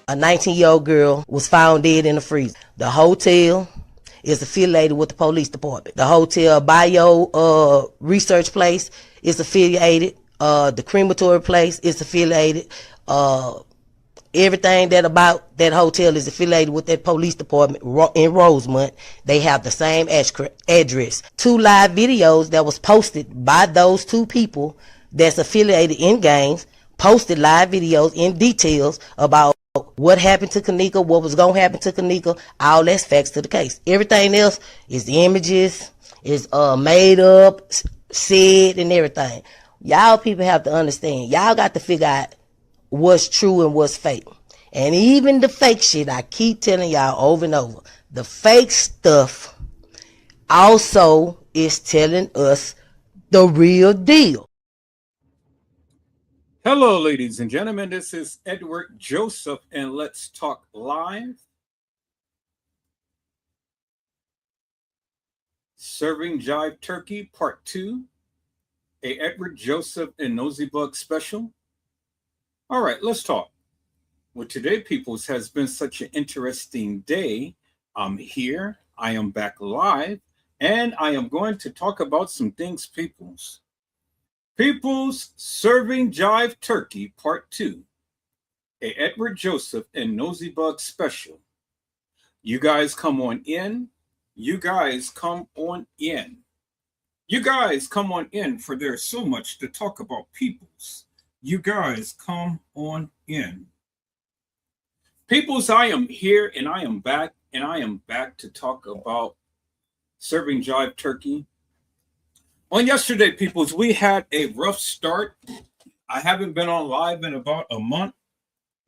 A 19-year-old girl was found dead in the freezer. The hotel is affiliated with the police department. The hotel bio research place is affiliated. The crematory place is affiliated. Everything that about that hotel is affiliated with that police department in Rosemont. They have the same address. 2 live videos that was posted by those 2 people that's affiliated in gangs, posted live videos in details about what happened to Kanika, what was going to happen to Kanika. All that's facts to the case. Everything else is images, is made up, said, and everything. Y'all people have to understand. Y'all got to figure out what's true and what's fake. And even the fake shit, I keep telling y'all over and over, the fake stuff also is telling us the real deal. Hello, ladies and gentlemen. This is Edward Joseph, and let's talk live. Serving Jive Turkey, Part 2. A Edward Joseph and Nosey Bugg special. All right, let's talk. Well, today, peoples, has been such an interesting day. I'm here. I am back live, and I am going to talk about some things, peoples. Peoples, Serving Jive Turkey, Part 2. A Edward Joseph and Nosey Bugg special. You guys come on in. You guys come on in. You guys come on in, for there's so much to talk about, peoples. You guys come on in. Peoples, I am here and I am back, and I am back to talk about Serving Jive Turkey. On yesterday, peoples, we had a rough start. I haven't been on live in about a month,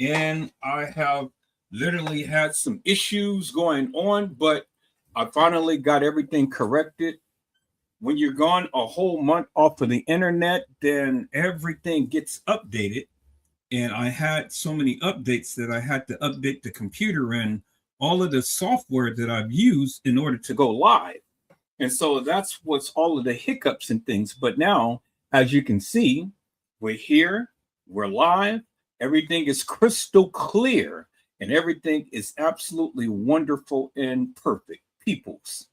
and I have literally had some issues going on, but I finally got everything corrected. When you're gone a whole month off of the internet, then everything gets updated. And I had so many updates that I had to update the computer and all of the software that I've used in order to go live. And so that's what's all of the hiccups and things. But now, as you can see, we're here, we're live, everything is crystal clear, and everything is absolutely wonderful and perfect, peoples.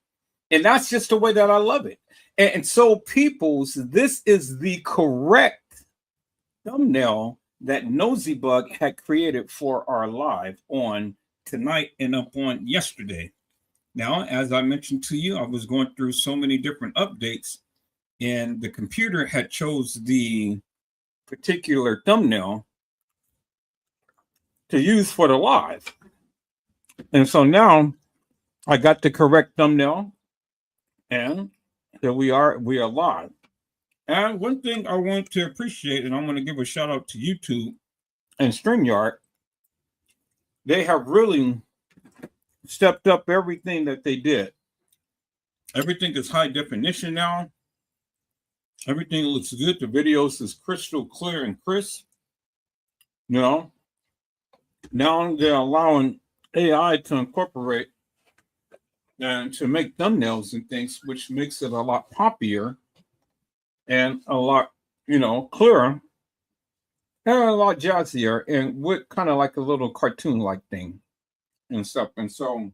And that's just the way that I love it. And so, peoples, this is the correct thumbnail that Nosey Bugg had created for our live on tonight and up on yesterday. Now, as I mentioned to you, I was going through so many different updates, and the computer had chose the particular thumbnail to use for the live. And so now I got the correct thumbnail, and here we are live. And one thing I want to appreciate, and I'm going to give a shout out to YouTube and StreamYard, they have really stepped up everything that they did. Everything is high definition now. Everything looks good. The videos is crystal clear and crisp. You know, now they're allowing AI to incorporate and to make thumbnails and things, which makes it a lot poppier and a lot, clearer and a lot jazzier, and with kind of like a little cartoon-like thing and stuff. And so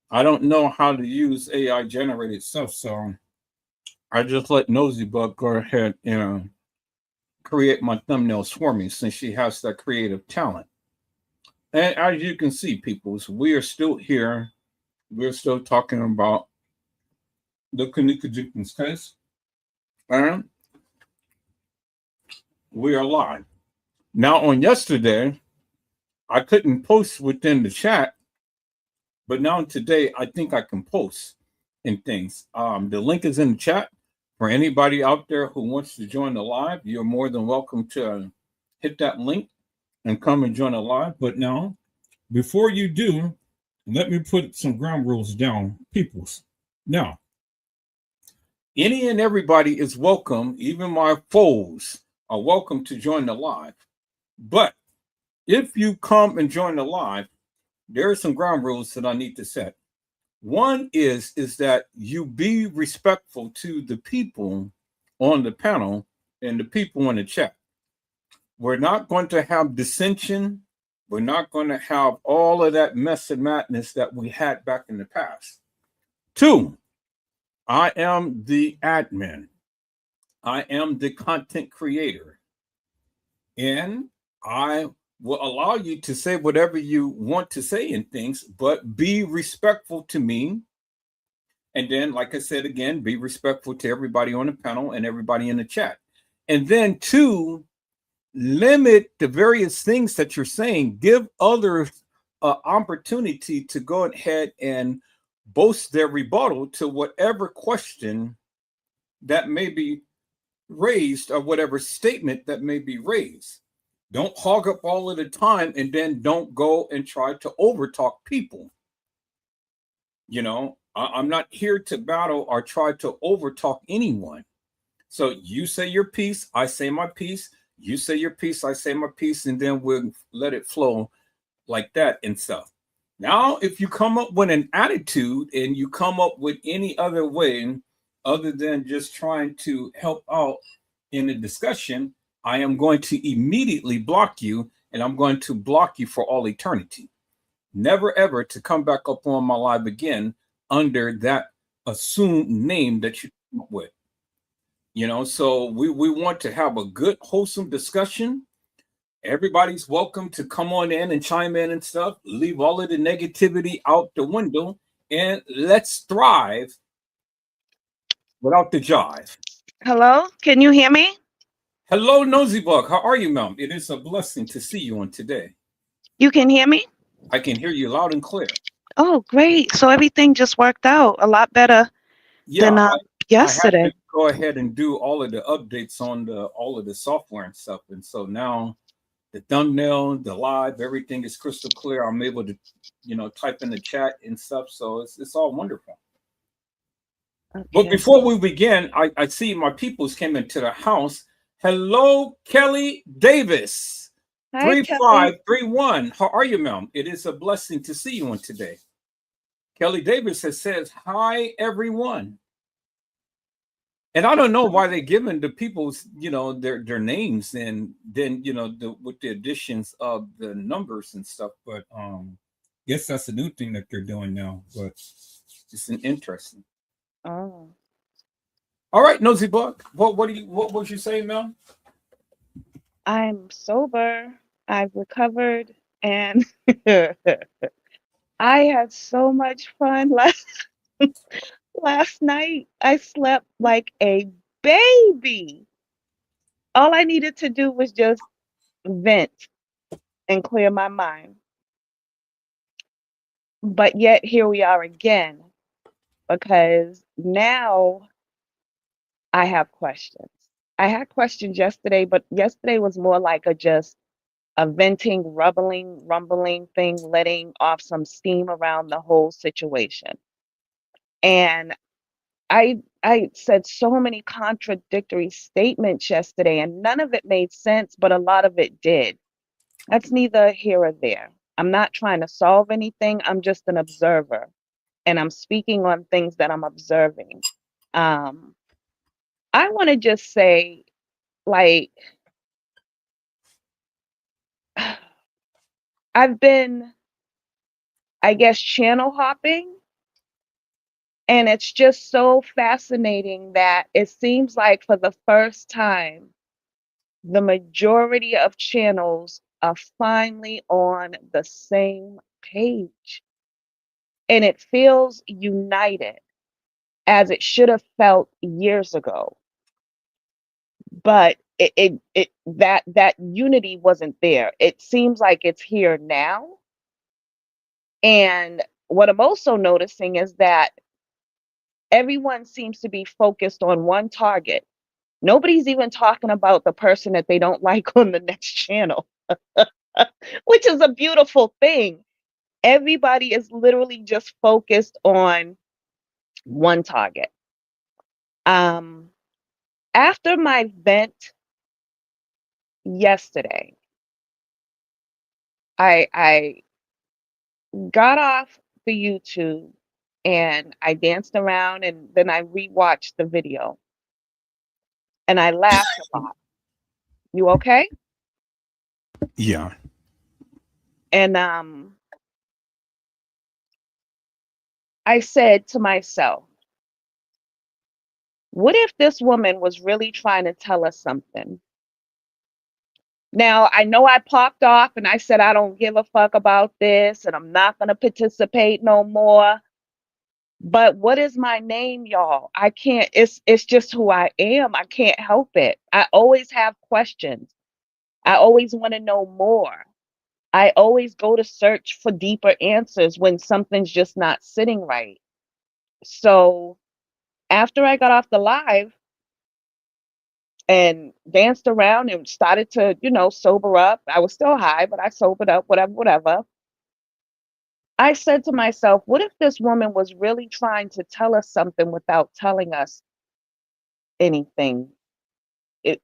I don't know how to use AI generated stuff, so I just let Nosey Bugg go ahead and create my thumbnails for me, since she has that creative talent. And as you can see, peoples, we are still here. We're still talking about the Kanika Jenkins case, and we are live. Now, on yesterday, I couldn't post within the chat, but now today, I think I can post and things. The link is in the chat for anybody out there who wants to join the live. You're more than welcome to hit that link and come and join the live. But now, before you do, let me put some ground rules down, peoples. Now, any and everybody is welcome. Even my foes are welcome to join the live. But if you come and join the live, there are some ground rules that I need to set. One is that you be respectful to the people on the panel and the people in the chat. We're not going to have dissension We're not going to have all of that mess and madness that we had back in the past. Two, I am the admin. I am the content creator. And I will allow you to say whatever you want to say in things, but be respectful to me. And then, like I said again, be respectful to everybody on the panel and everybody in the chat. And then, two, limit the various things that you're saying. Give others an opportunity to go ahead and boast their rebuttal to whatever question that may be raised or whatever statement that may be raised. Don't hog up all of the time and then don't go and try to overtalk people. You know, I'm not here to battle or try to overtalk anyone. So you say your piece, I say my piece, you say your piece, I say my piece, and then we'll let it flow like that and stuff. Now, if you come up with an attitude and you come up with any other way other than just trying to help out in the discussion, I am going to immediately block you, and I'm going to block you for all eternity. Never ever to come back up on my live again under that assumed name that you come up with. You know, so we want to have a good, wholesome discussion. Everybody's welcome to come on in and chime in and stuff. Leave all of the negativity out the window and let's thrive without the jive. Hello, can you hear me? Hello, Nosey Bugg. How are you, ma'am? It is a blessing to see you on today. You can hear me? I can hear you loud and clear. Oh, great. So everything just worked out a lot better Yeah, than I had to yesterday. go ahead and do all of the updates on the all of the software and stuff. And so now the thumbnail, the live, everything is crystal clear. I'm able to, type in the chat and stuff. So it's all wonderful. But Okay. before we begin, I see my peoples came into the house. Hello, Kelly Davis. Hi, Kelly. 3531. How are you, ma'am? It is a blessing to see you on today. Kelly Davis has said, hi, everyone. And I don't know why they're giving the people's, their names and then, with the additions of the numbers and stuff. But guess that's a new thing that they're doing now. But it's an interesting. Oh, All right, Nosey Bugg. What was you saying, ma'am? I'm sober. I've recovered and I had so much fun last night. I slept like a baby. All I needed to do was just vent and clear my mind. But yet here we are again because now I have questions. I had questions yesterday, but yesterday was more like a venting, rumbling thing, letting off some steam around the whole situation. And I said so many contradictory statements yesterday, and none of it made sense, but a lot of it did. That's neither here or there. I'm not trying to solve anything. I'm just an observer, and I'm speaking on things that I'm observing. Um, I want to just say, like, I've been, I guess, channel hopping, and it's just so fascinating that it seems like for the first time, the majority of channels are finally on the same page. And it feels united as it should have felt years ago. But that unity wasn't there. It seems like it's here now. And what I'm also noticing is that everyone seems to be focused on one target. Nobody's even talking about the person that they don't like on the next channel, which is a beautiful thing. Everybody is literally just focused on one target. Um, After my vent yesterday, I got off the YouTube and I danced around and then I rewatched the video and I laughed a lot. You okay? Yeah. And I said to myself, what if this woman was really trying to tell us something? Now, I know I popped off and I said, I don't give a fuck about this and I'm not going to participate no more. But what is my name, y'all? I can't, it's just who I am. I can't help it. I always have questions. I always want to know more. I always go to search for deeper answers when something's just not sitting right. So after I got off the live and danced around and started to, sober up, I was still high, but I sobered up, whatever, whatever. I said to myself, what if this woman was really trying to tell us something without telling us anything,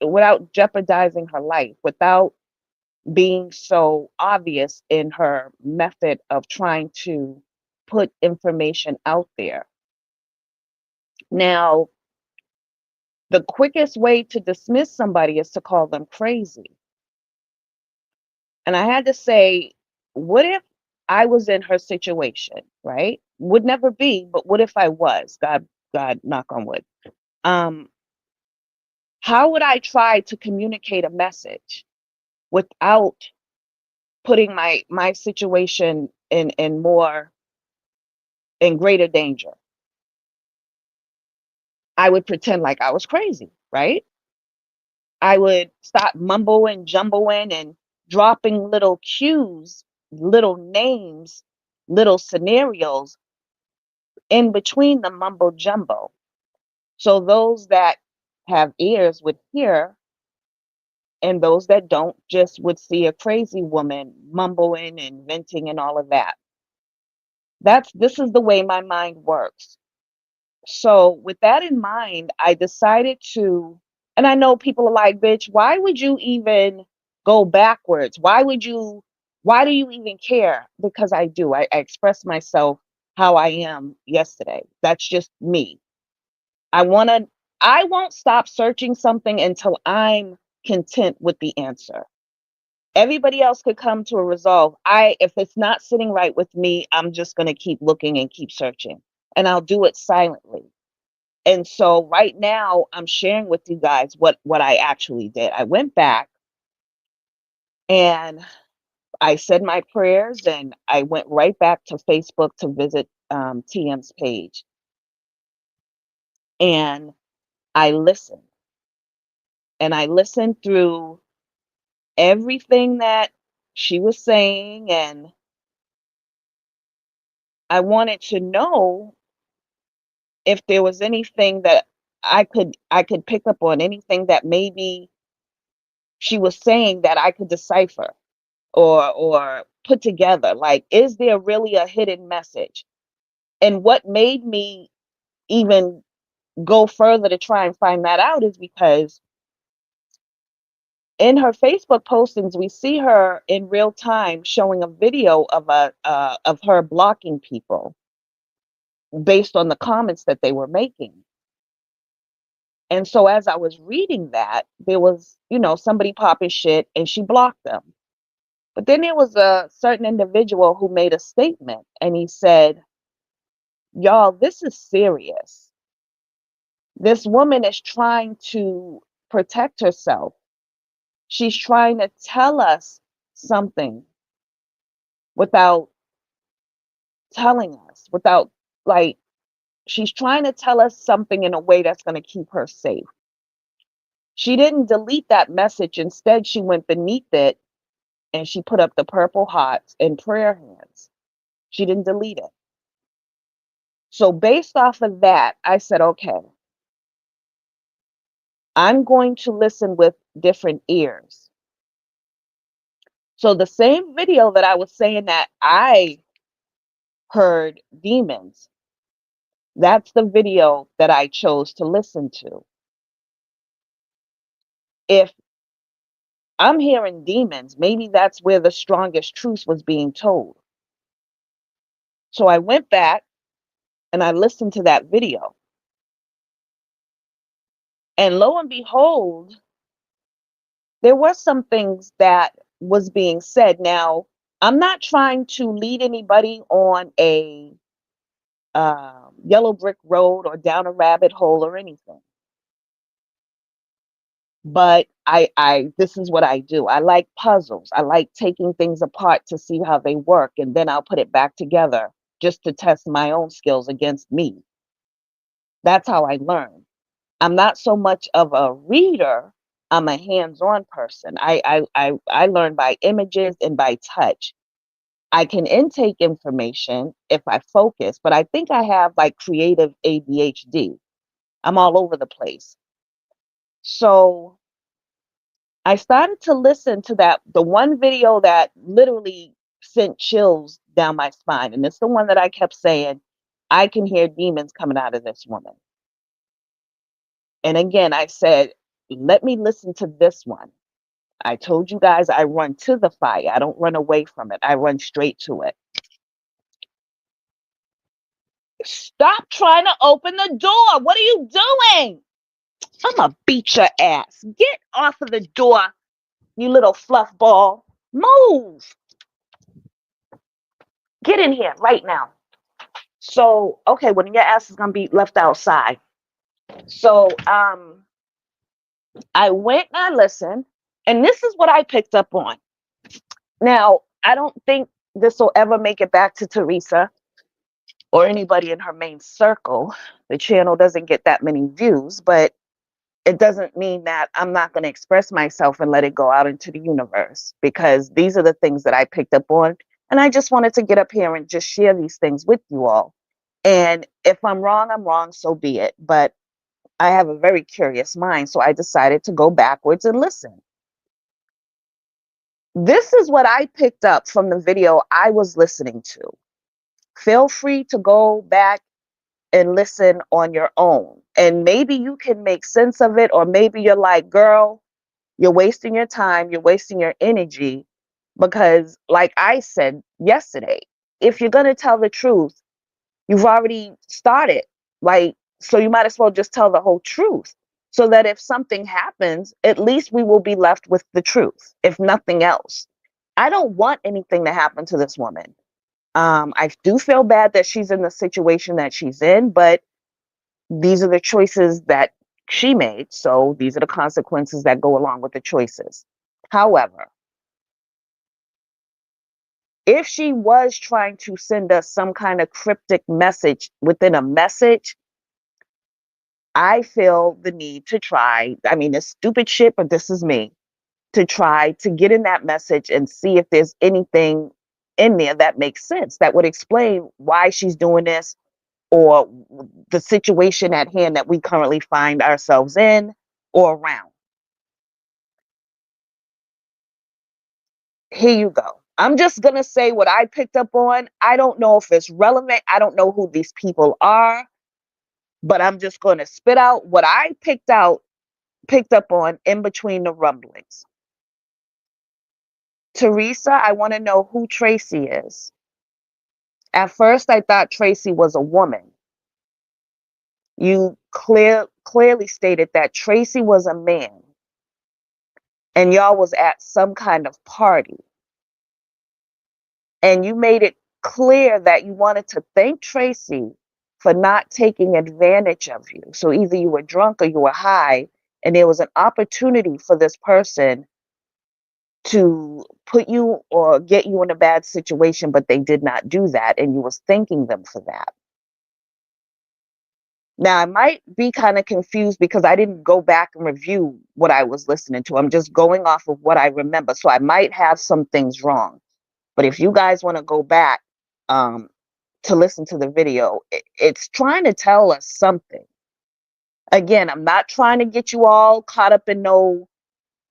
without jeopardizing her life, without being so obvious in her method of trying to put information out there? Now, the quickest way to dismiss somebody is to call them crazy. And I had to say, what if I was in her situation, right? Would never be, but what if I was? God, knock on wood. Um, how would I try to communicate a message without putting my situation in greater danger? I would pretend like I was crazy, right? I would stop mumbling, jumbling, and dropping little cues, little names, little scenarios in between the mumbo jumbo. So those that have ears would hear, and those that don't just would see a crazy woman mumbling and venting and all of that. This is the way my mind works. So with that in mind, I decided to, and I know people are like, bitch, why would you even go backwards? Why do you even care? Because I do. I express myself how I am yesterday. That's just me. I want to, I won't stop searching something until I'm content with the answer. Everybody else could come to a resolve. If it's not sitting right with me, I'm just going to keep looking and keep searching, and I'll do it silently. And so right now I'm sharing with you guys what I actually did. I went back and I said my prayers and I went right back to Facebook to visit TM's page. And I listened, and I listened through everything that she was saying, and I wanted to know if there was anything that I could pick up on, anything that maybe she was saying that I could decipher or put together. Like, is there really a hidden message? And what made me even go further to try and find that out is because in her Facebook postings, we see her in real time showing a video of her blocking people based on the comments that they were making. And so as I was reading that, there was, somebody popping shit and she blocked them. But then there was a certain individual who made a statement and he said, y'all, this is serious. This woman is trying to protect herself. She's trying to tell us something without telling us, without, like, she's trying to tell us something in a way that's going to keep her safe. She didn't delete that message. Instead, she went beneath it and she put up the purple hearts and prayer hands. She didn't delete it. So based off of that, I said, okay, I'm going to listen with different ears. So the same video that I was saying that I heard demons, that's the video that I chose to listen to. If I'm hearing demons, maybe that's where the strongest truth was being told. So I went back and I listened to that video. And lo and behold, there were some things that was being said. Now, I'm not trying to lead anybody on a yellow brick road or down a rabbit hole or anything. But this is what I do. I like puzzles. I like taking things apart to see how they work, and then I'll put it back together just to test my own skills against me. That's how I learn. I'm not so much of a reader. I'm a hands-on person. I learn by images and by touch. I can intake information if I focus, but I think I have like creative ADHD. I'm all over the place. So I started to listen to the one video that literally sent chills down my spine. And it's the one that I kept saying, I can hear demons coming out of this woman. And again, I said, let me listen to this one. I told you guys I run to the fire. I don't run away from it. I run straight to it. Stop trying to open the door. What are you doing? I'm gonna beat your ass. Get off of the door, you little fluff ball. Move. Get in here right now. So, okay, well, your ass is gonna be left outside. So, I went and I listened, and this is what I picked up on. Now, I don't think this will ever make it back to Teresa or anybody in her main circle. The channel doesn't get that many views, but it doesn't mean that I'm not going to express myself and let it go out into the universe, because these are the things that I picked up on. And I just wanted to get up here and just share these things with you all. And if I'm wrong, so be it. But I have a very curious mind, so I decided to go backwards and listen. This is what I picked up from the video I was listening to. Feel free to go back and listen on your own. And maybe you can make sense of it, or maybe you're like, girl, you're wasting your time, you're wasting your energy, because like I said yesterday, if you're going to tell the truth, you've already started. Like, so you might as well just tell the whole truth, so that if something happens, at least we will be left with the truth, if nothing else. I don't want anything to happen to this woman. I do feel bad that she's in the situation that she's in, but these are the choices that she made. So these are the consequences that go along with the choices. However, if she was trying to send us some kind of cryptic message within a message, I feel the need to try. I mean, it's stupid shit, but this is me, to try to get in that message and see if there's anything in there that makes sense, that would explain why she's doing this, or the situation at hand that we currently find ourselves in or around. Here you go. I'm just going to say what I picked up on. I don't know if it's relevant. I don't know who these people are, but I'm just going to spit out what I picked up on in between the rumblings. Teresa, I want to know who Tracy is. At first, I thought Tracy was a woman. You clearly stated that Tracy was a man, and y'all was at some kind of party. And you made it clear that you wanted to thank Tracy for not taking advantage of you. So either you were drunk or you were high, and there was an opportunity for this person to put you or get you in a bad situation, but they did not do that, and you was thanking them for that. Now, I might be kind of confused because I didn't go back and review what I was listening to. I'm just going off of what I remember. So I might have some things wrong. But if you guys want to go back to listen to the video, it's trying to tell us something. Again, I'm not trying to get you all caught up in no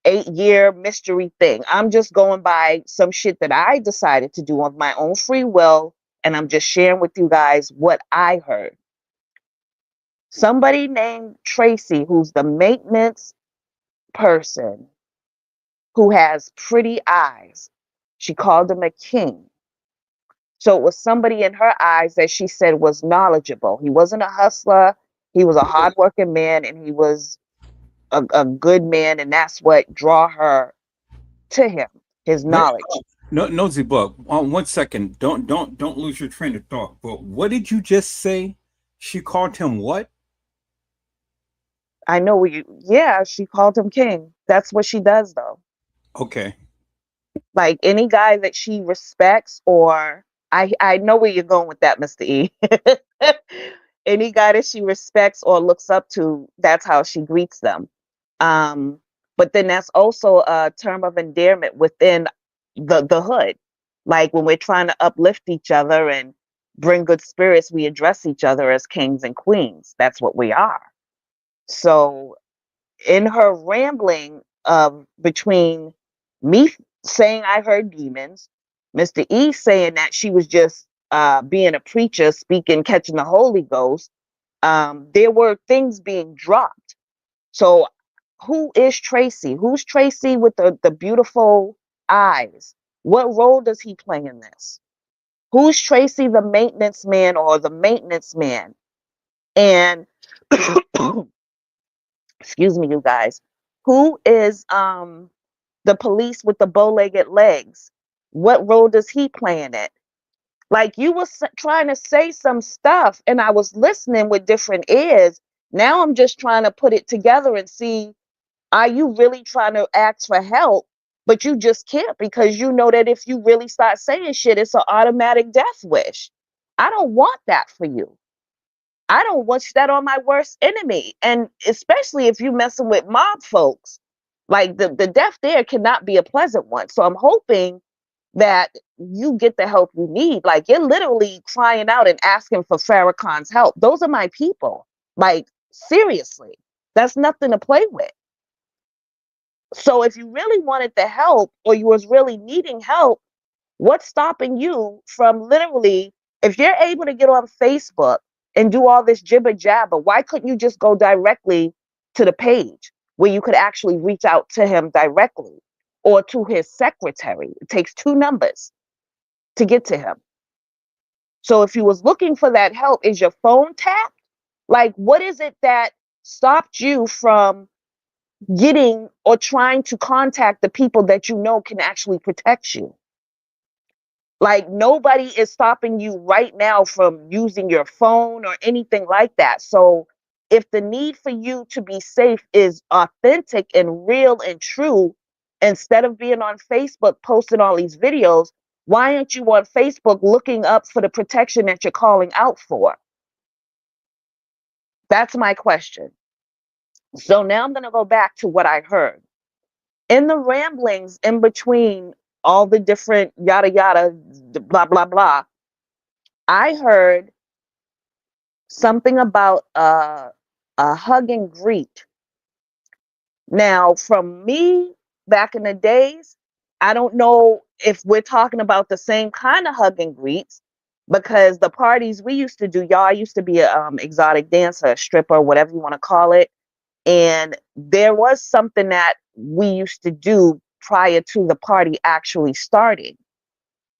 8-year mystery thing. I'm just going by some shit that I decided to do of my own free will. And I'm just sharing with you guys what I heard. Somebody named Tracy, who's the maintenance person, who has pretty eyes. She called him a king. So it was somebody in her eyes that she said was knowledgeable. He wasn't a hustler. He was a hardworking man, and he was a good man. And that's what draw her to him, his knowledge. No, Nosy Bug. 1 second. Don't lose your train of thought. But what did you just say? She called him what? I know yeah, she called him king. That's what she does though. Okay. Like any guy that she respects, or I know where you're going with that, Mr. E. Any guy that she respects or looks up to, that's how she greets them. Um, but then that's also a term of endearment within the hood. Like when we're trying to uplift each other and bring good spirits, we address each other as kings and queens. That's what we are. So in her rambling between me saying I heard demons, Mr. E saying that she was just being a preacher, speaking, catching the Holy Ghost, there were things being dropped. So who is Tracy? Who's Tracy with the beautiful eyes? What role does he play in this? Who's Tracy, the maintenance man or the maintenance man? And excuse me, you guys, who is the police with the bow-legged legs? What role does he play in it? Like you was trying to say some stuff and I was listening with different ears. Now I'm just trying to put it together and see, are you really trying to ask for help? But you just can't, because you know that if you really start saying shit, it's an automatic death wish. I don't want that for you. I don't wish that on my worst enemy. And especially if you messing with mob folks, like the death there cannot be a pleasant one. So I'm hoping that you get the help you need. Like you're literally crying out and asking for Farrakhan's help. Those are my people. Like seriously, that's nothing to play with. So if you really wanted the help or you was really needing help, what's stopping you from literally, if you're able to get on Facebook and do all this jibber jabber, why couldn't you just go directly to the page where you could actually reach out to him directly or to his secretary? It takes 2 numbers to get to him. So if you was looking for that help, is your phone tapped? Like, what is it that stopped you from getting or trying to contact the people that you know can actually protect you? Like nobody is stopping you right now from using your phone or anything like that. So if the need for you to be safe is authentic and real and true, instead of being on Facebook posting all these videos, why aren't you on Facebook looking up for the protection that you're calling out for? That's my question. So now I'm going to go back to what I heard. In the ramblings in between all the different yada yada, blah, blah, blah, I heard something about a hug and greet. Now, from me back in the days, I don't know if we're talking about the same kind of hug and greets, because the parties we used to do, y'all, I used to be a exotic dancer, a stripper, whatever you want to call it. And there was something that we used to do prior to the party actually starting.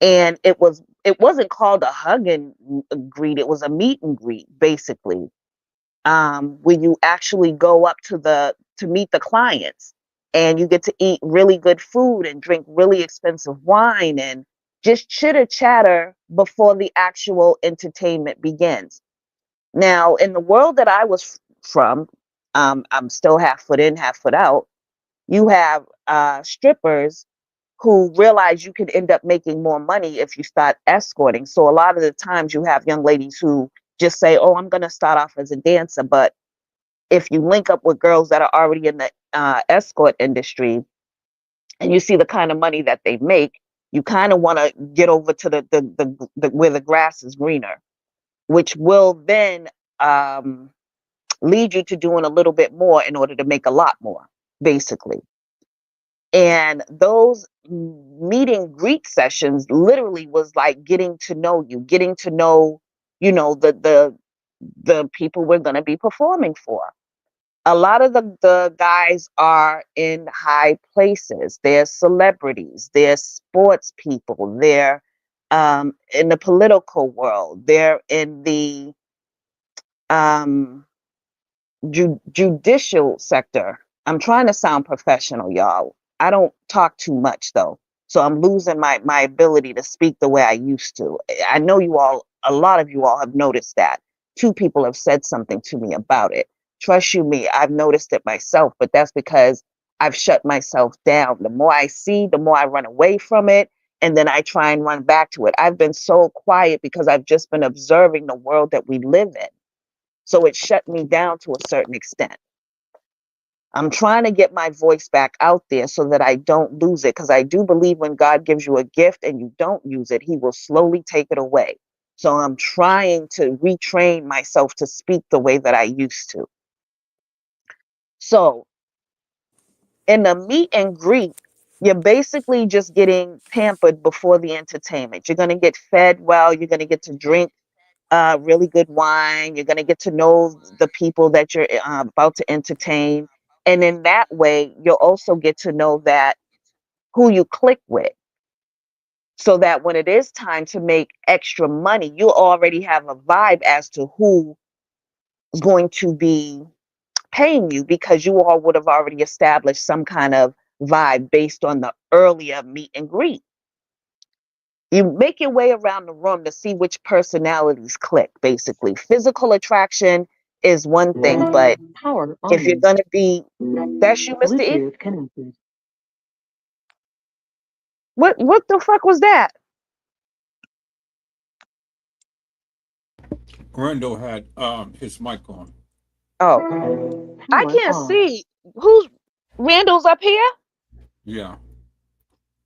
And it wasn't called a hug and greet, it was a meet and greet, basically. When you actually go up to meet the clients and you get to eat really good food and drink really expensive wine and just chitter chatter before the actual entertainment begins. Now, in the world that I was from, I'm still half foot in, half foot out. You have strippers who realize you could end up making more money if you start escorting. So a lot of the times you have young ladies who just say, "Oh, I'm going to start off as a dancer," but if you link up with girls that are already in the escort industry and you see the kind of money that they make, you kind of want to get over to the where the grass is greener, which will then um, lead you to doing a little bit more in order to make a lot more, basically. And those meet and greet sessions literally was like getting to know you, getting to know, the people we're going to be performing for. A lot of the guys are in high places. They're celebrities. They're sports people. They're in the political world. They're in the um, judicial sector. I'm trying to sound professional, y'all. I don't talk too much though. So I'm losing my ability to speak the way I used to. I know a lot of you all have noticed that. Two people have said something to me about it. Trust you me, I've noticed it myself, but that's because I've shut myself down. The more I see, the more I run away from it, and then I try and run back to it. I've been so quiet because I've just been observing the world that we live in. So it shut me down to a certain extent. I'm trying to get my voice back out there so that I don't lose it, because I do believe when God gives you a gift and you don't use it, he will slowly take it away. So I'm trying to retrain myself to speak the way that I used to. So in the meet and greet, you're basically just getting pampered before the entertainment. You're going to get fed well. You're going to get to drink really good wine. You're going to get to know the people that you're about to entertain. And in that way, you'll also get to know that who you click with, so that when it is time to make extra money, you already have a vibe as to who is going to be paying you, because you all would have already established some kind of vibe based on the earlier meet and greet. You make your way around the room to see which personalities click, basically. Physical attraction is one thing, but if you're going to be, that's you, Mr. E. What the fuck was that? Randall had his mic on. Oh, I can't see. Who's Randall's up here? Yeah,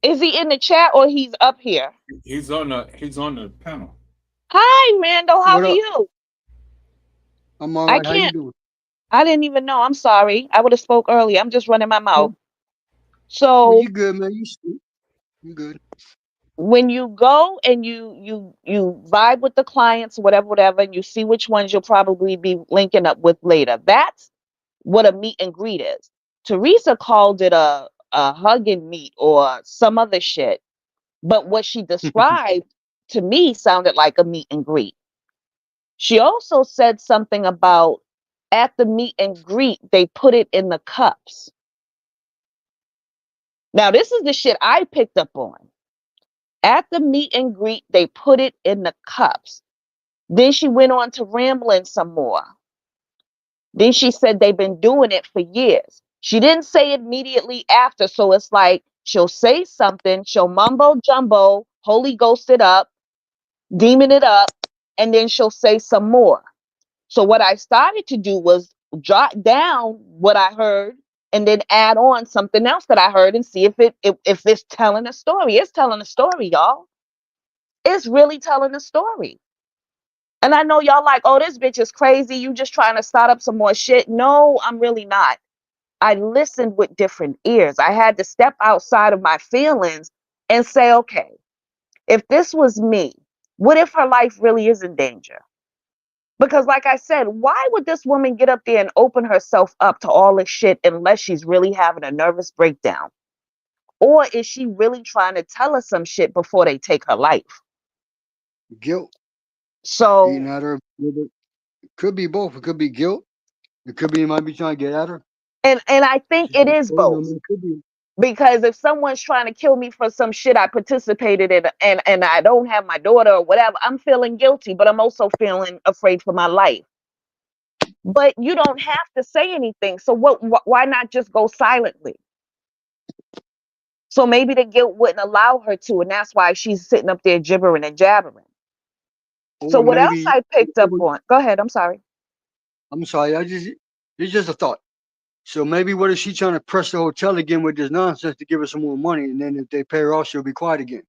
Is he in the chat or he's up here? he's on the panel. Hi, Randall. How What are up? you? I'm all I right. How you can't. doing? I didn't even know. I'm sorry. I would have spoke earlier. I'm just running my mouth. No, So you good, man. You sweet. You good. when you go and you vibe with the clients, whatever, and you see which ones you'll probably be linking up with later. That's what a meet and greet is. Teresa called it a hug and meet or some other shit. But what she described to me sounded like a meet and greet. She also said something about at the meet and greet, they put it in the cups. Now, this is the shit I picked up on. At the meet and greet, they put it in the cups. Then she went on to rambling some more. Then she said they've been doing it for years. She didn't say it immediately after. So it's like she'll say something, she'll mumbo jumbo, Holy Ghost it up, demon it up, and then she'll say some more. So what I started to do was jot down what I heard and then add on something else that I heard and see if it's telling a story. It's telling a story, y'all. It's really telling a story. And I know y'all like, oh, this bitch is crazy. You just trying to start up some more shit. No, I'm really not. I listened with different ears. I had to step outside of my feelings and say, okay, if this was me, what if her life really is in danger? Because, like I said, why would this woman get up there and open herself up to all this shit unless she's really having a nervous breakdown? Or is she really trying to tell us some shit before they take her life? Guilt eating So, at her. It could be both. It could be guilt. It could be he might be trying to get at her. and I think She's it just is holding on. both. It could be. Because if someone's trying to kill me for some shit I participated in and I don't have my daughter or whatever, I'm feeling guilty, but I'm also feeling afraid for my life. But you don't have to say anything. So why not just go silently? So maybe the guilt wouldn't allow her to, and that's why she's sitting up there gibbering and jabbering. So Or what else maybe. I picked up on? Go ahead, I'm sorry. I'm sorry. It's just a thought. So maybe what is she trying to press the hotel again with this nonsense to give her some more money, and then if they pay her off, she'll be quiet again.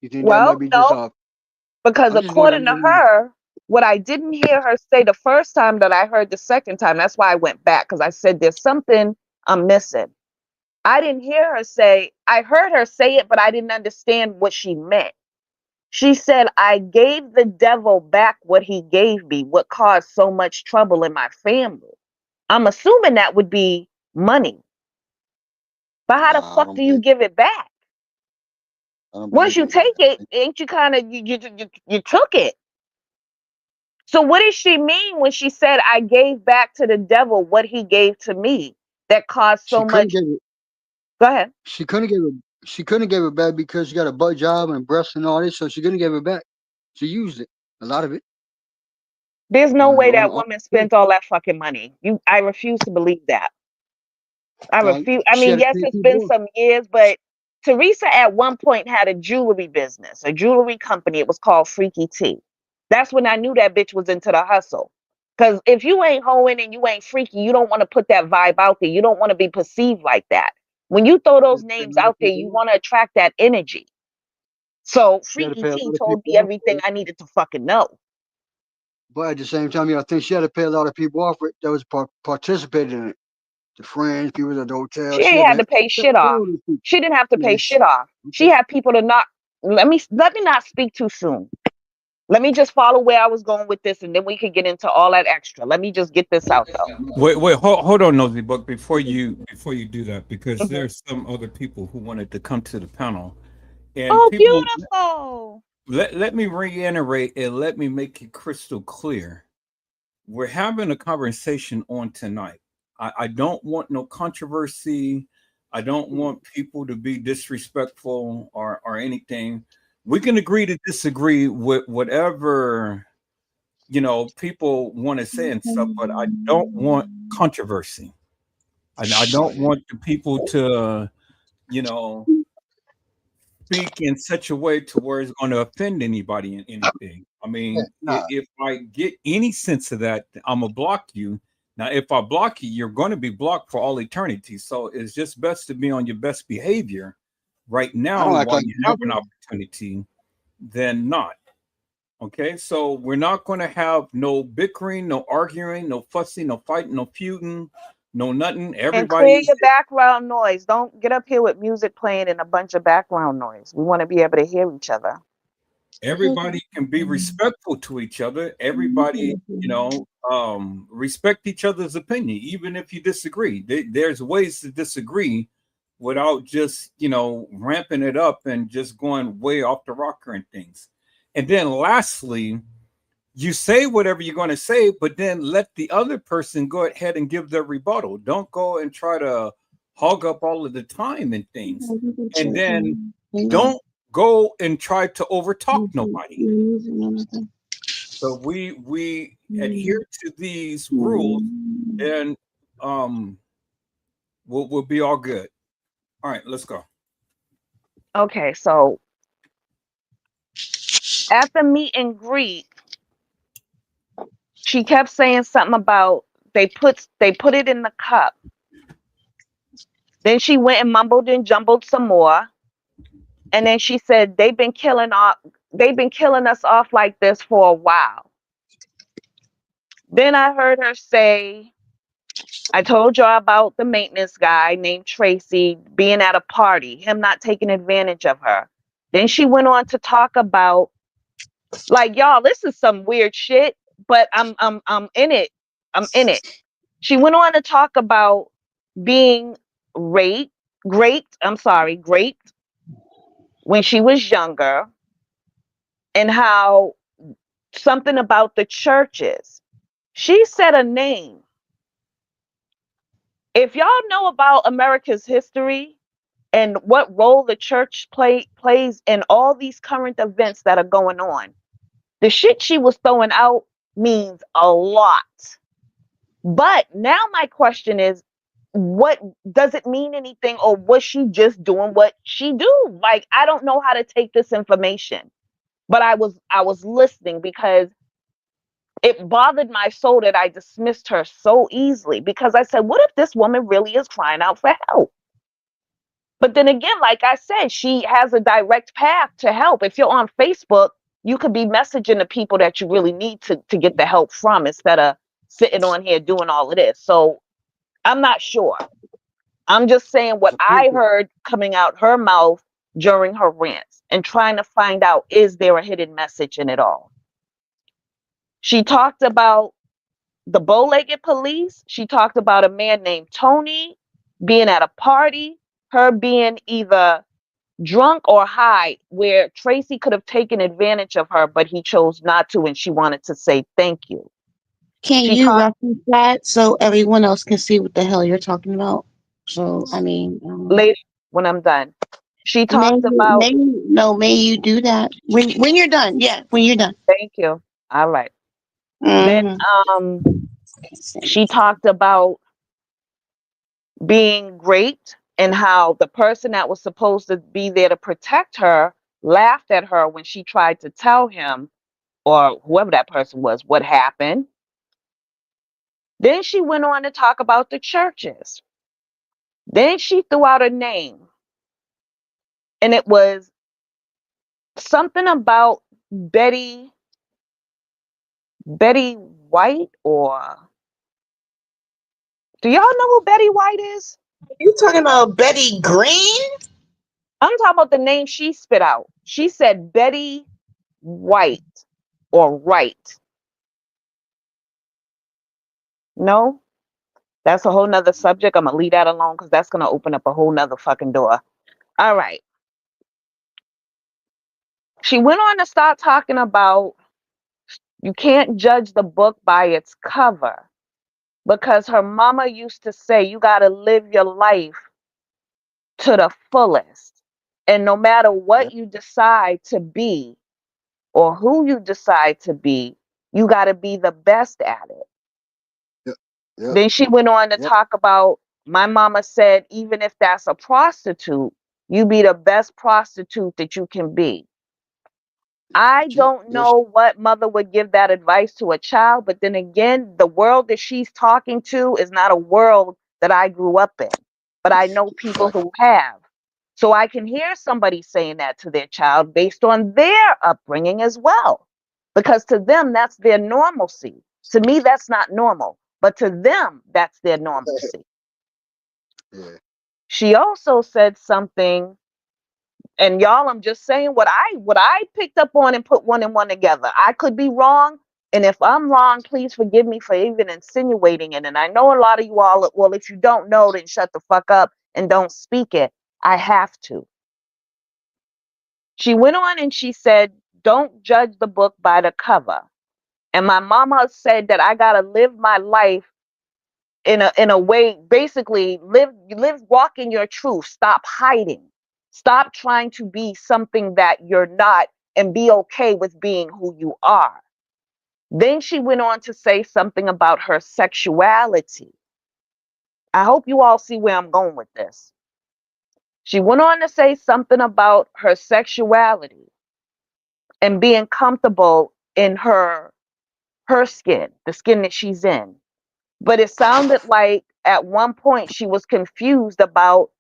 You think that Well, might be just no, off? because I just want. according to her, what I didn't hear her say the first time that I heard the second time, that's why I went back, because I said there's something I'm missing. I didn't hear her say, I heard her say it, but I didn't understand what she meant. She said, I gave the devil back what he gave me, what caused so much trouble in my family. I'm assuming that would be money. But how the Nah, fuck do you give it back? I don't Once believe you in that. take it, ain't you kind of you took it? So what does she mean when she said I gave back to the devil what he gave to me that caused She so couldn't much? give it. Go ahead. She couldn't give it. She couldn't have gave it back because she got a butt job and breasts and all this, so she couldn't give it back. She used it, a lot of it. There's no way that On woman spent all that fucking money. I refuse to believe that. I refuse. I she mean, had to yes, pay it's been people off. some years, but Teresa at one point had a jewelry business, a jewelry company. It was called Freaky T. That's when I knew that bitch was into the hustle. Because if you ain't hoeing and you ain't freaky, you don't want to put that vibe out there. You don't want to be perceived like that. When you throw She those had to pay a names lot out of there, people you off. want to attract that energy. So She had to Freaky pay a T lot of told people me off for everything it. I needed to fucking know. But at the same time, I think she had to pay a lot of people off for it that was participated in it. The friends, people at the hotel. She She ain't had had to, to pay she had shit to pay off. all these people. She didn't have to pay Yeah. shit off. She Okay. had people to not let me not speak too soon. Let me just follow where I was going with this, and then we could get into all that extra. Let me just get this out though. Wait, hold on, Nosy Buck, before you do that, because Mhm. there's some other people who wanted to come to the panel, and Oh, people, beautiful. let me reiterate and let me make it crystal clear. We're having a conversation on tonight. I don't want no controversy. I don't want people to be disrespectful or anything. We can agree to disagree with whatever people want to say and stuff, but I don't want controversy. I don't want the people to you know speak in such a way to where it's going to offend anybody in anything. I mean, if I get any sense of that, I'm gonna block you. Now, if I block you, you're going to be blocked for all eternity. So it's just best to be on your best behavior right I now don't act while like you have an nothing. opportunity than not. Okay, so we're not going to have no bickering, no arguing, no fussing, no fighting, no feuding, no nothing. And clear Everybody's your background noise. Don't get up here with music playing and a bunch of background noise. We want to be able to hear each other. everybody can be respectful to each other. Everybody, respect each other's opinion, even if you disagree. There's ways to disagree without just, ramping it up and just going way off the rocker and things. And then lastly, you say whatever you're going to say, but then let the other person go ahead and give their rebuttal. Don't go and try to hog up all of the time and things. And then don't go and try to overtalk nobody. So we adhere to these rules, and we'll be all good. All right, let's go. Okay, so at the meet and greet, she kept saying something about they put it in the cup. Then she went and mumbled and jumbled some more. And then she said they've been killing us off like this for a while. Then I heard her say, I told y'all about the maintenance guy named Tracy being at a party, him not taking advantage of her. Then she went on to talk about, like, y'all, this is some weird shit, but I'm in it. I'm in it. She went on to talk about being raped when she was younger, and how something about the churches. She said a name. If y'all know about America's history and what role the church plays in all these current events that are going on, the shit she was throwing out means a lot. But now my question is, what does it mean anything, or was she just doing what she do? Like, I don't know how to take this information, but I was listening because it bothered my soul that I dismissed her so easily, because I said, what if this woman really is crying out for help? But then again, like I said, she has a direct path to help. If you're on Facebook, you could be messaging the people that you really need to get the help from, instead of sitting on here doing all of this. So I'm not sure. I'm just saying what I heard coming out her mouth during her rants, and trying to find out, is there a hidden message in it all? She talked about the bow-legged police. She talked about a man named Tony being at a party, her being either drunk or high, where Tracy could have taken advantage of her, but he chose not to, and she wanted to say thank you. Can She you talked reference that so everyone else can see what the hell you're talking about? So, I mean, later when I'm done. She May talked you, about, may you do that when you're done. Yeah, when you're done. thank you. All right. Then Mm-hmm. she talked about being great and how the person that was supposed to be there to protect her laughed at her when she tried to tell him or whoever that person was what happened. Then she went on to talk about the churches. Then she threw out a name, and it was something about Betty Betty White, or do y'all know who Betty White is? You talking about Betty Green? I'm talking about the name she spit out. She said Betty White or Wright. No, that's a whole nother subject. I'm gonna leave that alone because that's gonna open up a whole nother fucking door. All right. She went on to start talking about you can't judge the book by its cover because her mama used to say you gotta live your life to the fullest. And no matter Yep. what you decide to be or who you decide to be, you got to be the best at it. Yep. Yep. Then she went on to Yep. talk about my mama said, even if that's a prostitute, you be the best prostitute that you can be. I don't Yes. know what mother would give that advice to a child, but then again, the world that she's talking to is not a world that I grew up in, but I know people Right. who have. So I can hear somebody saying that to their child based on their upbringing as well, because to them, that's their normalcy. To me, that's not normal, but to them, that's their normalcy. Yeah. She also said something, and y'all, I'm just saying what I picked up on and put one and one together. I could be wrong, and if I'm wrong, please forgive me for even insinuating it. And I know a lot of you all, well, if you don't know, then shut the fuck up and don't speak it. I have to. She went on and she said, "Don't judge the book by the cover." And my mama said that I gotta live my life in a way, basically live walk in your truth. Stop hiding. Stop trying to be something that you're not and be okay with being who you are. Then she went on to say something about her sexuality. I hope you all see where I'm going with this. She went on to say something about her sexuality and being comfortable in her skin, the skin that she's in. But it sounded like at one point she was confused about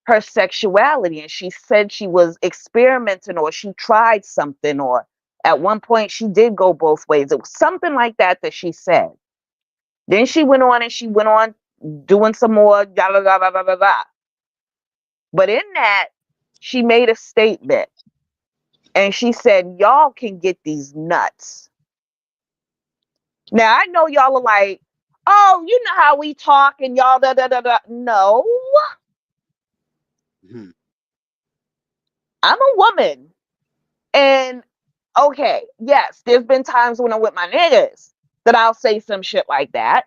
her sexuality, and she said she was experimenting or she tried something, or at one point she did go both ways. It was something like that that she said. Then she went on and she went on doing some more yada yada yada yada. But in that, she made a statement and she said, "Y'all can get these nuts." Now I know y'all are like, "Oh, you know how we talk and y'all da da da da." No, Hmm. I'm a woman. And okay, yes, there's been times when I'm with my niggas that I'll say some shit like that,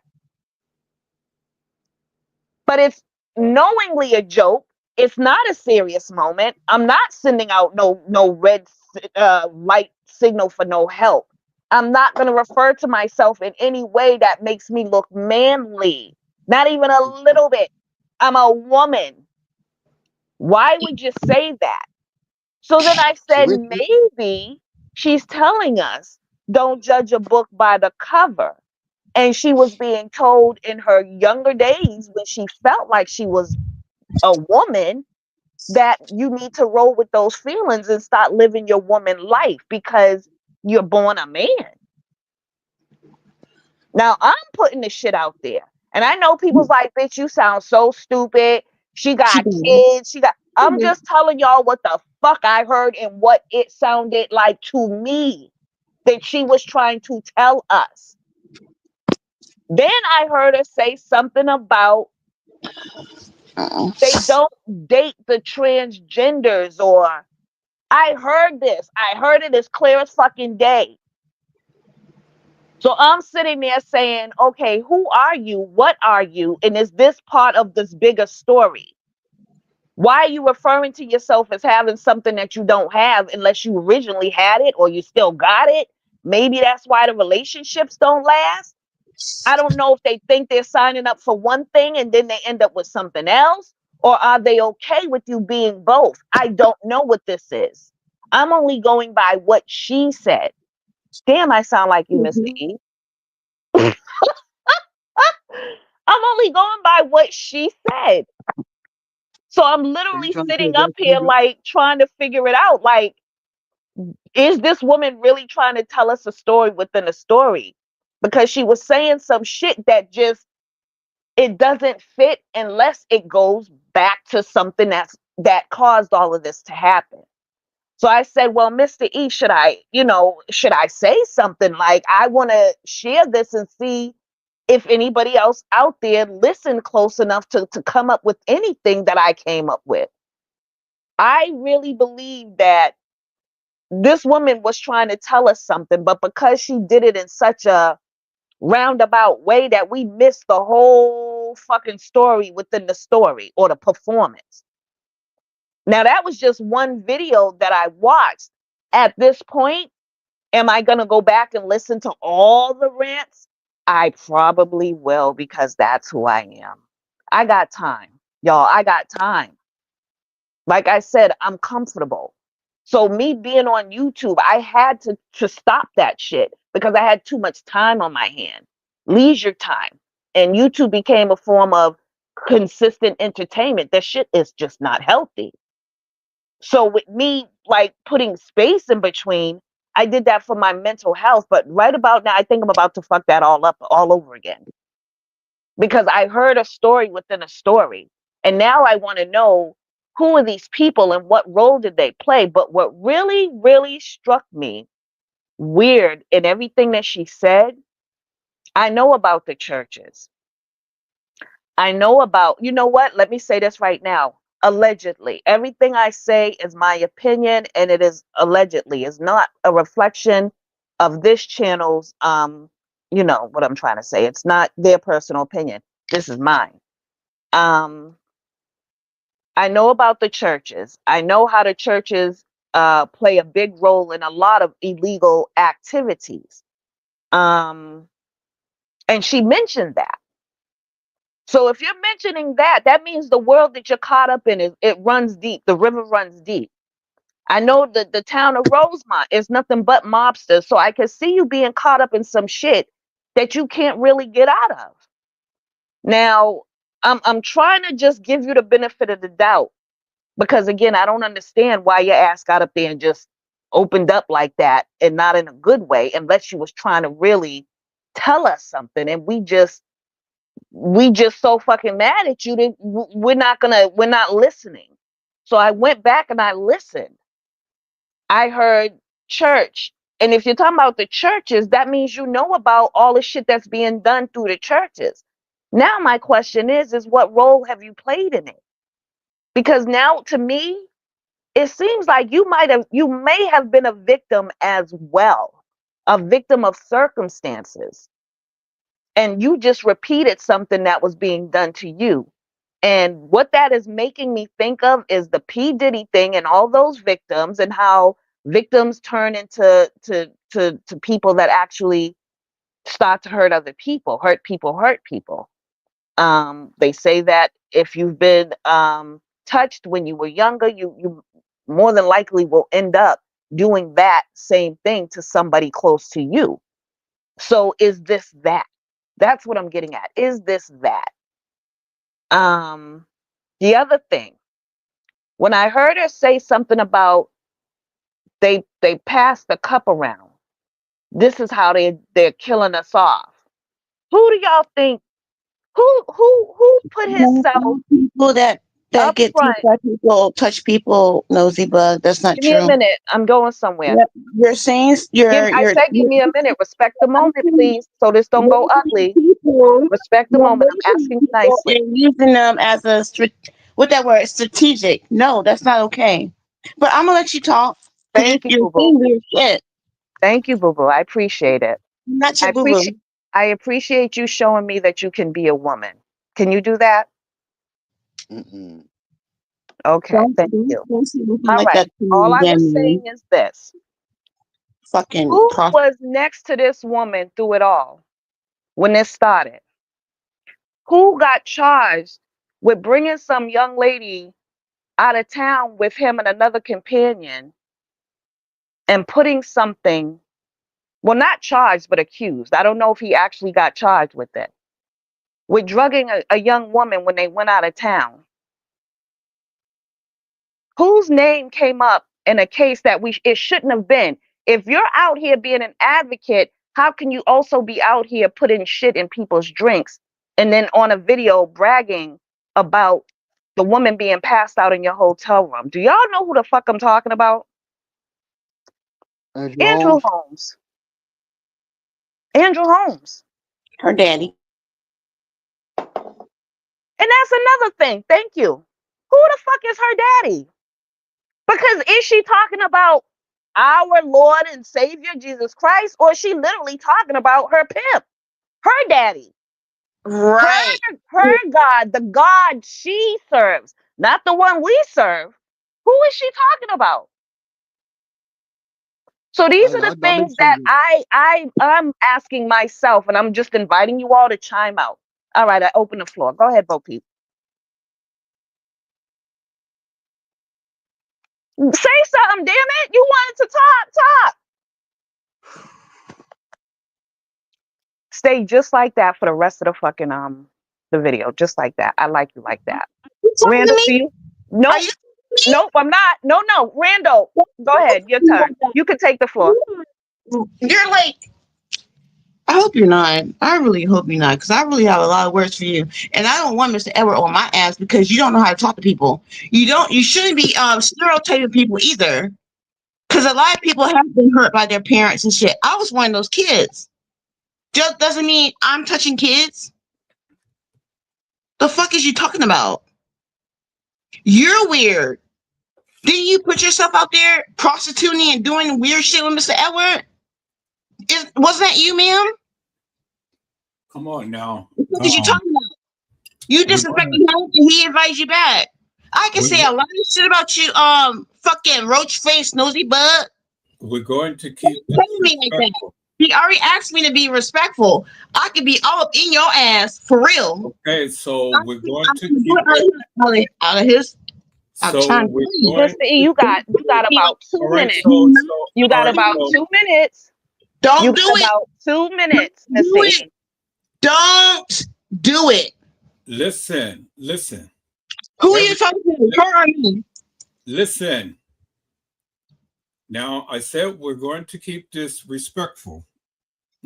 but it's knowingly a joke. It's not a serious moment. I'm not sending out no red light signal for no help. I'm not going to refer to myself in any way that makes me look manly. Not even a little bit. I'm a woman. Why would you say that? So then I So said, we. maybe she's telling us don't judge a book by the cover. And she was being told in her younger days when she felt like she was a woman that you need to roll with those feelings and start living your woman life because you're born a man. Now I'm putting this shit out there. And I know people's like, bitch, you sound so stupid. She She got does. kids. I'm just telling y'all what the fuck I heard and what it sounded like to me that she was trying to tell us. Then I heard her say something about Uh-uh. they don't date the transgenders, or I heard this. I heard it as clear as fucking day. So I'm sitting there saying, okay, who are you? What are you? And is this part of this bigger story? Why are you referring to yourself as having something that you don't have unless you originally had it or you still got it? Maybe that's why the relationships don't last. I don't know if they think they're signing up for one thing and then they end up with something else, or are they okay with you being both? I don't know what this is. I'm only going by what she said. Damn, I sound like you, Mr. Mhm. E. I'm only going by what she said. So I'm So you literally trying to say sitting up that's here like trying to figure it out. Like, is this woman really trying to tell us a story within a story? Because she was saying some shit that just it doesn't fit unless it goes back to something that caused all of this to happen. So I said, well, Mr. E, should I say something like I want to share this and see if anybody else out there listened close enough to come up with anything that I came up with. I really believe that this woman was trying to tell us something, but because she did it in such a roundabout way that we missed the whole fucking story within the story or the performance. Now, that was just one video that I watched. At this point, am I going to go back and listen to all the rants? I probably will because that's who I am. I got time, y'all. I got time. Like I said, I'm comfortable. So me being on YouTube, I had to stop that shit because I had too much time on my hand, leisure time. And YouTube became a form of consistent entertainment. That shit is just not healthy. So with me like putting space in between, I did that for my mental health. But right about now, I think I'm about to fuck that all up all over again because I heard a story within a story. And now I want to know who are these people and what role did they play. But what really, really struck me weird in everything that she said, I know about the churches. I know about, you know what? Let me say this right now. Allegedly. Everything I say is my opinion and it is allegedly. It's not a reflection of this channel's you know what I'm trying to say. It's not their personal opinion. This is mine. Um I know about the churches. I know how the churches play a big role in a lot of illegal activities. Um and she mentioned that. So if you're mentioning that, that means the world that you're caught up in it runs deep. The river runs deep. I know that the town of Rosemont is nothing but mobsters, so I can see you being caught up in some shit that you can't really get out of. Now, I'm trying to just give you the benefit of the doubt because again, I don't understand why your ass got up there and just opened up like that and not in a good way, unless you was trying to really tell us something and we just so fucking mad at you that we're not listening. So I went back and I listened. I heard church. And if you're talking about the churches, that means you know about all the shit that's being done through the churches. Now my question is what role have you played in it? Because now to me, it seems like you may have been a victim as well, a victim of circumstances. And you just repeated something that was being done to you. And what that is making me think of is the P. Diddy thing and all those victims and how victims turn into to people that actually start to hurt other people, hurt people, hurt people. They say that if you've been touched when you were younger, you more than likely will end up doing that same thing to somebody close to you. So is this that? That's what I'm getting at. Is this that? Um, the other thing, when I heard her say something about they passed the cup around, this is how they're killing us off. Who do y'all think? Who put himself People that up get front? touch people, nosy bug. That's not Give me a true. minute. I'm going somewhere. Yep. You're saying I said, give me a minute. Respect the moment, please, so this don't go labeling ugly. people, Respect the you're moment. I'm labeling asking people nicely. and using them as what that word, strategic. No, that's not okay. But I'm gonna let you talk because Thank you, you're boo boo. saying weird shit. Thank you, boo boo. I appreciate it. I'm not I your boo boo. appreciate. I appreciate you showing me that you can be a woman. Can you do that? Mm-mm. Okay, thank you. Don't say anything All like right. that to All me I again, was saying man. is this. Fucking Who was next to this woman through it all when this started? Who got charged with bringing some young lady out of town with him and another companion and putting something, well, not charged, but accused. I don't know if he actually got charged with it, with drugging a young woman when they went out of town. Whose name came up in a case that it shouldn't have been? If you're out here being an advocate, how can you also be out here putting shit in people's drinks and then on a video bragging about the woman being passed out in your hotel room? Do y'all know who the fuck I'm talking about? Andrew Andrew Holmes. Holmes. Andrew Holmes. her daddy. And that's another thing. Thank you. Who the fuck is her daddy? Because is she talking about our Lord and Savior Jesus Christ, or is she literally talking about her pimp, her daddy, Right. her God, the God she serves, not the one we serve? Who is she talking about? So these are the I make things that some. I'm asking myself, and I'm just inviting you all to chime out. All right, I open the floor. Go ahead, Bo Peep. Say something, damn it! You wanted to talk. Stay just like that for the rest of the fucking the video, just like that. I like you like that. You talking to Randall, me? do you? Are Nope, you nope, I'm not. No, Randall, go ahead. Your turn. You can take the floor. You're like, I hope you're not. I really hope you're not, because I really have a lot of words for you. And I don't want Mr. Edward on my ass because you don't know how to talk to people. You shouldn't be stereotyping people either. Because a lot of people have been hurt by their parents and shit. I was one of those kids. Just doesn't mean I'm touching kids. The fuck is you talking about? You're weird. Didn't you put yourself out there prostituting and doing weird shit with Mr. Edward? Wasn't that you, ma'am? Come on now. What are you talking about? You We're disrespected gonna, him and he invites you back. I can say we're, a lot of shit about you, fucking roach face, nosy bug. we're going to keep this Don't me like that. respectful. He already asked me to be respectful. I could be all up in your ass for real. Okay, so we're going I'm to gonna do keep it it. out of his. I'm So trying to we're tell you. going. Mr. E, you got about 2 All right. minutes. You All got right. about So 2 minutes. You Don't do got it. about 2 minutes, Don't do Mr. it. E. Don't do it. listen. Who are you Every, talking to? Her or me? listen. Now I said we're going to keep this respectful.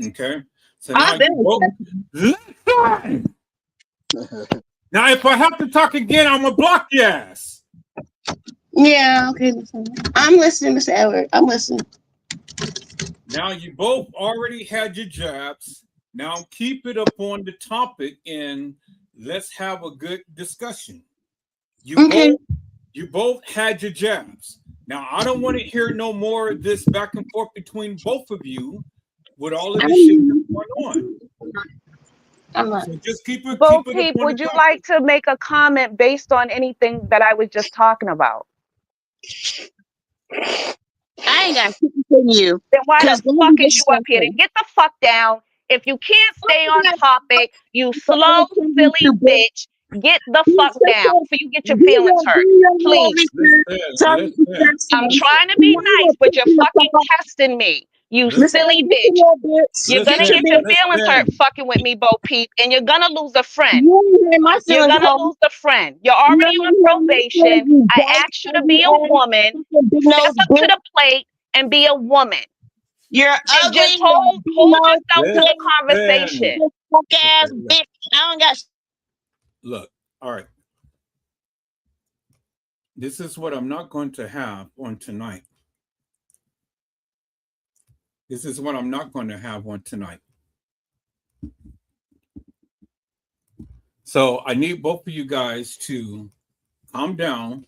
Okay. So now I've been you both listen. Now, if I have to talk again, I'm gonna block your ass. Yeah, okay. I'm listening, Mr. Edward. I'm listening. Now you both already had your jabs. Now keep it up on the topic and let's have a good discussion. Okay. You both had your jabs. Now I don't want to hear no more of this back and forth between both of you with all of this shit that's going on. I'm not. So just keep it Bo up Peep, on the would you like topic. to make a comment based on anything that I was just talking about? I ain't got shit to say to you. Then why the Because don't fuck be is you up here? disrespectful. Then get the fuck down. If you can't stay on I'm topic, you not slow, you silly bitch. bitch, get the Do fuck down before you get your feelings hurt. your Please. research. Listen. I'm trying to be nice, but you're fucking testing me. You silly bitch. You're gonna Listen. get your feelings hurt Listen. fucking with me, Bo Peep, and you're gonna lose a friend. You ain't hear my You're feelings gonna home. lose a friend. You're You already ain't on hear my feelings, probation. you I dyke, asked you to ugly be a ass, woman. fucking big Step nose up to bitch. the plate and be a woman. You're And just ugly, you're a big hold nose, yourself to the Listen. conversation. fuck ass Okay, bitch. I don't got. look. All right. This is what I'm not going to have on tonight. This is what I'm not going to have on tonight. So I need both of you guys to calm down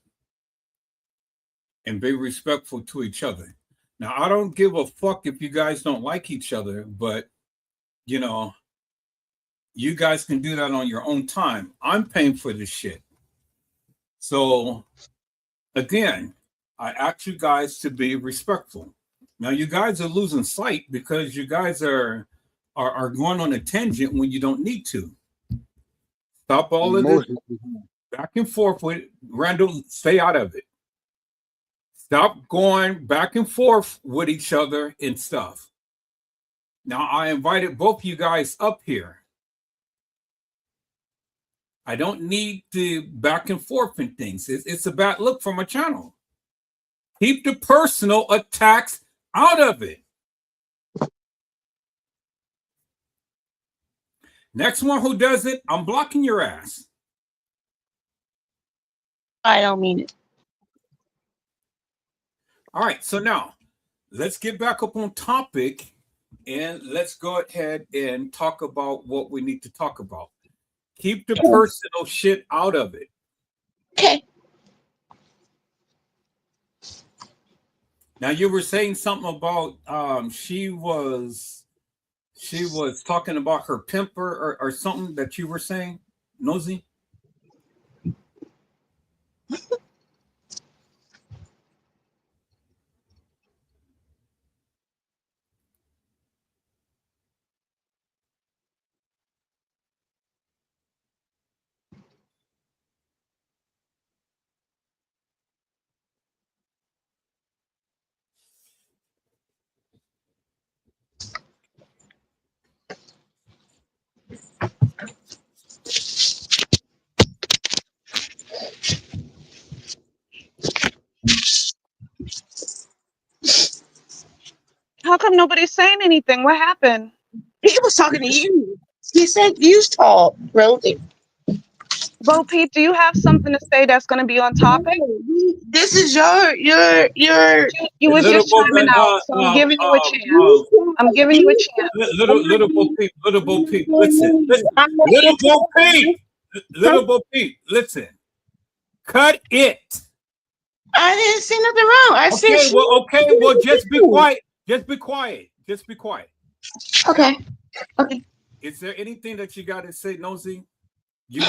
and be respectful to each other. Now, I don't give a fuck if you guys don't like each other, but you know, you guys can do that on your own time. I'm paying for this shit. So Again, I ask you guys to be respectful. Now, you guys are losing sight because you guys are going on a tangent when you don't need to. Stop all of this back and forth with Randall. Stay out of it. Stop going back and forth with each other and stuff. Now, I invited both you guys up here. I don't need the back and forth and things. It's a bad look for my channel. Keep the personal attacks out of it. Next one who does it, I'm blocking your ass. I don't mean it. All right, so now let's get back up on topic and let's go ahead and talk about what we need to talk about. Keep the personal shit out of it. Okay. Now you were saying something about she was talking about her pimper or something that you were saying, Nosey? How come nobody's saying anything? What happened? He was talking to you. He said you talk, bro. Bo Peep, do you have something to say that's going to be on topic? This is your. You was just chiming out, so I'm giving you a chance. I'm giving you a chance. Little Bo Peep, listen. Little Bo Peep, listen. Cut it. I didn't say nothing wrong. I said well, just be quiet. Just be quiet. Just be quiet. Okay. Okay. Is there anything that you got to say, Nosey? You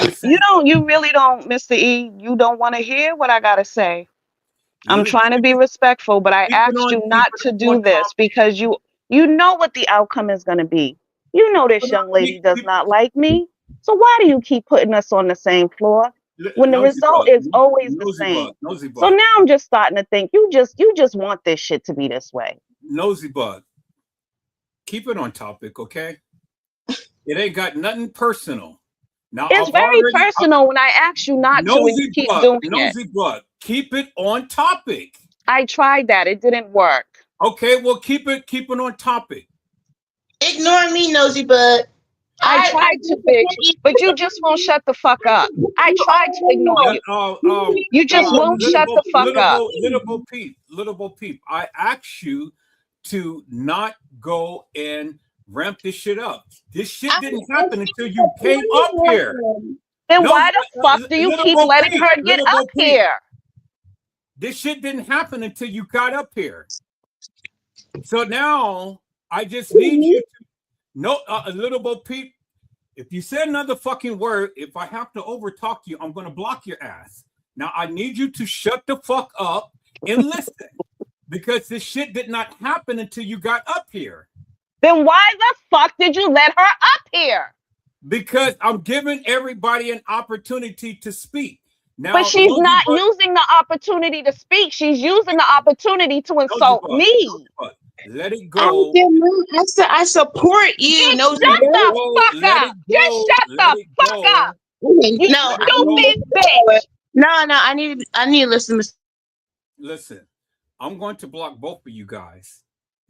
really don't, Mr. E. You don't want to hear what I gotta say. I'm trying to be respectful, but I asked you not to do this because you know what the outcome is gonna be. You know this young lady does not like me. So why do you keep putting us on the same floor when the result is always the same? So now I'm just starting to think you just want this shit to be this way. Nosey Bugg, keep it on topic, okay? It ain't got nothing personal. Now, it's very personal when I ask you not to and you keep doing it. Nosey Bugg, keep it on topic. I tried that. It didn't work. Okay, well, keep it on topic. Ignore me, Nosey Bugg. I tried to, bitch, but you just won't shut the fuck up. I tried to ignore you. You just won't shut the fuck up. Little Bo Peep, I asked you to not go and ramp this shit up. This shit didn't happen until you came up here. Then why the fuck do you keep letting her get up here? This shit didn't happen until you got up here. So now I just need you to Little Bo Peep. If you say another fucking word, if I have to overtalk you, I'm gonna block your ass. Now I need you to shut the fuck up and listen. Because this shit did not happen until you got up here. Then why the fuck did you let her up here? Because I'm giving everybody an opportunity to speak. Now, but she's not using the opportunity to speak. She's using the opportunity to insult me. Let it go. I support you. Shut the fuck up. Just shut the fuck up. You stupid bitch. No, I need to listen. Listen, I'm going to block both of you guys.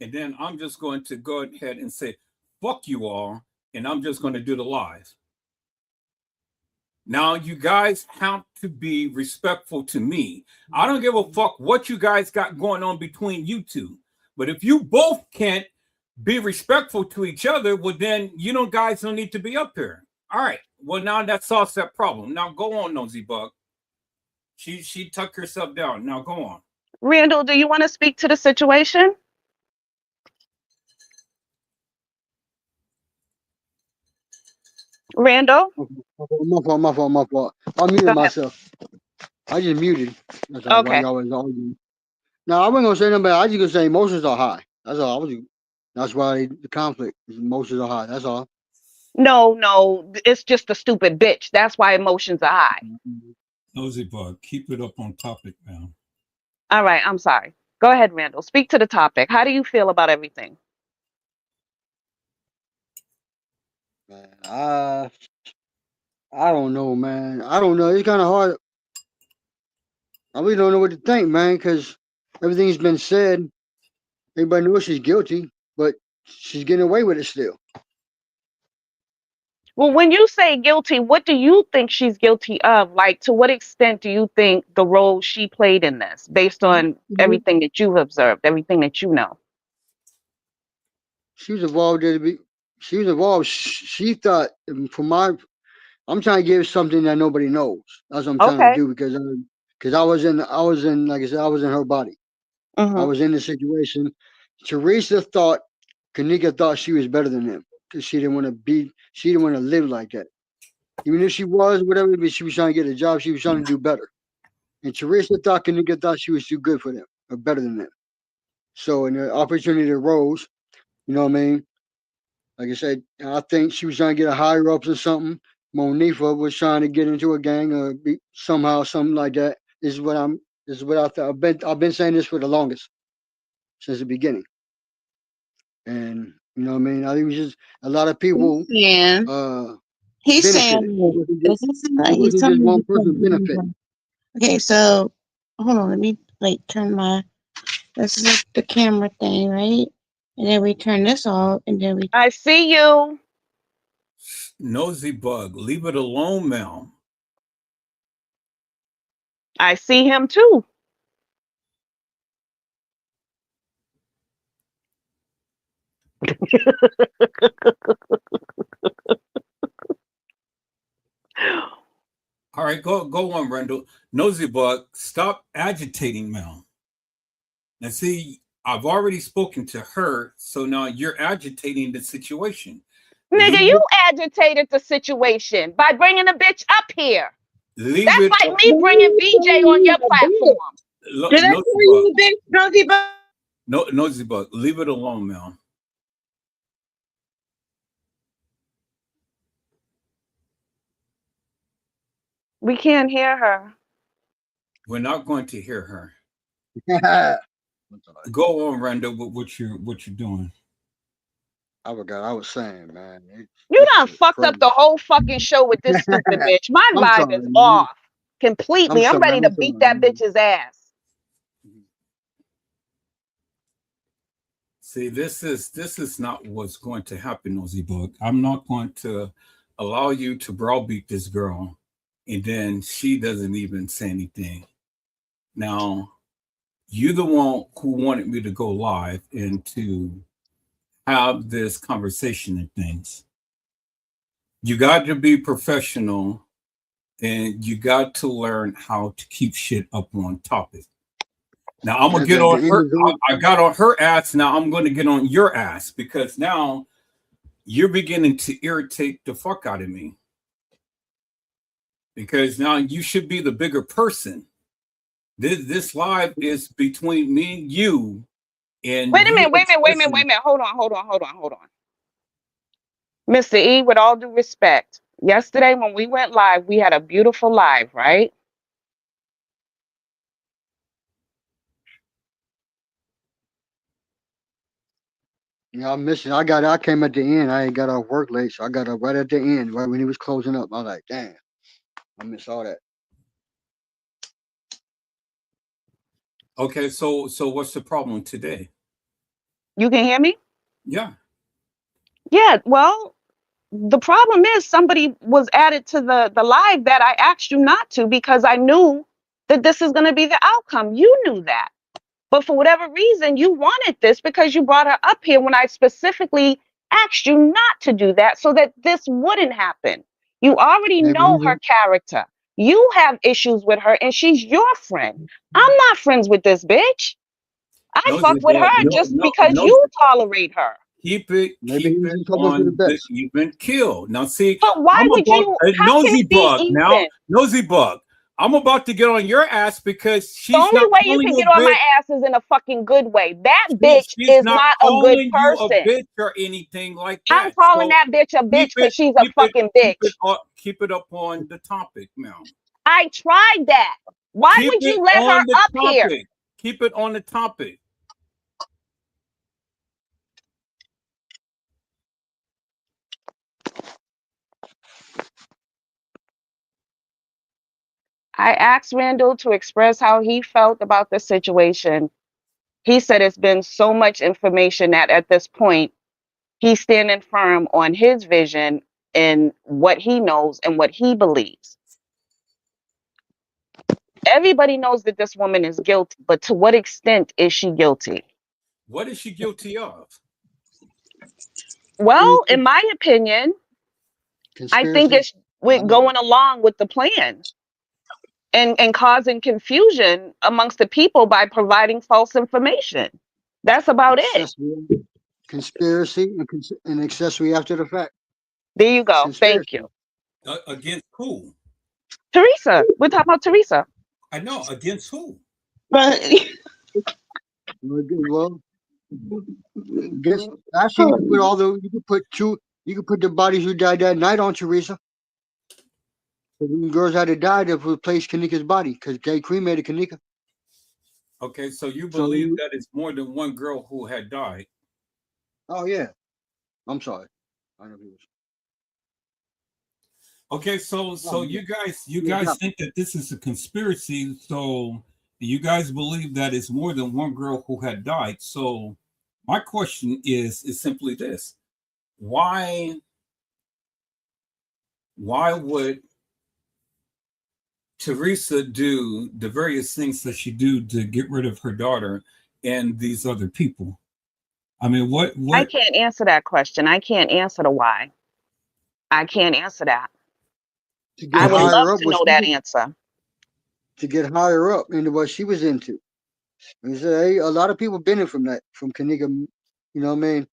And then I'm just going to go ahead and say, fuck you all. And I'm just going to do the live. Now, you guys have to be respectful to me. I don't give a fuck what you guys got going on between you two. But if you both can't be respectful to each other, well, then guys don't need to be up here. All right. Well, now that solves that problem. Now go on, Nosey Bugg. She tucked herself down. Now go on. Randall, do you want to speak to the situation? Randall? My fault. I muted myself. I just muted. That's all. Why Okay. y'all was arguing? No, I wasn't gonna say nothing. But I just gonna say emotions are high. That's all. That's why the conflict. Emotions are high. That's all. No, it's just a stupid bitch. That's why emotions are high. Nosey Bug, keep it up on topic now. All right, I'm sorry. Go ahead, Randall. Speak to the topic. How do you feel about everything? Man, I don't know, man. I don't know. It's kind of hard. I really don't know what to think, man, because everything's been said. Everybody knows she's guilty, but she's getting away with it still. Well, when you say guilty, what do you think she's guilty of? Like, to what extent do you think the role she played in this, based on everything that you've observed, everything that you know? She was involved. She was involved. She thought, I'm trying to give something that nobody knows. That's what I'm trying to Okay. do because I was in, like I said, I was in her body. I Mm-hmm. was in the situation. Teresa thought, Kanika thought she was better than him because she didn't want to live like that. Even if she was, whatever, but she was trying to get a job. She was trying to do better. And Teresa thought Kanika thought she was too good for them or better than them. So, when the opportunity arose, you know what I mean? Like I said, I think she was trying to get a higher ups or something. Monifa was trying to get into a gang or somehow something like that. This is what I thought. I've been saying this for the longest since the beginning. And you know what I mean? I think it was just a lot of people saying he's benefited. saying this is It he's wasn't just telling me one person benefit. okay, so hold on, let me like turn my this is like the camera thing, right? And then we turn this off and then we I see you. Nosey Bug, leave it alone, Mel. I see him too. All right, go on, Randall. Nosey Bug, stop agitating Mel. Now, see, I've already spoken to her, so now you're agitating the situation. Nigga, Leave you it. agitated the situation by bringing the bitch up here. Leave That's it. like me bringing VJ on your platform. did I Nosy tell Bug. you a big nosy bug? No, Nosy Bug. Leave it alone, Mel. We can't hear her. We're not going to hear her. I Go on, Randall, with what you're doing. forgot I was saying, man. You done Shit fucked up crazy. the whole fucking show with this stupid bitch. My I'm vibe sorry, is man. off completely. I'm ready to I'm beat sorry, that man. bitch's ass. See, this is not what's going to happen, Nosy Bug. I'm not going to allow you to browbeat this girl, and then she doesn't even say anything. Now, you're the one who wanted me to go live and to have this conversation and things. You got to be professional, and you got to learn how to keep shit up on topic. Now I'm gonna At get the on end her. of the I got on her ass. Now I'm going to get on your ass because now you're beginning to irritate the fuck out of me. Because now you should be the bigger person. This live is between me and you, and Wait a you minute, wait a minute, wait a minute, wait a expressing. minute. Hold on. Mr. E, with all due respect, yesterday when we went live, we had a beautiful live, right? I'm missing. I came at the end. I ain't got off work late, so I got up right at the end, right when he was closing up. I was like, damn, I missed all that. Okay, so what's the problem today? You can hear me? Yeah. Yeah, well, the problem is somebody was added to the live that I asked you not to because I knew that this is going to be the outcome. You knew that. But for whatever reason, you wanted this because you brought her up here when I specifically asked you not to do that so that this wouldn't happen. You already Maybe know her character. You have issues with her and she's your friend. I'm not friends with this bitch. I fuck Nosy with Bug, her no, just no, because no. you tolerate her. Keep maybe he was it just hoping for the on the best. even kill. Now, see, But why I'm a would bug, you? a How can nosy it be bug. Now, even? nosy bug. I'm about to get on your ass because The she's only not way you calling can you get a on my bitch. ass is in a fucking good way. That She's, bitch she's is not not a good calling you a person. bitch or anything like I'm that. calling So that bitch a bitch keep because it, she's a keep it, fucking keep it bitch. up, keep it up on the topic, ma'am. I tried that. Why Keep would it you let her on the up here? topic. Keep it on the topic. I asked Randall to express how he felt about the situation. He said it's been so much information that at this point, he's standing firm on his vision and what he knows and what he believes. Everybody knows that this woman is guilty, but to what extent is she guilty? What is she guilty of? Well, in my opinion, I think Conspiracy. it's with going along with the plan and causing confusion amongst the people by providing false information. That's about it. Accessory, conspiracy, and accessory after the fact. There you go. Thank Conspiracy. you. Against who? Teresa. We're talking about Teresa. I know. Against who? But Well, guess actually you can put all the you can put the bodies who died that night on Teresa. So when girls had to die to replace Kanika's body because they cremated Kanika. Okay, so you So believe that it's more than one girl who had died. oh yeah, I'm sorry. I know people. Okay, so Oh, you yeah, guys think that this is a conspiracy, so you guys believe that it's more than one girl who had died. So my question is simply this. Why would Teresa do the various things that she do to get rid of her daughter and these other people? I mean, I what can't answer that question. I can't answer the why. I can't answer that. to I get would okay, love higher up to know that answer. to get higher up into what she was into. And so, hey, a lot of people benefit from that, from Kanika. You know what I mean?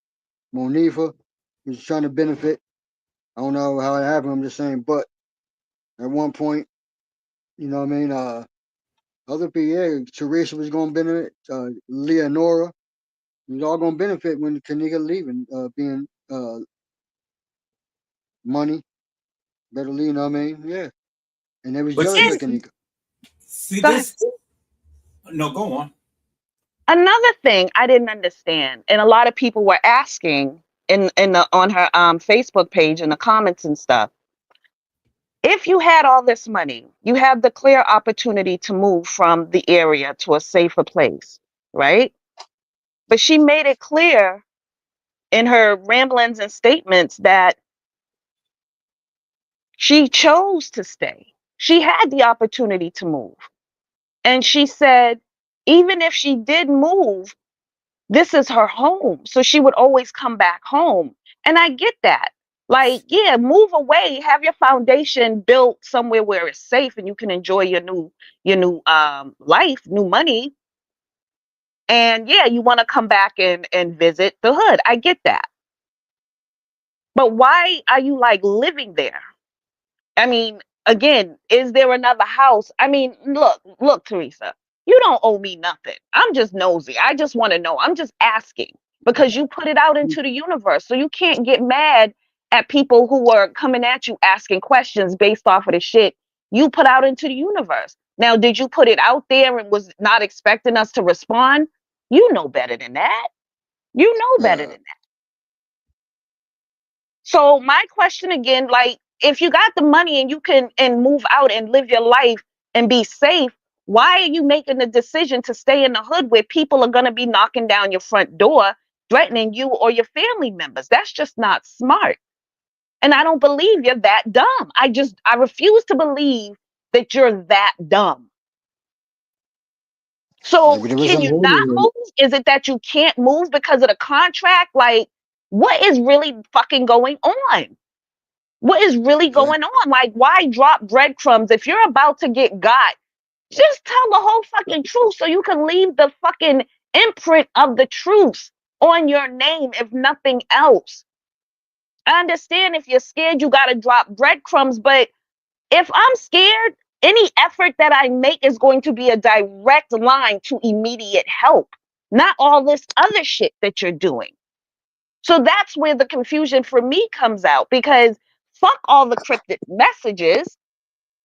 Monifa was trying to benefit. I don't know how it happened. I'm just saying, but at one point, you know what I mean? Other people, yeah, Teresa was going to benefit. Leonora was all going to benefit when Kanika leaving, being money, better leave. You know what I mean? Yeah, and they was but jealous see of And Kanika. see go ahead. this no go on. Another thing I didn't understand, and a lot of people were asking in the on her Facebook page in the comments and stuff. If you had all this money, you have the clear opportunity to move from the area to a safer place, right? But she made it clear in her ramblings and statements that she chose to stay. She had the opportunity to move. And she said, even if she did move, this is her home. So she would always come back home. And I get that. Like, yeah, move away, have your foundation built somewhere where it's safe and you can enjoy your new life, new money. And yeah, you want to come back and visit the hood. I get that. But why are you like living there? I mean, again, is there another house? I mean, look, Teresa, you don't owe me nothing. I'm just nosy. I just want to know. I'm just asking because you put it out into the universe. So you can't get mad at people who are coming at you asking questions based off of the shit you put out into the universe. Now, did you put it out there and was not expecting us to respond? You know better than that. You know better Uh, than that. So my question again, like if you got the money and you can and move out and live your life and be safe, why are you making the decision to stay in the hood where people are going to be knocking down your front door, threatening you or your family members? That's just not smart. And I don't believe you're that dumb. I refuse to believe that you're that dumb. So maybe there was can some you holy not in move? Is it that you can't move because of the contract? Like, what is really fucking going on? What is really it. Yeah. going on? Like, why drop breadcrumbs? If you're about to get got, just tell the whole fucking truth so you can leave the fucking imprint of the truth on your name, if nothing else. I understand if you're scared, you got to drop breadcrumbs, but if I'm scared, Any effort that I make is going to be a direct line to immediate help, not all this other shit that you're doing. So that's where the confusion for me comes out, because fuck all the cryptic messages.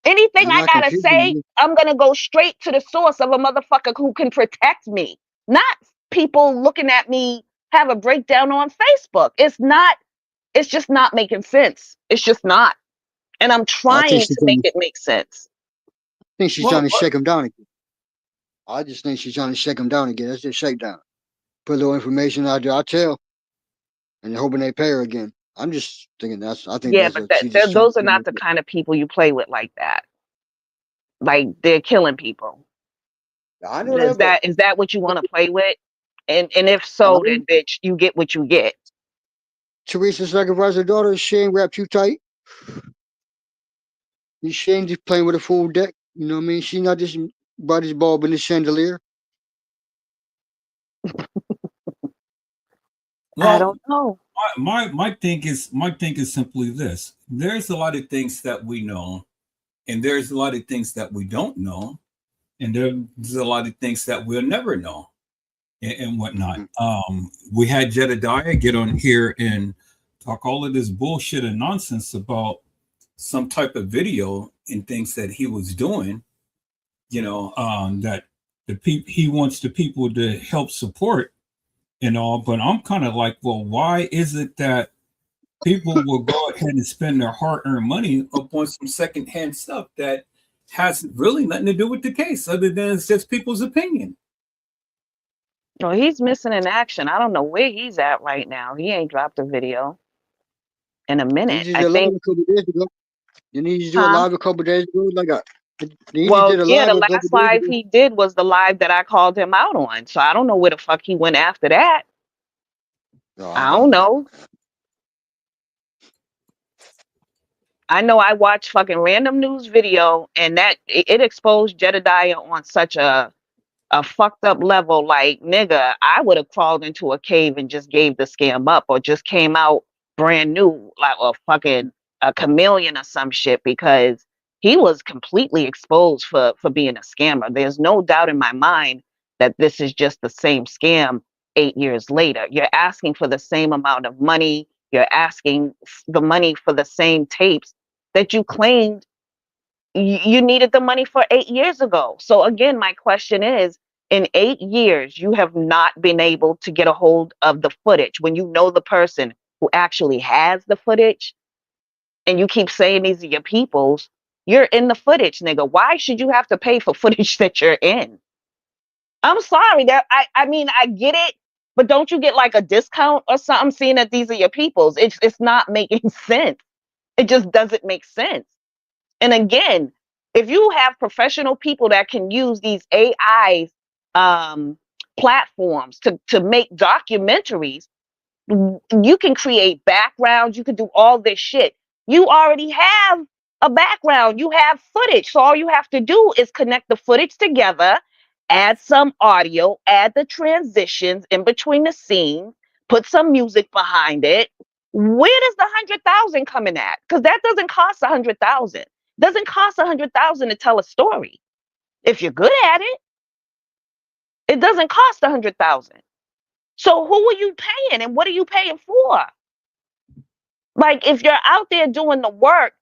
Anything I'm I not gotta confused. say, I'm gonna go straight to the source of a motherfucker who can protect me, not people looking at me have a breakdown on Facebook. It's just not making sense. It's just not. And I'm I think trying to make it make sense. she's trying Well, to shake him down again. I just think she's trying to shake him down again. That's just shakedown. Put a little information out there. I tell, and hoping they pay her again. I'm just thinking I think Yeah, that's but what she's just trying those are to not the do. kind of people you play with like that. Like, they're killing people. I know that, but Is that what you want to play with? And if I so, mean, then bitch, you get what you get. Teresa sacrificed her daughter. She ain't wrapped you tight. She ain't just playing with a full deck. You know what I mean? She not just brought this bulb in the chandelier. I well, don't know. my thing is simply this. There's a lot of things that we know, and there's a lot of things that we don't know, and there's a lot of things that we'll never know, and whatnot. We had Jedediah get on here and talk all of this bullshit and nonsense about some type of video and things that he was doing, that he wants the people to help support and all. But I'm kind of like, well, why is it that people will go ahead and spend their hard-earned money upon some secondhand stuff that has really nothing to do with the case, other than it's just people's opinion? Well, he's missing in action. I don't know where he's at right now. He ain't dropped a video in a He minute. just I did a live think, a couple days ago. Didn't he just do a huh? live a couple days ago? He just Well, did a yeah, live the a couple last days live ago. he did was the live that I called him out on. So I don't know where the fuck he went after that. No, I I don't don't know. know. I know I watched fucking random news video, and that it exposed Jedediah on such a fucked up level. Like, nigga, I would have crawled into a cave and just gave the scam up, or just came out brand new, like a fucking a chameleon or some shit, because he was completely exposed for being a scammer. There's no doubt in my mind that this is just the same scam 8 years later. You're asking for the same amount of money. You're asking the money for the same tapes that you claimed you needed the money for 8 years ago. So again, my question is, in 8 years, you have not been able to get a hold of the footage when you know the person who actually has the footage, and you keep saying these are your people's. You're in the footage, nigga. Why should you have to pay for footage that you're in? I'm sorry that I mean, I get it, but don't you get like a discount or something seeing that these are your people's? It's not making sense. It just doesn't make sense. And again, if you have professional people that can use these AI um, platforms to make documentaries, you can create backgrounds, you can do all this shit. You already have a background, you have footage. So all you have to do is connect the footage together, add some audio, add the transitions in between the scenes, put some music behind it. Where does the 100,000 come in at? Because that doesn't cost 100,000. Doesn't cost 100,000 to tell a story. If you're good at it, it doesn't cost 100,000. So who are you paying, and what are you paying for? Like, if you're out there doing the work,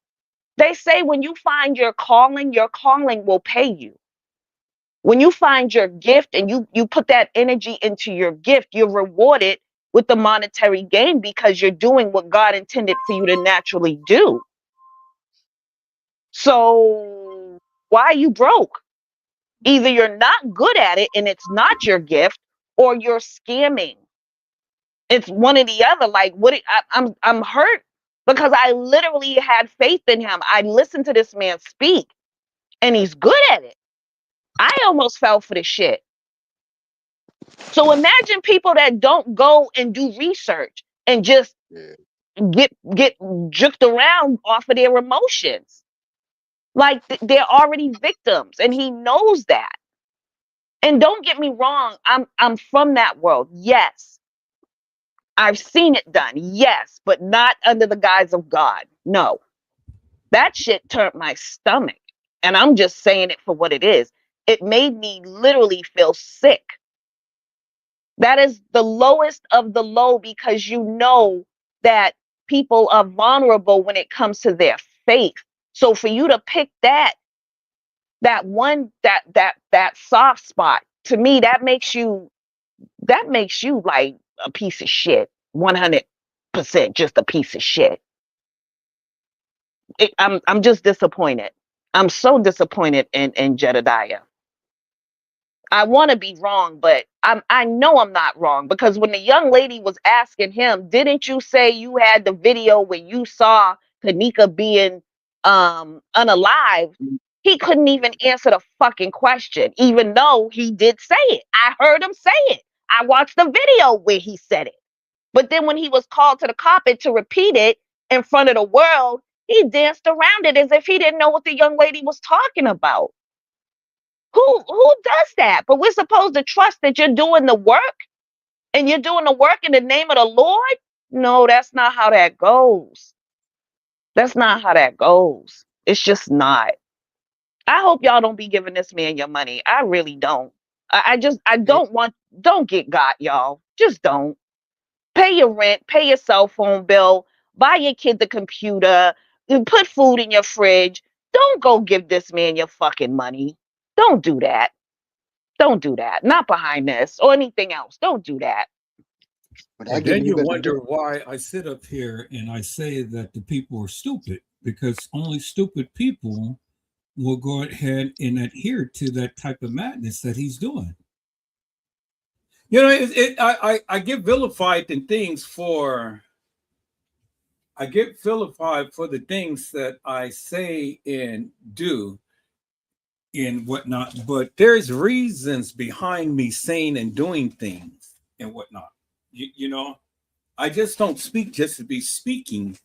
they say when you find your calling will pay you. When you find your gift and you put that energy into your gift, you're rewarded with the monetary gain, because you're doing what God intended for you to naturally do. So why are you broke? Either you're not good at it and it's not your gift, or you're scamming. It's one or the other. Like, I'm hurt, because I literally had faith in him. I listened to this man speak, and he's good at it. I almost fell for the shit. So imagine people that don't go and do research and just Yeah. get juked around off of their emotions. Like, they're already victims, and he knows that. And don't get me wrong, I'm from that world. Yes. I've seen it done. Yes, but not under the guise of God. No. That shit turned my stomach. And I'm just saying it for what it is. It made me literally feel sick. That is the lowest of the low, because you know that people are vulnerable when it comes to their faith. So for you to pick that soft spot, to me, that makes you like a piece of shit. 100% just a piece of shit. I'm just disappointed. I'm so disappointed in Jedediah. I want to be wrong, but I know I'm not wrong, because when the young lady was asking him, didn't you say you had the video where you saw Kanika being unalive? He couldn't even answer the fucking question, even though he did say it. I heard him say it. I watched the video where he said it. But then when he was called to the carpet to repeat it in front of the world, he danced around it as if he didn't know what the young lady was talking about. Who does that? But we're supposed to trust that you're doing the work, and you're doing the work in the name of the Lord? No, that's not how that goes. That's not how that goes. It's just not. I hope y'all don't be giving this man your money. I really don't. I don't get got, y'all. Just don't. Pay your rent, pay your cell phone bill, buy your kid the computer, put food in your fridge. Don't go give this man your fucking money. Don't do that. Don't do that. Not behind this or anything else. Don't do that. But And then you wonder why I sit up here and I say that the people are stupid, because only stupid people will go ahead and adhere to that type of madness that he's doing. You know, I get vilified in things for. I get vilified for the things that I say and do and whatnot, but there's reasons behind me saying and doing things and whatnot. You know, I just don't speak just to be speaking,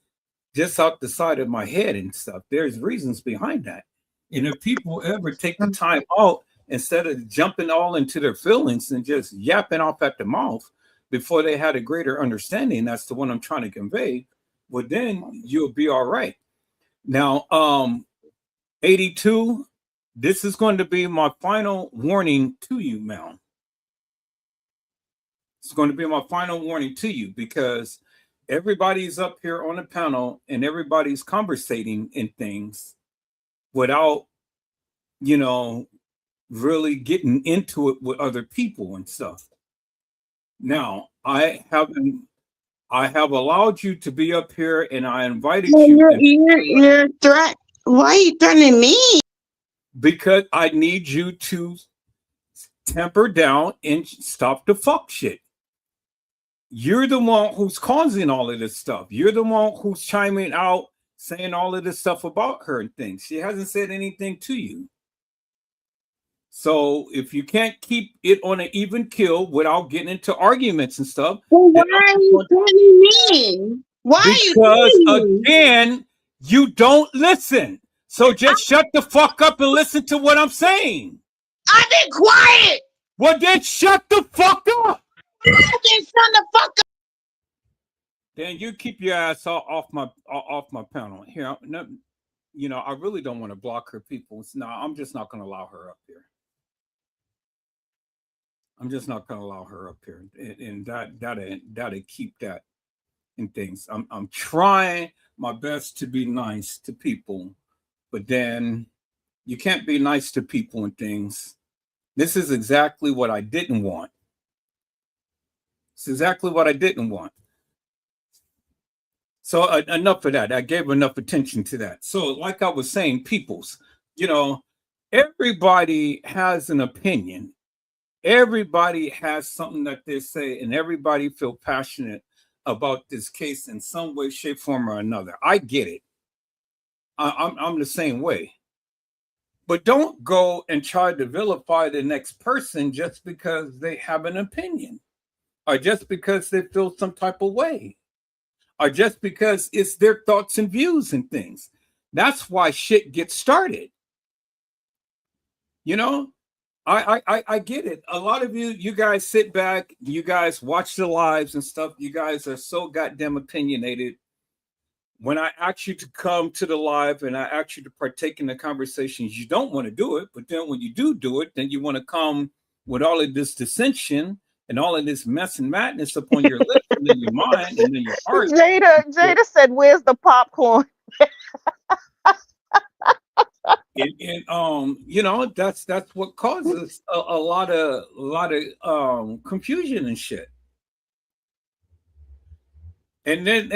just out the side of my head and stuff. There's reasons behind that. And if people ever take the time out, instead of jumping all into their feelings and just yapping off at the mouth before they had a greater understanding as to what I'm trying to convey, well, then you'll be all right. Now, 82, this is going to be my final warning to you, Mel. It's going to be my final warning to you, because everybody's up here on the panel and everybody's conversating in things without, you know, really getting into it with other people and stuff. Now, I have allowed you to be up here, and I invited you. You're threat. Why are you threatening me? Because I need you to temper down and stop the fuck shit. You're the one who's causing all of this stuff. You're the one who's chiming out, saying all of this stuff about her and things. She hasn't said anything to you. So if you can't keep it on an even kill without getting into arguments and stuff, well, why are you threatening me? Why are you because again, you don't listen. So just shut the fuck up and listen to what I'm saying. I've been quiet. Well, then shut the fuck up. I've been shut the fuck up. Then you keep your ass off my panel here. You know, I really don't want to block her people. No, I'm just not going to allow her up here. I'm just not going to allow her up here, and that'll keep that in things. I'm trying my best to be nice to people, but then you can't be nice to people and things. This is exactly what I didn't want. It's exactly what I didn't want. So enough of that. I gave enough attention to that. So like I was saying, peoples, you know, everybody has an opinion. Everybody has something that they say, and everybody feel passionate about this case in some way, shape, form, or another. I get it. I'm the same way. But don't go and try to vilify the next person just because they have an opinion, or just because they feel some type of way, or just because it's their thoughts and views and things. That's why shit gets started. You know? I get it. A lot of you guys sit back, you guys watch the lives and stuff. You guys are so goddamn opinionated. when I ask you to come to the live and I ask you to partake in the conversations, you don't want to do it. But then when you do it, then you want to come with all of this dissension and all of this mess and madness upon your lips and then your mind and then your heart. Jada said, "Where's the popcorn?" And you know, that's what causes a lot of confusion and shit. And then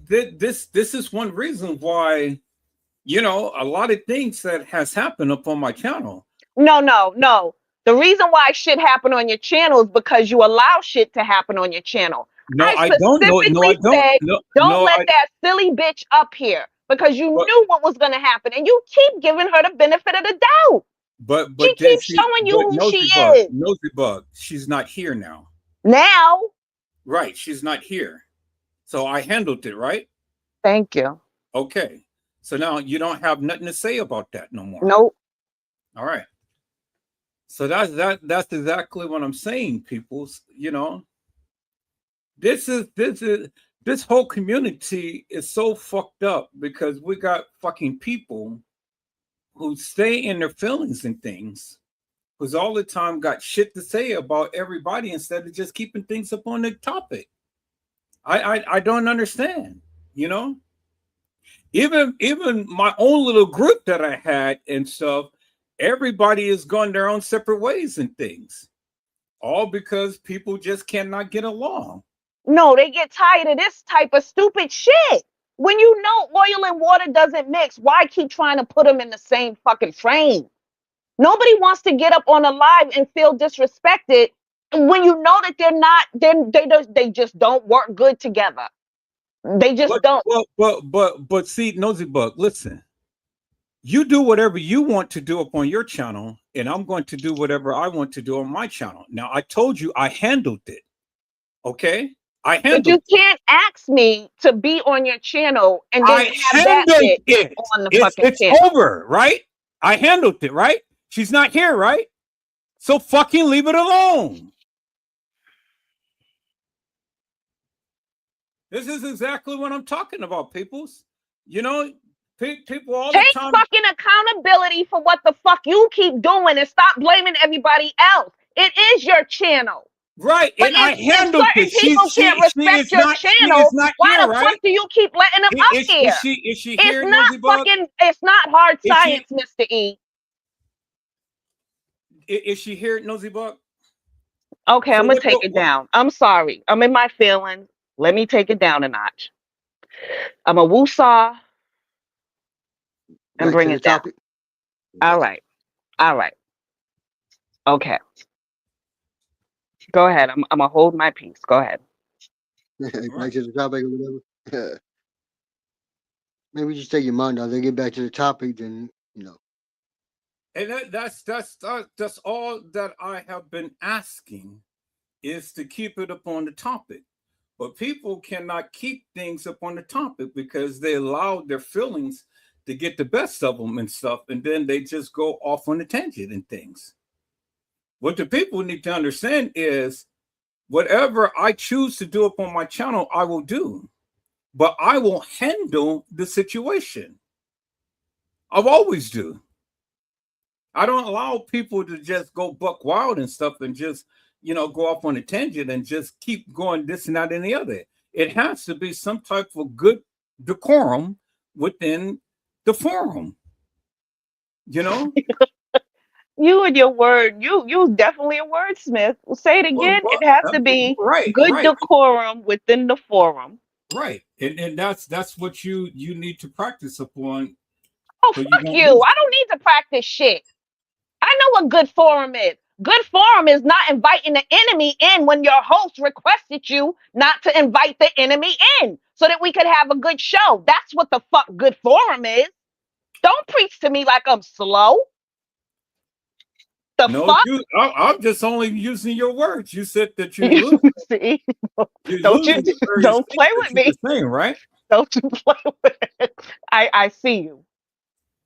this is one reason why, you know, a lot of things that has happened up on my channel. No. The reason why shit happen on your channel is because you allow shit to happen on your channel. No, I I don't. No, I specifically don't. said, No, don't let that silly bitch up here because you knew what was going to happen, and you keep giving her the benefit of the doubt. But She keeps showing you who she is. Nosey Bugg, she's not here now. Now, right? She's not here, so I handled it right. Thank you. Okay, so now you don't have nothing to say about that no more. Nope. All right. So that's exactly what I'm saying, people. You know, this whole community is so fucked up because we got fucking people who stay in their feelings and things, who's all the time got shit to say about everybody instead of just keeping things up on the topic. I don't understand, you know. Even my own little group that I had and stuff, everybody is going their own separate ways and things, all because people just cannot get along. No, they get tired of this type of stupid shit. When you know oil and water doesn't mix, why keep trying to put them in the same fucking frame? Nobody wants to get up on a live and feel disrespected when you know that they're not. They just don't work good together. They just don't. But see, Nosey Bugg, listen. You do whatever you want to do up on your channel, and I'm going to do whatever I want to do on my channel. Now, I told you I handled it. Okay? But you can't ask me to be on your channel and then have that bitch on the fucking channel. It's over, right? I handled it, right? She's not here, right? So fucking leave it alone. This is exactly what I'm talking about, peoples. You know, people all the time. Take fucking accountability for what the fuck you keep doing and stop blaming everybody else. It is your channel. Right, but and I handled it. People can't respect your channel. Why the fuck do you keep letting them up here? Is she here? It's not fucking. It's not hard science, Mr. E. Is she here, Nosey Bugg? Okay, I'm gonna take it down. I'm sorry. I'm in my feelings. Let me take it down a notch. I'm a woo-saw and bring it down. All right. Okay. Go ahead. I'm gonna hold my peace. Go ahead. Back to the topic or whatever. Maybe just take your mind out. Then get back to the topic. Then you know. And that's all that I have been asking, is to keep it up on the topic. But people cannot keep things up on the topic because they allow their feelings to get the best of them and stuff, and then they just go off on a tangent and things. What the people need to understand is whatever I choose to do up on my channel, I will do. But I will handle the situation. I've always do. I don't allow people to just go buck wild and stuff and just, you know, go off on a tangent and just keep going this and that and the other. It has to be some type of good decorum within the forum. You know? You and your word, you definitely a wordsmith. Say it again. It has to be good decorum within the forum. Right, and that's what you need to practice upon. Oh, fuck you! I don't need to practice shit. I know what good forum is. Good forum is not inviting the enemy in when your host requested you not to invite the enemy in so that we could have a good show. That's what the fuck good forum is. Don't preach to me like I'm slow. Fuck? I'm just only using your words. You said that you see. Don't play with me. Saying, right? Don't you play with it. I see you.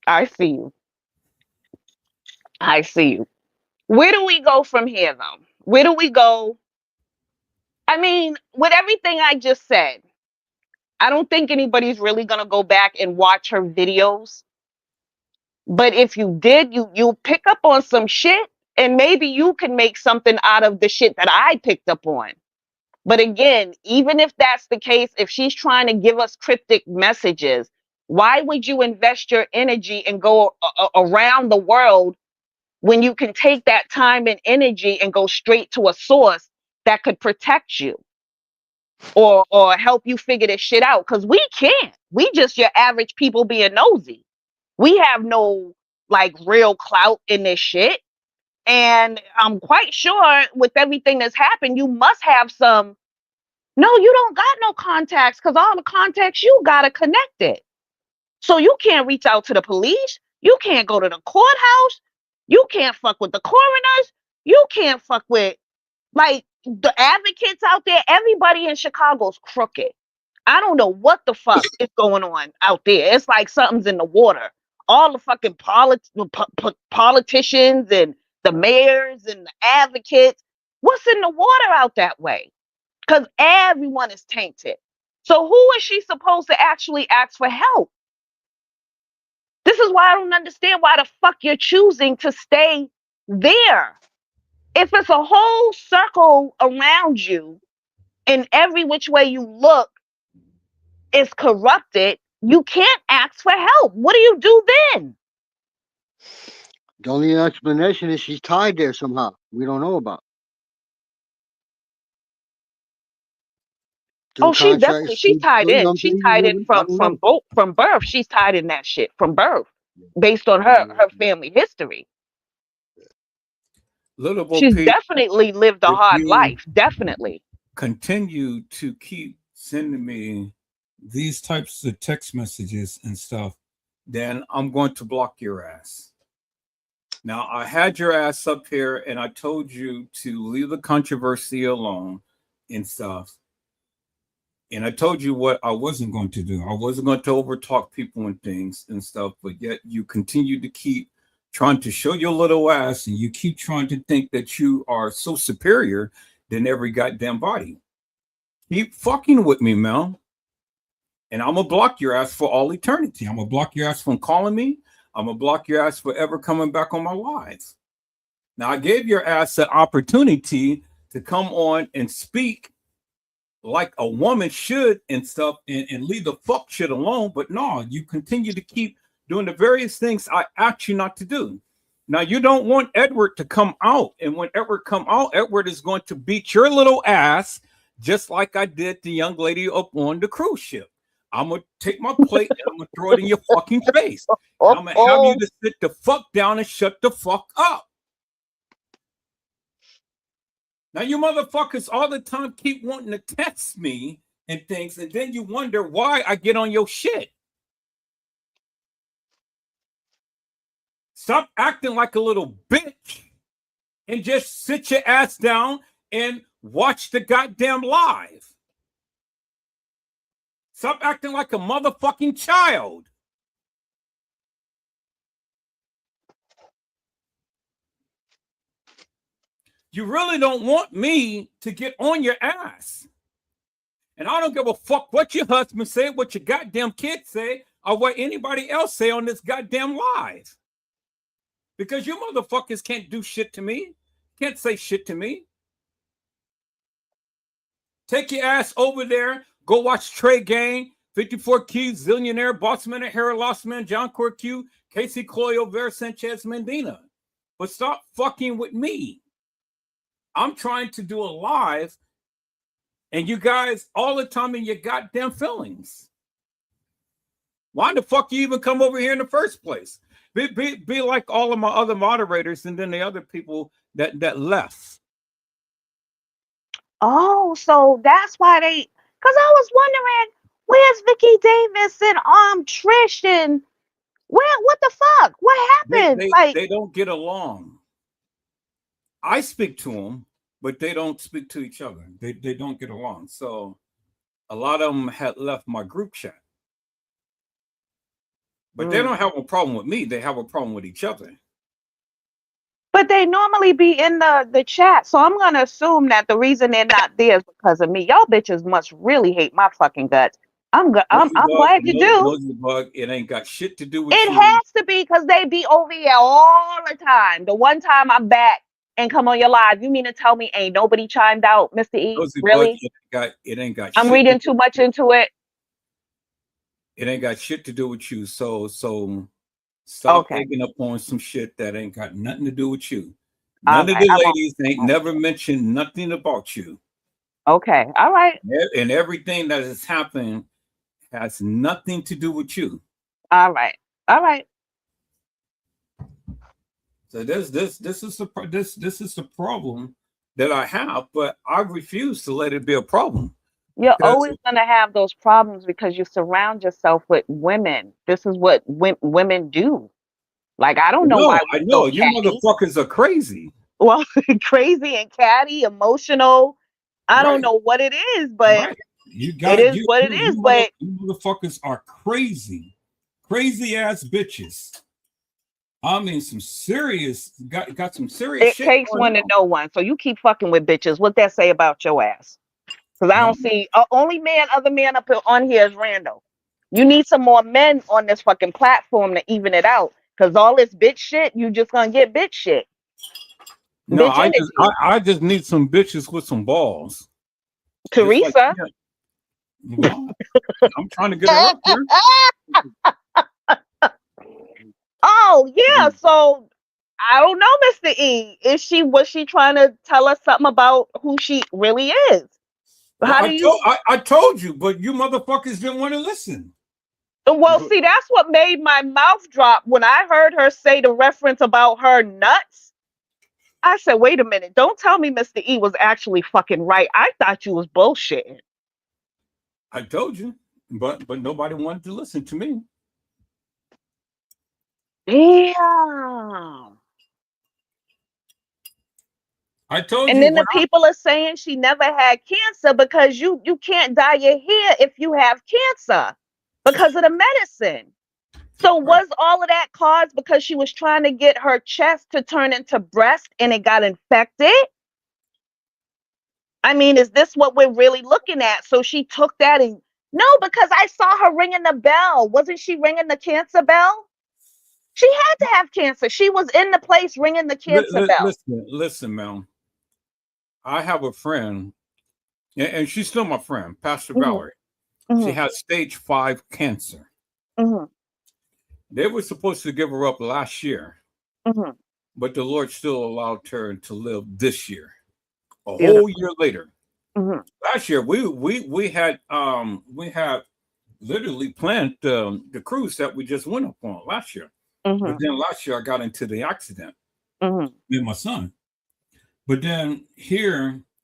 I see you. I see you. Where do we go from here, though? Where do we go? I mean, with everything I just said, I don't think anybody's really gonna go back and watch her videos. But if you did, you pick up on some shit, and maybe you can make something out of the shit that I picked up on. But again, even if that's the case, if she's trying to give us cryptic messages, why would you invest your energy and go around the world when you can take that time and energy and go straight to a source that could protect you or help you figure this shit out? Because we can't. We just your average people being nosy. We have no like real clout in this shit. And I'm quite sure with everything that's happened, you must have some. No, you don't got no contacts because all the contacts you got are connected. So you can't reach out to the police. You can't go to the courthouse. You can't fuck with the coroners. You can't fuck with like the advocates out there. Everybody in Chicago's crooked. I don't know what the fuck is going on out there. It's like something's in the water. All the fucking politicians and the mayors and the advocates. What's in the water out that way? Because everyone is tainted. So who is she supposed to actually ask for help? This is why I don't understand why the fuck you're choosing to stay there. If it's a whole circle around you and every which way you look is corrupted, you can't ask for help. What do you do then? The only explanation is she's tied there somehow. We don't know about. Oh, Through she's definitely contracts, she's tied through in. something, She's tied in I don't know. from birth. She's tied in that shit from birth, based on her family history. Little Bo She's Peep, definitely lived a if hard you life. Definitely. continue to keep sending me these types of text messages and stuff, then I'm going to block your ass. Now, I had your ass up here and I told you to leave the controversy alone and stuff. And I told you what I wasn't going to do. I wasn't going to overtalk people and things and stuff, but yet you continue to keep trying to show your little ass and you keep trying to think that you are so superior than every goddamn body. Keep fucking with me, Mel. And I'm going to block your ass for all eternity. I'm going to block your ass from calling me. I'm going to block your ass for ever coming back on my live. Now, I gave your ass an opportunity to come on and speak like a woman should and stuff and leave the fuck shit alone. But no, you continue to keep doing the various things I asked you not to do. Now, you don't want Edward to come out. And when Edward come out, Edward is going to beat your little ass just like I did the young lady up on the cruise ship. I'm going to take my plate and I'm going to throw it in your fucking face. And I'm going to have you to sit the fuck down and shut the fuck up. Now, you motherfuckers all the time keep wanting to text me and things, and then you wonder why I get on your shit. Stop acting like a little bitch and just sit your ass down and watch the goddamn live. Stop acting like a motherfucking child. You really don't want me to get on your ass. And I don't give a fuck what your husband say, what your goddamn kids say, or what anybody else say on this goddamn live. Because you motherfuckers can't do shit to me. Can't say shit to me. Take your ass over there. Go watch Trey Gang, 54 Keys, Zillionaire, Bossman, Hair Lost Man, John Corque, Casey Cloyo, Vera Sanchez Mendina. But stop fucking with me. I'm trying to do a live, and you guys all the time in your goddamn feelings. Why the fuck you even come over here in the first place? Be like all of my other moderators and then the other people that left. Oh, so that's why they. Because I was wondering, where's Vicky Davis and Trish and what the fuck? What happened? They don't get along. I speak to them, but they don't speak to each other. They don't get along. So a lot of them had left my group chat. But they don't have a problem with me. They have a problem with each other. But they normally be in the chat. So I'm going to assume that the reason they're not there is because of me. Y'all bitches must really hate my fucking guts. I'm good. I'm glad you do. Nosy Bugg, it ain't got shit to do with It you. has to be because they be over here all the time. The one time I'm back and come on your live, you mean to tell me ain't nobody chimed out, Mr. E? Nosy Bugg, Really? it ain't got I'm shit reading too much into it. It ain't got shit to do with you. So stop Okay. egging up on some shit that ain't got nothing to do with you. All None of right. the ladies ain't never mentioned nothing about you. Okay. All right. And everything that has happened has nothing to do with you. All right. All right. So this is the problem that I have, but I refuse to let it be a problem. You're Because always going to have those problems because you surround yourself with women. This is what women do. Like, I don't know why I we're know so you catty. motherfuckers are crazy. Well, crazy and catty, emotional. I don't know what it is, but it is what it is. But you motherfuckers are crazy ass bitches. I mean, some serious got some serious it shit takes going one to on. know one. So you keep fucking with bitches. What that say about your ass? Because I don't see only other man up on here is Randall. You need some more men on this fucking platform to even it out. Because all this bitch shit, you just gonna get bitch shit. No, Bitch energy. I just need some bitches with some balls. Teresa. Like, well, I'm trying to get her up here. Oh yeah, so I don't know, Mr. E. Was she trying to tell us something about who she really is? Well, I told you, but you motherfuckers didn't want to listen. Well, see, that's what made my mouth drop when I heard her say the reference about her nuts. I said, wait a minute, don't tell me Mr. E was actually fucking right. I thought you was bullshitting. I told you, but nobody wanted to listen to me. Damn. I told and you. And then the people are saying she never had cancer because you can't dye your hair if you have cancer because of the medicine. So was all of that caused because she was trying to get her chest to turn into breast and it got infected? I mean, is this what we're really looking at? So she took that and no, because I saw her ringing the bell. Wasn't she ringing the cancer bell? She had to have cancer. She was in the place ringing the cancer bell. Listen, ma'am. I have a friend, and she's still my friend, Pastor Valerie. She has stage 5 cancer. They were supposed to give her up last year, but the Lord still allowed her to live this year, a whole year later. Last year, we had literally planned the cruise that we just went up on last year. But then last year I got into the accident with my son. But then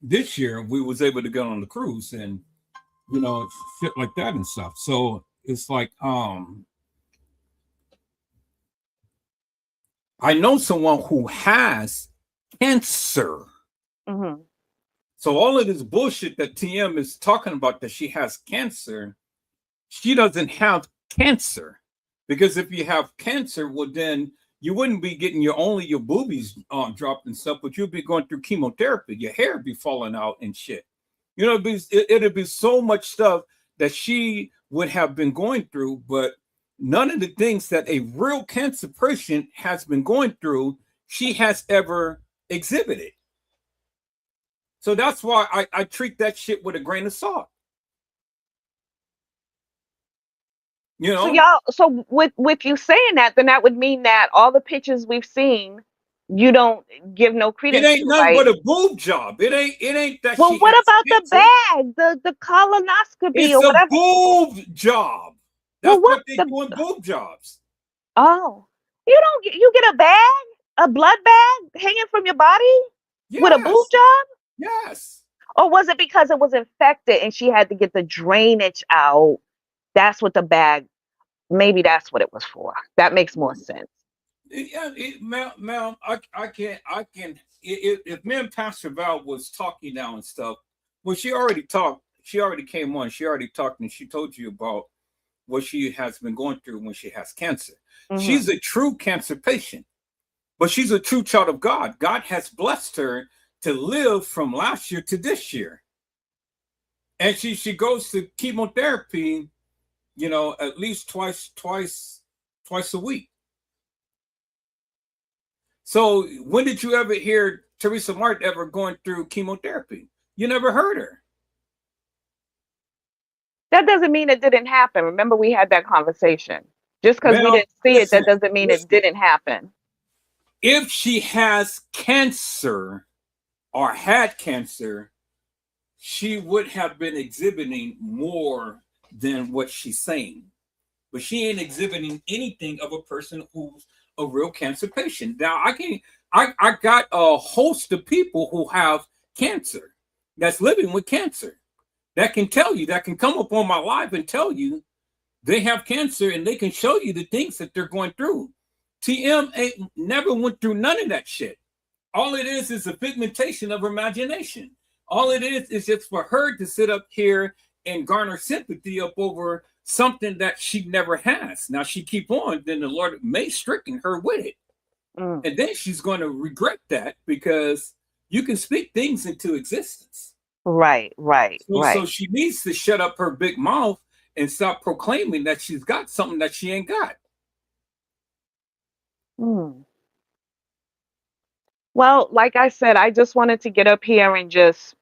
this year we was able to get on the cruise and shit like that and stuff. So it's like I know someone who has cancer. So all of this bullshit that TM is talking about that she has cancer, she doesn't have cancer. Because if you have cancer, well, then you wouldn't be getting your boobies dropped and stuff, but you'd be going through chemotherapy. Your hair would be falling out and shit. It'd be so much stuff that she would have been going through, but none of the things that a real cancer patient has been going through, she has ever exhibited. So that's why I treat that shit with a grain of salt. So with you saying that, then that would mean that all the pictures we've seen, you don't give no credence. It ain't nothing but a boob job. It ain't that. Well, what about the bag, the colonoscopy? It's or whatever? A boob job. That's what they do in boob jobs. Oh, you get a bag, a blood bag hanging from your body with a boob job? Yes. Or was it because it was infected and she had to get the drainage out? That's what the bag, maybe that's what it was for. That makes more sense. Yeah, ma'am, I can. If me and Pastor Val was talking now and stuff, well, she already talked. She already came on. She already talked, and she told you about what she has been going through when she has cancer. She's a true cancer patient, but she's a true child of God. God has blessed her to live from last year to this year. And she goes to chemotherapy you know, at least twice a week. So when did you ever hear Teresa Martin ever going through chemotherapy? You never heard her. That doesn't mean it didn't happen. Remember, we had that conversation. Just because we Ma'am, didn't see it, listen, that doesn't mean it didn't happen. If she has cancer or had cancer, she would have been exhibiting more than what she's saying. But she ain't exhibiting anything of a person who's a real cancer patient. Now I got a host of people who have cancer that's living with cancer that can tell you, that can come up on my live and tell you they have cancer, and they can show you the things that they're going through. TM ain't never went through none of that shit. All it is a pigmentation of her imagination. All it is just for her to sit up here and garner sympathy up over something that she never has. Now she keep on, then the Lord may stricken her with it. And then she's going to regret that, because you can speak things into existence. Right. So she needs to shut up her big mouth and stop proclaiming that she's got something that she ain't got. Well, like I said, I just wanted to get up here and just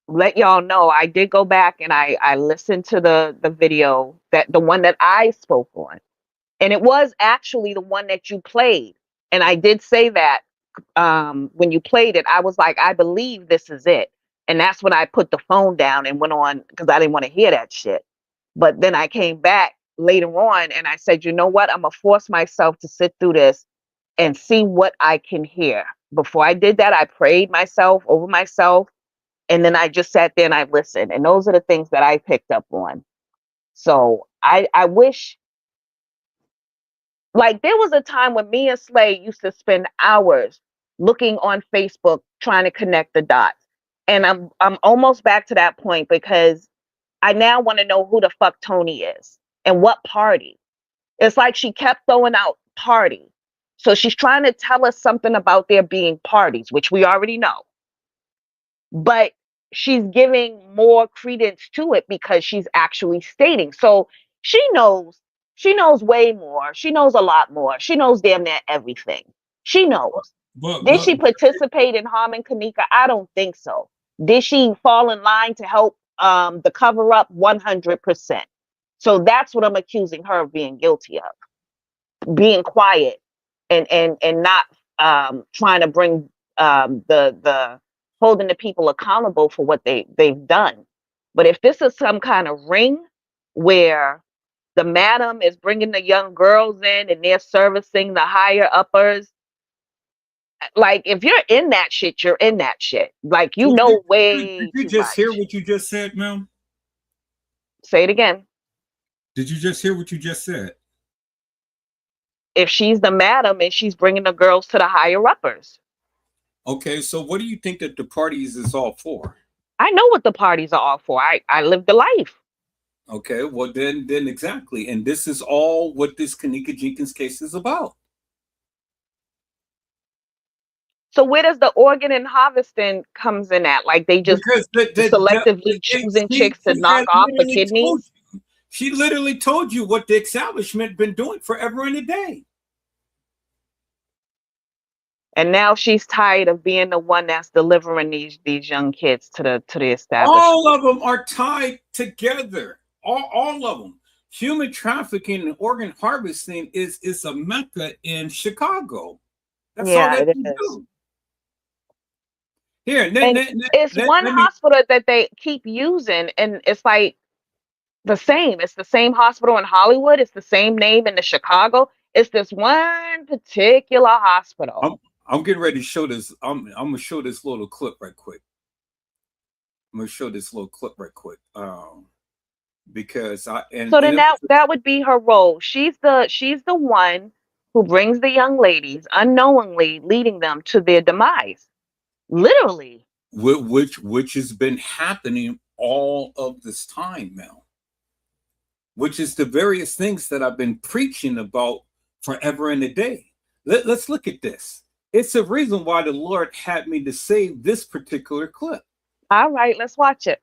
let y'all know I did go back and I listened to the video, that the one that I spoke on. And it was actually the one that you played. And I did say that when you played it, I was like, I believe this is it. And that's when I put the phone down and went on, because I didn't want to hear that shit. But then I came back later on and I said, you know what? I'm going to force myself to sit through this and see what I can hear. Before I did that, I prayed myself over myself. And then I just sat there and I listened. And those are the things that I picked up on. So I wish, like, there was a time when me and Slay used to spend hours looking on Facebook trying to connect the dots. And I'm almost back to that point, because I now want to know who the fuck Tony is and what party. It's like she kept throwing out party. So she's trying to tell us something about there being parties, which we already know. But she's giving more credence to it because she's actually stating. So she knows way more. She knows a lot more. She knows damn near everything. She knows. Did she participate in harming Kanika? I don't think so. Did she fall in line to help the cover up? 100%. So that's what I'm accusing her of being guilty of. Being quiet and not trying to bring the holding the people accountable for what they've done. But if this is some kind of ring where the madam is bringing the young girls in and they're servicing the higher uppers, like, if you're in that shit, you're in that shit. Like, you know, way Did you too just much. hear what you just said, ma'am? Say it again. Did you just hear what you just said? If she's the madam and she's bringing the girls to the higher uppers. Okay, so what do you think that the parties is all for? I know what the parties are all for. I lived the life. Okay, well then exactly. And this is all what this Kanika Jenkins case is about. So where does the organ and harvesting comes in at? Like, they just selectively choosing chicks to knock off the kidneys? She literally told you what the establishment been doing forever and a day. And now she's tired of being the one that's delivering these young kids to the establishment. All of them are tied together. All of them. Human trafficking and organ harvesting is a mecca in Chicago. That's all that they do. Here, it's one hospital that they keep using, and it's like the same. It's the same hospital in Hollywood. It's the same name in the Chicago. It's this one particular hospital. I'm getting ready to show this. I'm gonna show this little clip right quick. Because that would be her role. She's the one who brings the young ladies unknowingly, leading them to their demise. Literally. Which has been happening all of this time now. Which is the various things that I've been preaching about forever and a day. Let's look at this. It's a reason why the Lord had me to save this particular clip. All right, let's watch it.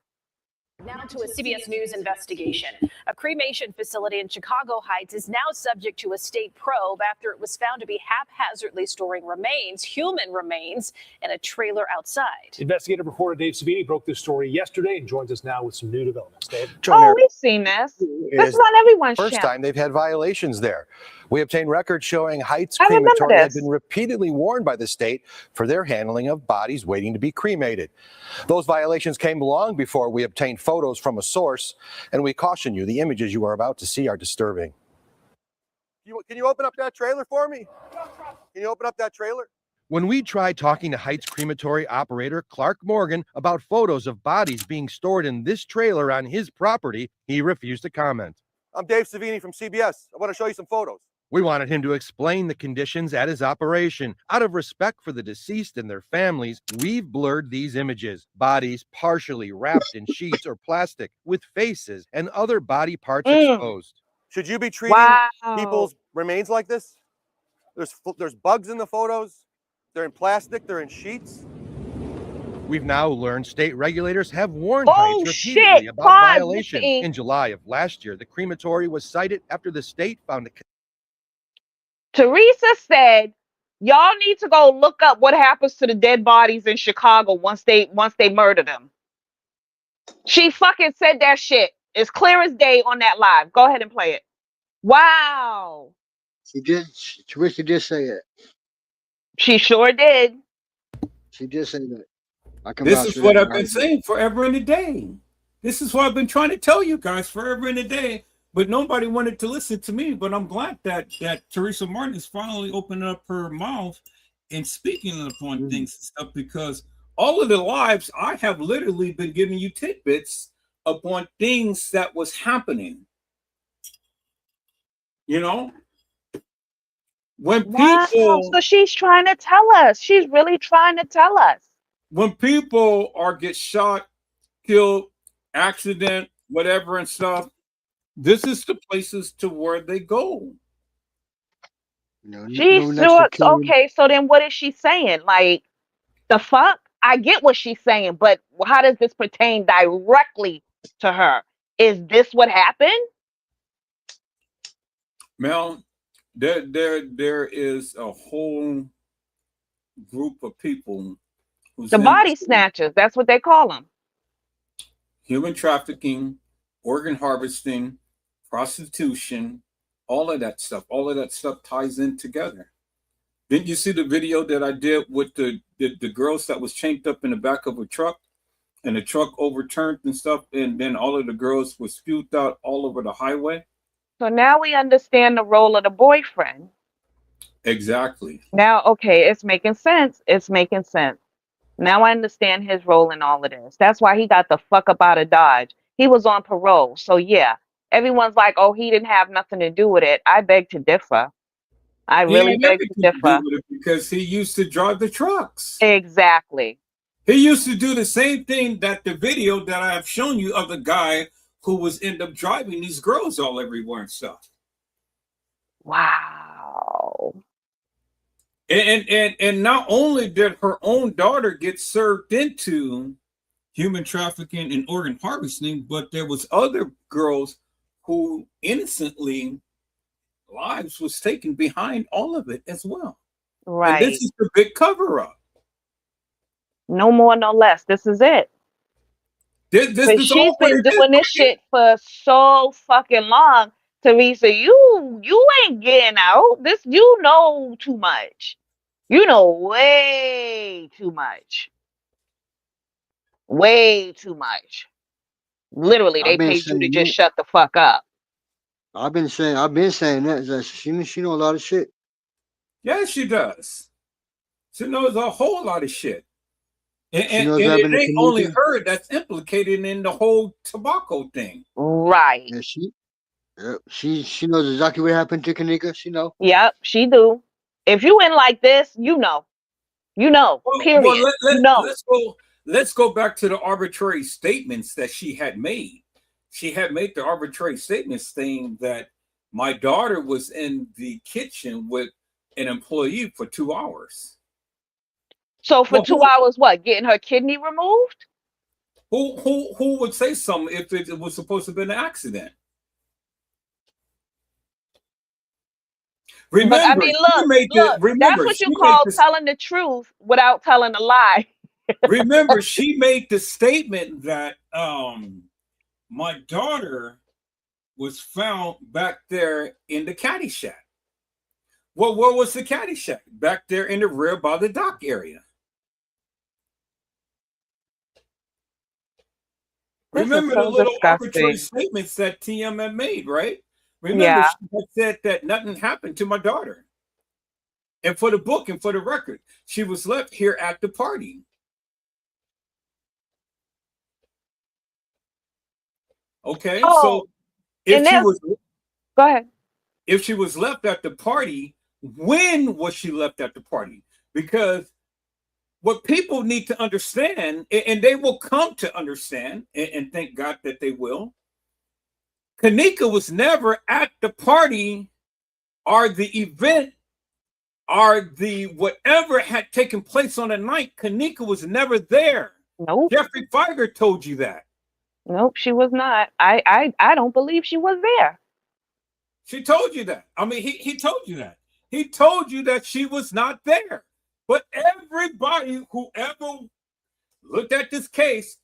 Now to a CBS News investigation. A cremation facility in Chicago Heights is now subject to a state probe after it was found to be haphazardly storing remains, human remains, in a trailer outside. Investigative reporter Dave Savini broke this story yesterday and joins us now with some new developments. Dave? Oh, we've seen this. This is on everyone's First channel. time they've had violations there. We obtained records showing Heights I remember Crematory had this. been repeatedly warned by the state for their handling of bodies waiting to be cremated. Those violations came long before we obtained photos from a source, and we caution you, the images you are about to see are disturbing. Can you open up that trailer for me? Can you open up that trailer? When we tried talking to Heights Crematory operator Clark Morgan about photos of bodies being stored in this trailer on his property, he refused to comment. I'm Dave Savini from CBS. I want to show you some photos. We wanted him to explain the conditions at his operation. Out of respect for the deceased and their families, we've blurred these images. Bodies partially wrapped in sheets or plastic with faces and other body parts exposed. Should you be treating people's remains like this? There's bugs in the photos. They're in plastic. They're in sheets. We've now learned state regulators have warned Heights repeatedly about violations. In July of last year, the crematory was cited after the state found a... Teresa said, y'all need to go look up what happens to the dead bodies in Chicago once they murder them. She fucking said that shit. It's clear as day on that live. Go ahead and play it. Wow. She did. Teresa did say it. She sure did. She did say that. This is what I've been saying forever and a day. This is what I've been trying to tell you guys forever and a day, but nobody wanted to listen to me. But I'm glad that Teresa Martin is finally opening up her mouth and speaking upon things and stuff, because all of the lives I have literally been giving you tidbits upon things that was happening. You know? When people... So she's trying to tell us. She's really trying to tell us. When people get shot, killed, accident, whatever and stuff, this is the places to where they go. Okay, so then what is she saying? Like, the fuck? I get what she's saying, but how does this pertain directly to her? Is this what happened? Mel, there is a whole group of people who's the body snatchers, that's what they call them. Human trafficking, organ harvesting, prostitution, all of that stuff ties in together. Didn't you see the video that I did with the girls that was chained up in the back of a truck, and the truck overturned and stuff, and then all of the girls were spewed out all over the highway? So now we understand the role of the boyfriend. Exactly. Now, okay, it's making sense. It's making sense. Now I understand his role in all of this. That's why he got the fuck up out of Dodge. He was on parole. So yeah, everyone's like, oh, he didn't have nothing to do with it. I beg to differ. I really beg to differ. Because he used to drive the trucks. Exactly. He used to do the same thing that the video that I have shown you of the guy who was end up driving these girls all everywhere and stuff. Wow. And not only did her own daughter get served into human trafficking and organ harvesting, but there was other girls who innocently lives was taken behind all of it as well. Right. And this is the big cover up. No more, no less. This is it. She's been doing this shit for so fucking long. Teresa, you ain't getting out. This, you know too much. You know way too much. Way too much. Literally, they paid you to just shut the fuck up. I've been saying that she know a lot of shit. Yes, she does. She knows a whole lot of shit. And it ain't only her that's implicated in the whole tobacco thing. Right. Yeah, she knows exactly what happened to Kanika. She know. Yep, she do. If you in like this, you know. You know. Period. Well, let's go back to the arbitrary statements that she had made. She had made the arbitrary statements saying that my daughter was in the kitchen with an employee for 2 hours. So for 2 hours, what? Getting her kidney removed? Who would say something if it was supposed to have been an accident? But I Remember, mean, she look, made the look, that's what you call telling the truth without telling a lie. remember she made the statement that my daughter was found back there in the caddy shack. Well, where was the caddy shack? Back there in the rear by the dock area. Remember the little arbitrary statements that TM had made, right? Remember, she had said that nothing happened to my daughter. And for the book and for the record, she was left here at the party. Okay, so if she was, go ahead. If she was left at the party, when was she left at the party? Because what people need to understand, and they will come to understand, and thank God that they will, Kanika was never at the party or the event or the whatever had taken place on the night. Kanika was never there. Nope. Jeffrey Feiger told you that. Nope, she was not. I don't believe she was there. She told you that. I mean, he told you that. He told you that she was not there. But everybody who ever looked at this case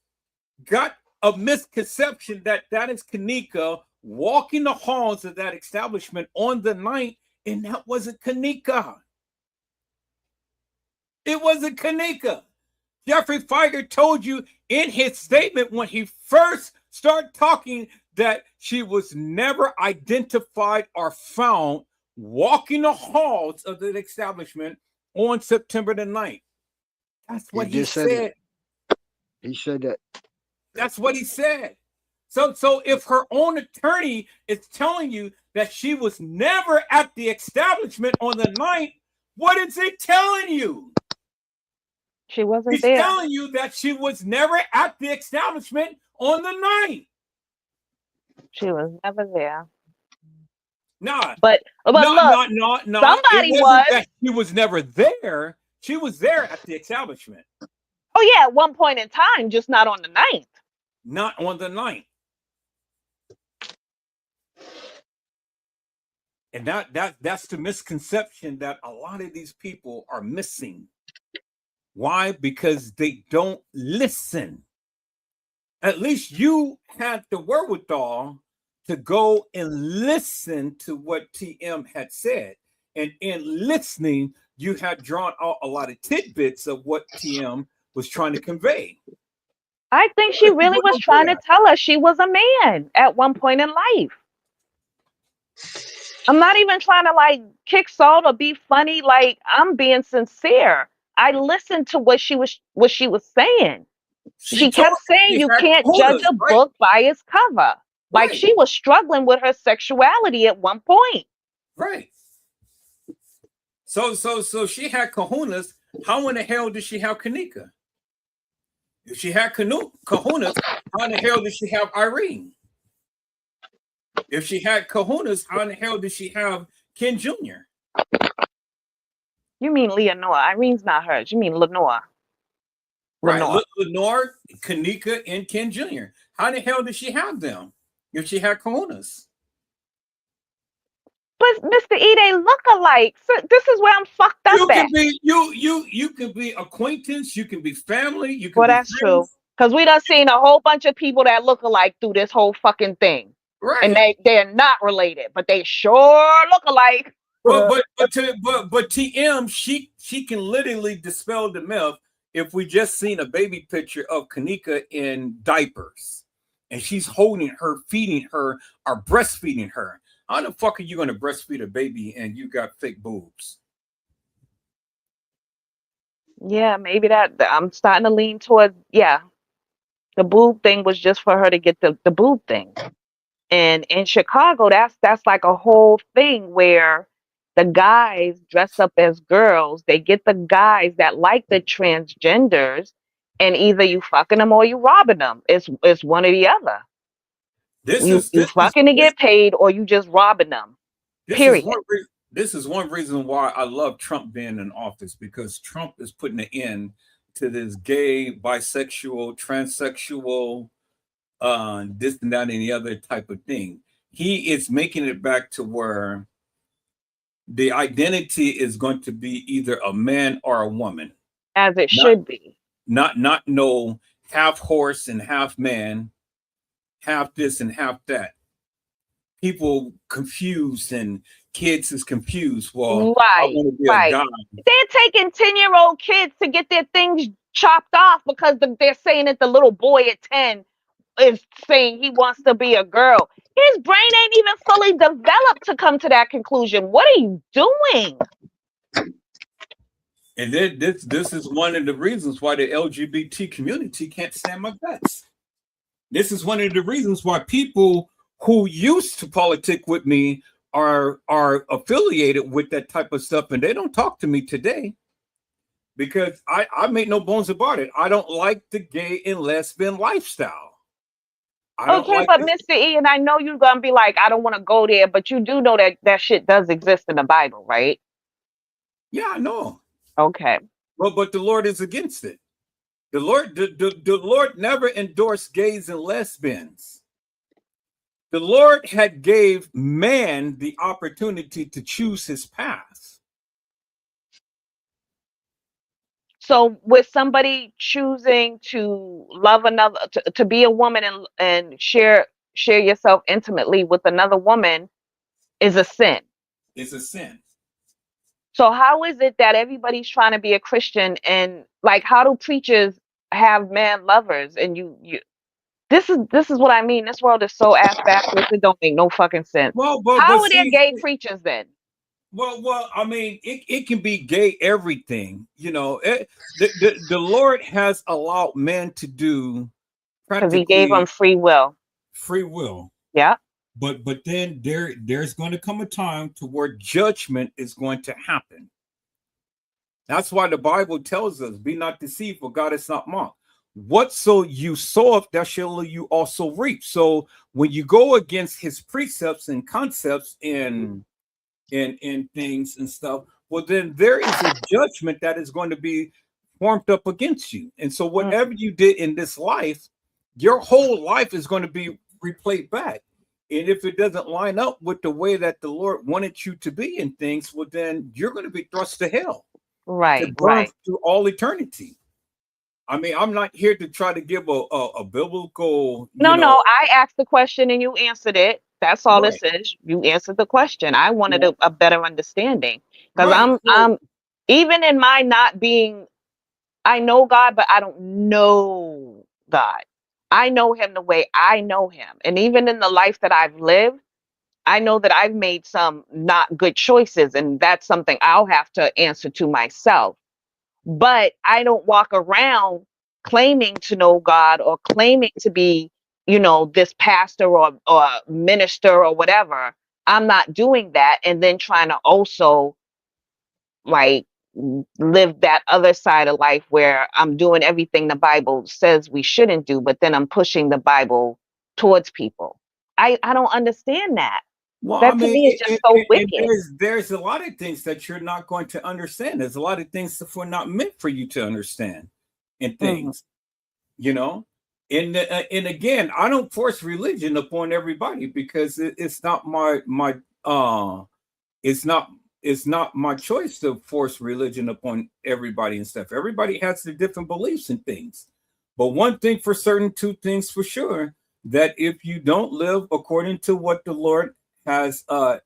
got a misconception that that is Kanika walking the halls of that establishment on the night, and that wasn't Kanika. It wasn't Kanika. Jeffrey Feiger told you in his statement when he first started talking that she was never identified or found walking the halls of the establishment on September the 9th. That's what he said. He said that. That's what he said. So if her own attorney is telling you that she was never at the establishment on the 9th, what is it telling you? She wasn't He's there. telling you that she was never at the establishment on the 9th. She was never there. Nah, but look, somebody it wasn't was. that she was never there. She was there at the establishment. Oh yeah, at one point in time, just not on the 9th. Not on the 9th. And that's the misconception that a lot of these people are missing. Why? Because they don't listen. At least you had the wherewithal to go and listen to what TM had said. And in listening, you had drawn out a lot of tidbits of what TM was trying to convey. I think she really was trying to tell us she was a man at one point in life. I'm not even trying to like kick salt or be funny. Like, I'm being sincere. I listened to what she was saying. She kept saying you can't judge a book by its cover. Like, she was struggling with her sexuality at one point. Right. So she had kahunas. How in the hell did she have Kanika? If she had kahunas, how in the hell did she have Irene? If she had kahunas, how in the hell did she have Ken Jr.? You mean Leonore? Irene's not hers. You mean Lenore? Right, Lenore, Kanika, and Ken Jr. How the hell did she have them if she had kahunas? But Mr. E, they look alike. So this is where I'm fucked up at. You can be acquaintance, you can be family, you can be that's friends. True. Because we done seen a whole bunch of people that look alike through this whole fucking thing. Right. And they're not related, but they sure look alike. But TM, she can literally dispel the myth if we just seen a baby picture of Kanika in diapers and she's holding her, feeding her, or breastfeeding her. How the fuck are you going to breastfeed a baby and you got fake boobs? Yeah, maybe that I'm starting to lean towards, the boob thing was just for her to get the boob thing. And in Chicago, that's like a whole thing where the guys dress up as girls. They get the guys that like the transgenders, and either you fucking them or you robbing them. It's one or the other. You fucking to get paid, or you just robbing them. Period. This is one reason why I love Trump being in office, because Trump is putting an end to this gay, bisexual, transsexual, this and that and the other type of thing. He is making it back to where the identity is going to be either a man or a woman. As it Not should be. not no half horse and half man, half this and half that. People confused and kids is confused. Well, I Right, want to be a right. guy. They're taking 10-year-old kids to get their things chopped off because they're saying that the little boy at 10 is saying he wants to be a girl. His brain ain't even fully developed to come to that conclusion. What are you doing? And then this is one of the reasons why the LGBT community can't stand my guts. This is one of the reasons why people who used to politic with me are affiliated with that type of stuff, and they don't talk to me today because I make no bones about it. I don't like the gay and lesbian lifestyle. I don't Okay, like but it. Mr. E, and I know you're gonna be like, I don't want to go there, but you do know that that shit does exist in the Bible, right? Yeah, I know. Okay. But the Lord is against it. The Lord never endorsed gays and lesbians. The Lord had gave man the opportunity to choose his path. So with somebody choosing to love another, to be a woman and share yourself intimately with another woman is a sin. It's a sin. So how is it that everybody's trying to be a Christian, and like, how do preachers have man lovers? And you this is what I mean. This world is so ass backwards, it don't make no fucking sense. Well, How are there see, gay preachers then? well, I mean, it can be gay everything, you know. The Lord has allowed men to do Because he gave them practically free will. free will. Yeah. But then there's going to come a time to where judgment is going to happen. That's why the Bible tells us, be not deceived, for God is not mocked. Whatso you sow, that shall you also reap. So when you go against his precepts and concepts in things and stuff, well, then there is a judgment that is going to be formed up against you. And so whatever you did in this life, your whole life is going to be replayed back. And if it doesn't line up with the way that the Lord wanted you to be in things, well, then you're going to be thrust to hell, to Right, burn right. through all eternity. I mean, I'm not here to try to give a biblical, No, no, I asked the question and you answered it. That's all right, this is. You answered the question. I wanted yeah, a better understanding because right. So, I'm even in my not being, I know God, but I don't know God. I know him the way I know him. And even in the life that I've lived, I know that I've made some not good choices, and that's something I'll have to answer to myself. But I don't walk around claiming to know God or claiming to be, this pastor or minister or whatever. I'm not doing that, and then trying to also like live that other side of life where I'm doing everything the Bible says we shouldn't do, but then I'm pushing the Bible towards people. I don't understand that. well, I That to mean, me is just so and wicked. there's a lot of things that you're not going to understand. There's a lot of things that were not meant for you to understand, and Mhm. things, you know. And again, I don't force religion upon everybody because it's not it's not it's not my choice to force religion upon everybody and stuff. Everybody has their different beliefs and things. But one thing for certain, two things for sure, that if you don't live according to what the Lord has put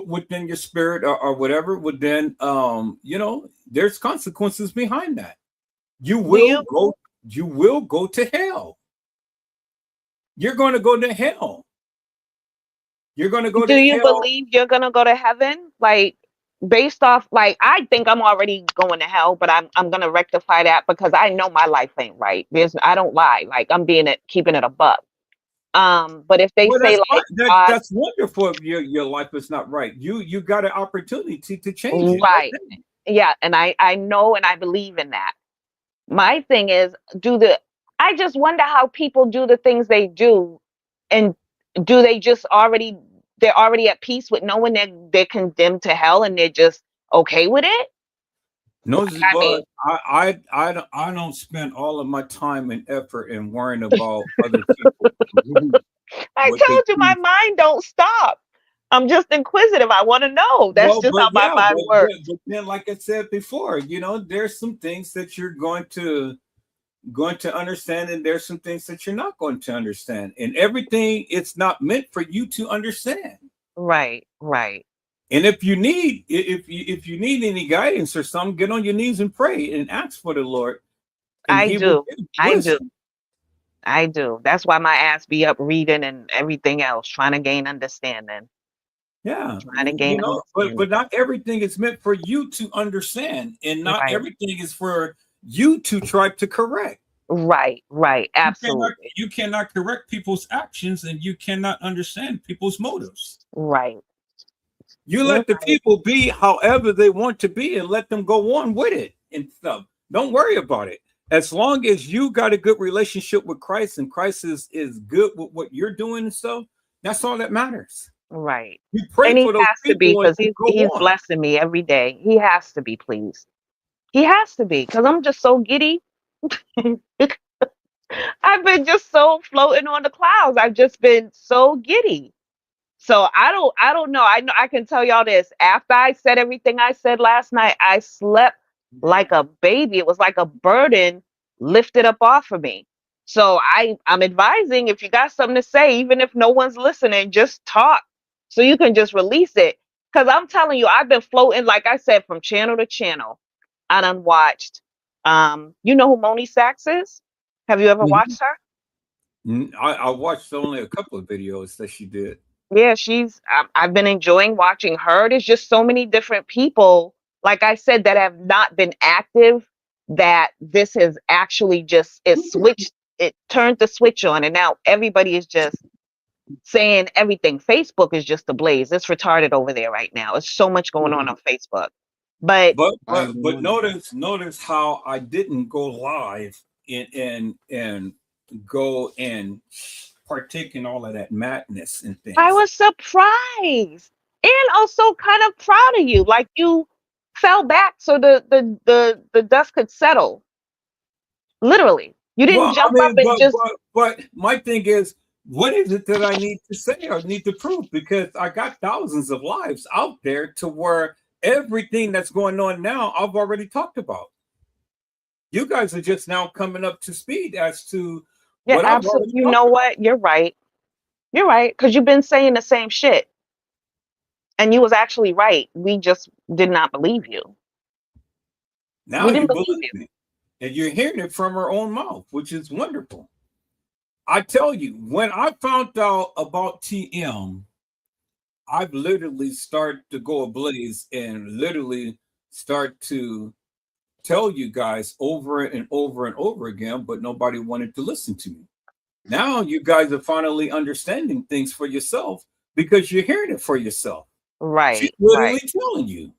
within your spirit or whatever, would then there's consequences behind that. You Do will you go you will go to hell. You're going to go to hell. You're going to go do to you hell. believe you're gonna go to heaven? Like based off, like, I think I'm already going to hell, but I'm gonna rectify that because I know my life ain't right. I don't lie. Like I'm keeping it a buck. But if they Well, say that's fine. like God, That's wonderful. If your life is not right, you got an opportunity to change it right right, then. yeah, and I know and I believe in that. My thing is, I just wonder how people do the things they do, and do they just they're already at peace with knowing that they're condemned to hell and they're just okay with it? Nosy I Bug, mean, I don't spend all of my time and effort in worrying about other people, I what they told you my choose. mind don't stop. I'm just inquisitive. I want to know. That's Well, just how but my yeah, mind works. but then, like I said before, there's some things that you're going to understand, and there's some things that you're not going to understand, and everything it's not meant for you to understand. Right, right. And if you need any guidance or something, get on your knees and pray and ask for the Lord, and I He will do. give you I do. wisdom. I do. That's why my ass be up reading and everything else, trying to gain understanding. Yeah, Trying to gain but understanding. not everything is meant for you to understand, and not Right, everything is for you to try to correct. right, right. You cannot Absolutely. you cannot correct people's actions, and you cannot understand people's motives. Right. You You're let the right. people be however they want to be, and let them go on with it and stuff. Don't worry about it. As long as you got a good relationship with Christ, and Christ is good with what you're doing and stuff, that's all that matters. Right. You pray And he for those has to be people and because you go he's on. blessing me every day. He has to be pleased. He has to be because I'm just so giddy. I've been just so floating on the clouds. I've just been so giddy. So I don't know. I know I can tell y'all this. After I said everything I said last night, I slept like a baby. It was like a burden lifted up off of me. So I'm advising if you got something to say, even if no one's listening, just talk so you can just release it. Cause I'm telling you, I've been floating, like I said, from channel to channel. I done watched you know who Moni Sachs is? Have you ever Mhm. watched her? I watched only a couple of videos that she did. Yeah, I've been enjoying watching her. There's just so many different people, like I said, that have not been active, that this has actually just, it turned the switch on, and now everybody is just saying everything. Facebook is just a blaze. It's retarded over there right now. There's so much going on Facebook. But But I ain't but been but on it. notice how I didn't go live and go and partake in all of that madness and I things. was surprised and also kind of proud of you. Like you fell back so the dust could settle. Literally. You Well, didn't I jump up mean, and just but my thing is, what is it that I need to say or need to prove? Because I got thousands of lives out there to where everything that's going on now I've already talked about. You guys are just now coming up to speed as to yeah, what I've absolutely. already You know talked about. what? You're right. You're right. Because you've been saying the same shit. And you was actually right. We just did not believe you. Now We didn't you believe believe you. me, and you're hearing it from her own mouth, which is wonderful. I tell you, when I found out about TM, I've literally started to go ablaze and literally start to tell you guys over and over and over again, but nobody wanted to listen to me. Now you guys are finally understanding things for yourself because you're hearing it for yourself. She's Right, literally right. telling you.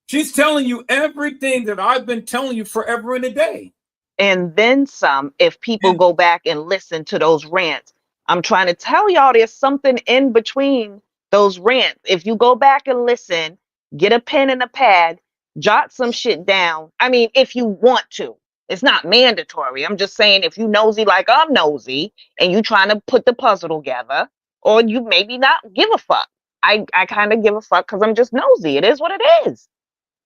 She's telling you everything that I've been telling you forever and a day. And then some, if people And go back and listen to those rants. I'm trying to tell y'all there's something in between those rants. If you go back and listen, get a pen and a pad, jot some shit down. I mean, if you want to. It's not mandatory. I'm just saying if you nosy like I'm nosy and you trying to put the puzzle together, or you maybe not give a fuck. I kind of give a fuck because I'm just nosy. It is what it is.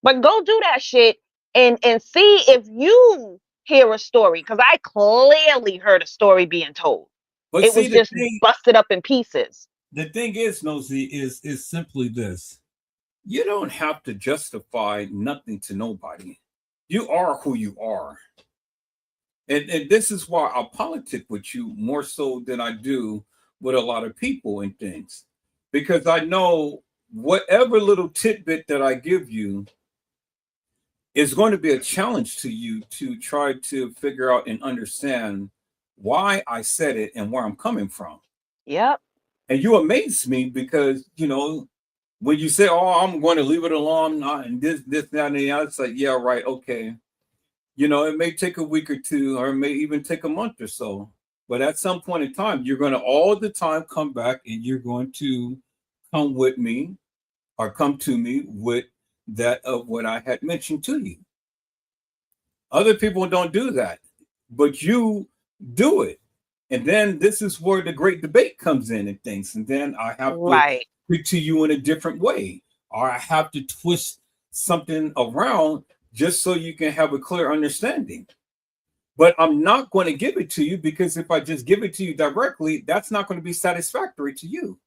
But go do that shit and see if you hear a story. Because I clearly heard a story being told. but It see was just busted up in pieces. the thing is, Nosy, is simply this. You don't have to justify nothing to nobody. You are who you are. And this is why I politic with you more so than I do with a lot of people and things. Because I know whatever little tidbit that I give you is going to be a challenge to you to try to figure out and understand why I said it and where I'm coming from. Yep. And you amaze me because, when you say, "Oh, I'm going to leave it alone," and this, that, and the other, it's like, yeah, right, okay. It may take a week or two, or it may even take a month or so. But at some point in time, you're going to all the time come back and you're going to come with me or come to me with that of what I had mentioned to you. Other people don't do that, but you do it. And then this is where the great debate comes in and things. And then I have to Right. speak to you in a different way, or I have to twist something around just so you can have a clear understanding. But I'm not going to give it to you, because if I just give it to you directly, that's not going to be satisfactory to you.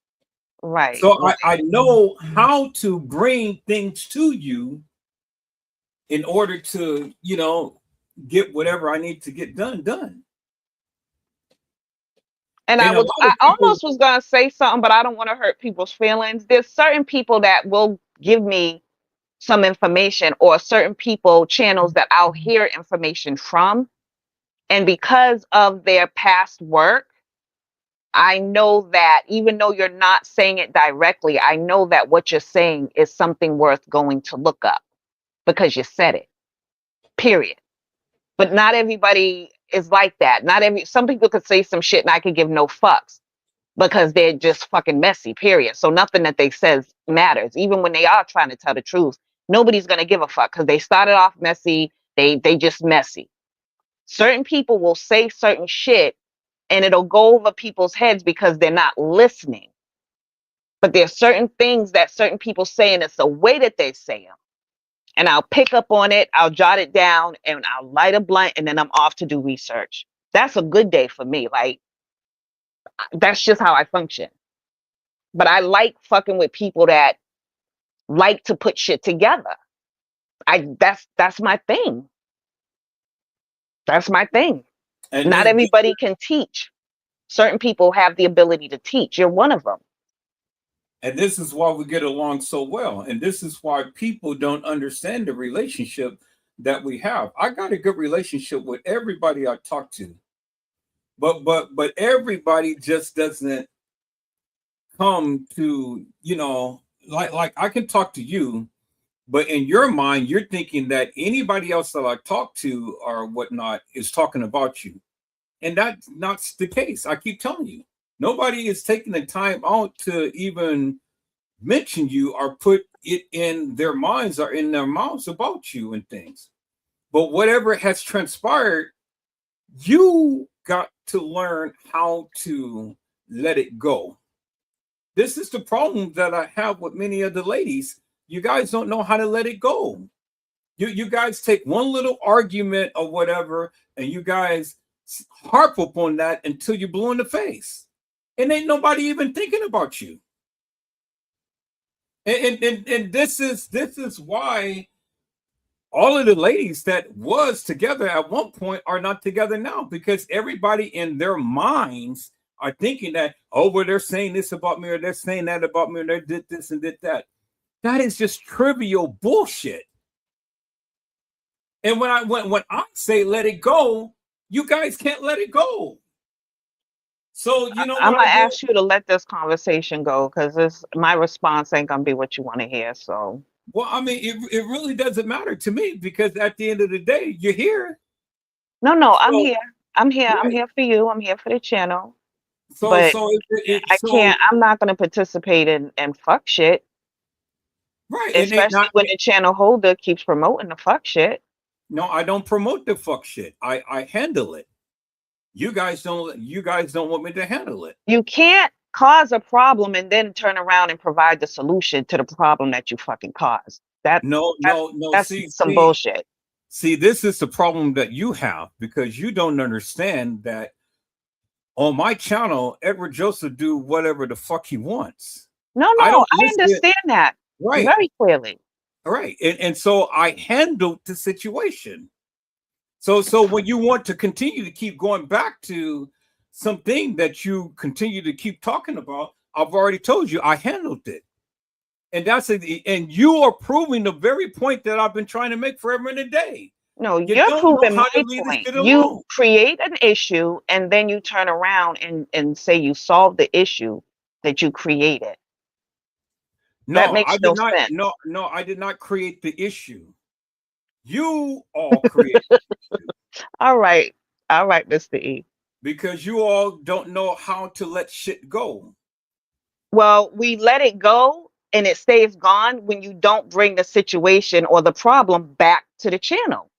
Right. So Right. I know how to bring things to you in order to, get whatever I need to get done. And And a lot I of people, almost was gonna say something, but I don't want to hurt people's feelings. There's certain people that will give me some information, or certain people channels that I'll hear information from. And because of their past work, I know that even though you're not saying it directly, I know that what you're saying is something worth going to look up because you said it. Period. But not everybody is like that. Some people could say some shit and I could give no fucks because they're just fucking messy, period. So nothing that they says matters. Even when they are trying to tell the truth, nobody's gonna give a fuck because they started off messy. They just messy. Certain people will say certain shit and it'll go over people's heads because they're not listening. But there's certain things that certain people say, and it's the way that they say them. And I'll pick up on it, I'll jot it down, and I'll light a blunt, and then I'm off to do research. That's a good day for me. Like, that's just how I function. But I like fucking with people that like to put shit together. That's my thing. That's my thing. and Not then, everybody can teach. Certain people have the ability to teach. You're one of them. and this is why we get along so well. And this is why people don't understand the relationship that we have. I got a good relationship with everybody I talk to. But everybody just doesn't come to, like I can talk to you, but in your mind, you're thinking that anybody else that I talk to or whatnot is talking about you. And that's not the case. I keep telling you, nobody is taking the time out to even mention you or put it in their minds or in their mouths about you and things. But whatever has transpired, you got to learn how to let it go. This is the problem that I have with many of the ladies. You guys don't know how to let it go. You guys take one little argument or whatever, and you guys harp upon that until you're blue in the face. And ain't nobody even thinking about you. And this is why all of the ladies that was together at one point are not together now, because everybody in their minds are thinking that, oh, well, they're saying this about me, or they're saying that about me, or they did this and did that. That is just trivial bullshit. And when I say let it go, you guys can't let it go. So you know I'm what gonna I do? ask you to let this conversation go because my response ain't gonna be what you want to hear. So Well, I mean, it really doesn't matter to me, because at the end of the day, you're here. no, I'm So here. I'm here. I'm right. here for you. I'm here for the channel. So But so I so can't. I'm not gonna participate in fuck shit, right, and it especially not. when the channel holder keeps promoting the fuck shit. No, I don't promote the fuck shit. I handle it. You guys don't. You guys don't want me to handle it. You can't cause a problem and then turn around and provide the solution to the problem that you fucking caused. No, That's no, no. that's See, some see, bullshit. see. This is the problem that you have, because you don't understand that on my channel, Edward Joseph do whatever the fuck he wants. No, I no, don't I listen. understand that Right, very clearly. right, and so I handled the situation. So when you want to continue to keep going back to something that you continue to keep talking about, I've already told you I handled it. And and you are proving the very point that I've been trying to make forever and a day. No, You you're don't know proving how to my leave this point. shit You alone. create an issue and then you turn around and say you solved the issue that you created. That No, I makes did no not. sense. No, I did not create the issue. You all created the issue, All right. All right, Mr. E. because you all don't know how to let shit go. Well, we let it go and it stays gone when you don't bring the situation or the problem back to the channel.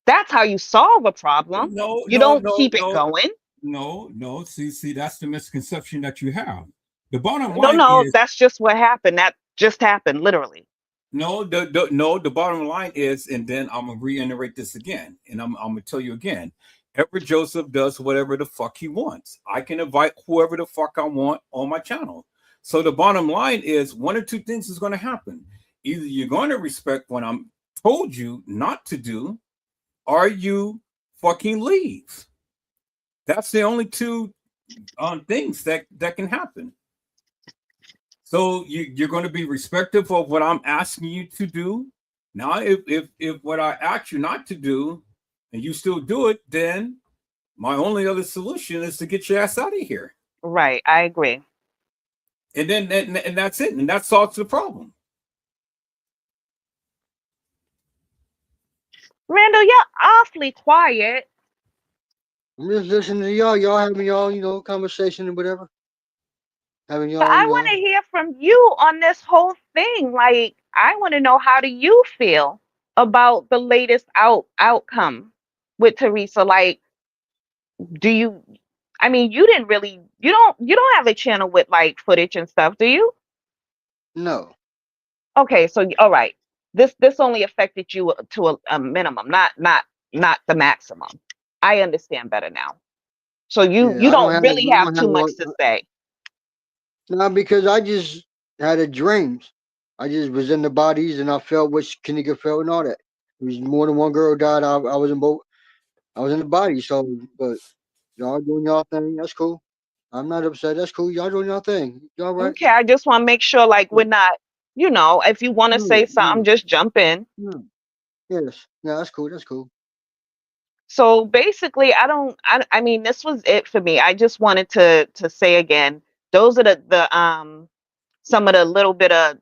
That's how you solve a problem. No, You no, don't no, keep it no, going. no. See, that's the misconception that you have. The bottom No, line no, is that's just what happened. That just happened, literally. no, the bottom line is, and then I'm gonna reiterate this again, and I'm gonna tell you again. Edward Joseph does whatever the fuck he wants. I can invite whoever the fuck I want on my channel. So the bottom line is one or two things is going to happen. Either you're going to respect what I'm told you not to do, or you fucking leave. That's the only two things that can happen. So you're going to be respectful of what I'm asking you to do. Now, if what I ask you not to do, and you still do it, then my only other solution is to get your ass out of here. Right, I agree. And then and that's it, and that solves the problem. Randall, you're awfully quiet. I'm just listening to y'all. Y'all having y'all, conversation and whatever. Having But I want to hear from you on this whole thing. Like, I want to know, how do you feel about the latest outcome with Teresa? Like, do you? I mean, you didn't really. You don't have a channel with like footage and stuff, do you? No. Okay, so all right. This only affected you to a minimum, not the maximum. I understand better now. So you Yeah, you I don't don't have. really have too much to say. No, because I just had a dreams. I just was in the bodies and I felt what Kanika felt and all that. It was more than one girl died. I was in both. I was in the body. So, but y'all doing y'all thing. That's cool. I'm not upset. That's cool. Y'all doing y'all thing. Y'all right? Okay, I just want to make sure, like, we're not, if you want to No, say something, just jump in. no. Yes. Yeah, that's cool. That's cool. So basically, I mean, this was it for me. I just wanted to say again, those are the some of the little bit of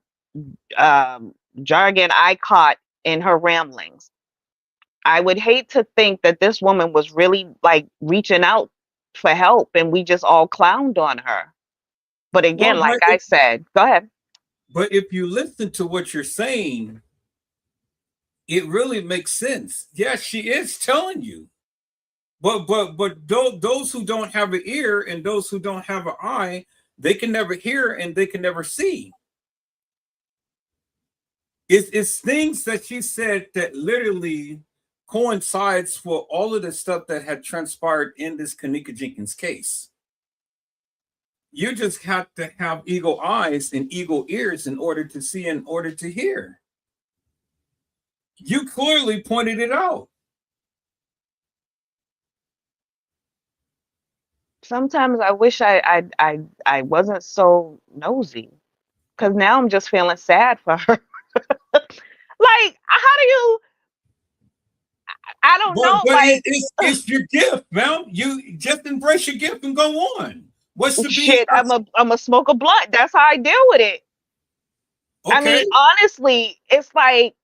jargon I caught in her ramblings. I would hate to think that this woman was really like reaching out for help and we just all clowned on her. But again, Well, like I said, go ahead. but if you listen to what you're saying, it really makes sense. Yes, she is telling you. But those who don't have an ear and those who don't have an eye, they can never hear and they can never see. It's things that she said that literally coincides with all of the stuff that had transpired in this Kanika Jenkins case. You just have to have eagle eyes and eagle ears in order to see, in order to hear. You clearly pointed it out. Sometimes I wish I wasn't so nosy, because now I'm just feeling sad for her. Like, how do you? I don't But know. Like, it's your gift, man. You just embrace your gift and go on. What's the be? shit, I'm a smoke a blunt. That's how I deal with it. I Okay. mean, honestly, it's like,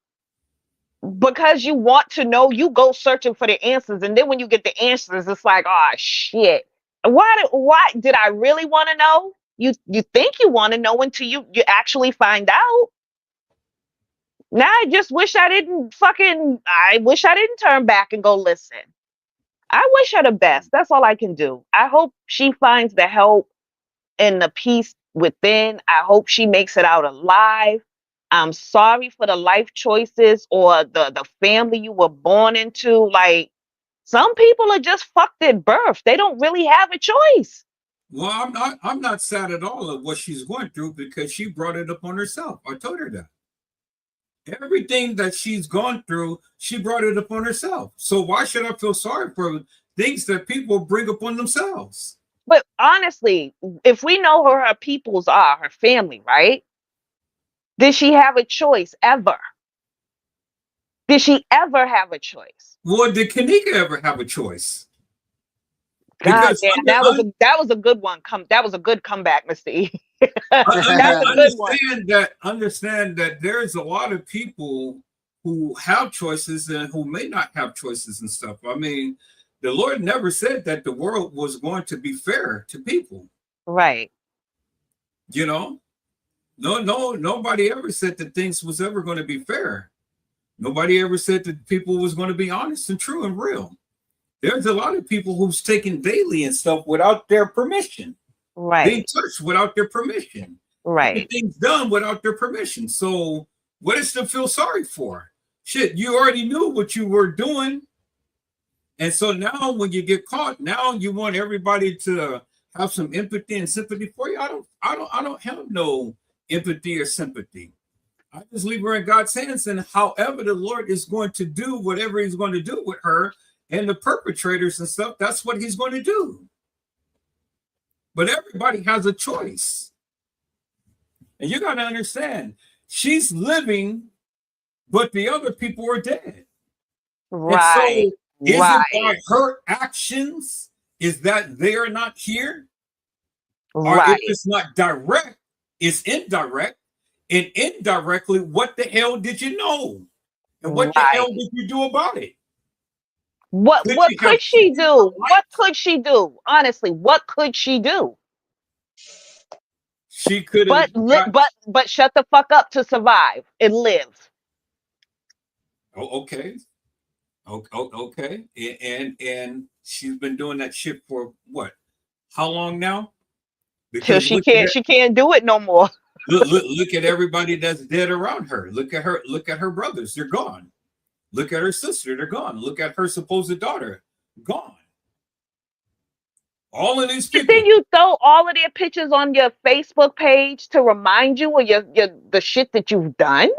because you want to know, you go searching for the answers, and then when you get the answers, it's like, oh shit. Why did I really want to know? You think you want to know until you actually find out. Now I just wish I wish I didn't turn back and go listen. I wish her the best. That's all I can do. I hope she finds the help and the peace within. I hope she makes it out alive. I'm sorry for the life choices or the family you were born into. Like, some people are just fucked at birth. They don't really have a choice. Well, I'm not sad at all at what she's going through because she brought it upon herself. I told her that. Everything that she's gone through, she brought it upon herself. So why should I feel sorry for things that people bring upon themselves? But honestly, if we know who her peoples are, her family, right? Did she have a choice ever? Did she ever have a choice? Well, did Kanika ever have a choice? God Because damn, that was a good one. That was a good comeback, Mr. E. That's a good one. Understand that there's a lot of people who have choices and who may not have choices and stuff. I mean, the Lord never said that the world was going to be fair to people. Right. You know, Nobody ever said that things was ever going to be fair. Nobody ever said that people was going to be honest and true and real. There's a lot of people who's taken daily and stuff without their permission. Being Right. touched without their permission. Getting Right. things done without their permission. So what is to feel sorry for? Shit, you already knew what you were doing. And so now when you get caught, now you want everybody to have some empathy and sympathy for you. I don't have no empathy or sympathy. I just leave her in God's hands, and however the Lord is going to do whatever he's going to do with her and the perpetrators and stuff, that's what he's going to do. But everybody has a choice. And you got to understand, she's living, but the other people are dead. Right. And so is Right. it by her actions is that they are not here? Or Right. if it's not direct, it's indirect. And indirectly, what the hell did you know? And what the hell Right. did you do about it? What Could what you have could she taken her do? life? What could she do? Honestly, what could she do? She could have got, But shut the fuck up to survive and live. oh, okay. Okay. And she's been doing that shit for what? How long now? Till Because look at she can't do it no more. look at everybody that's dead around her. Look at her brothers, they're gone. Look at her sister, they're gone. Look at her supposed daughter, gone. All of these And people. then you throw all of their pictures on your Facebook page to remind you of your the shit that you've done.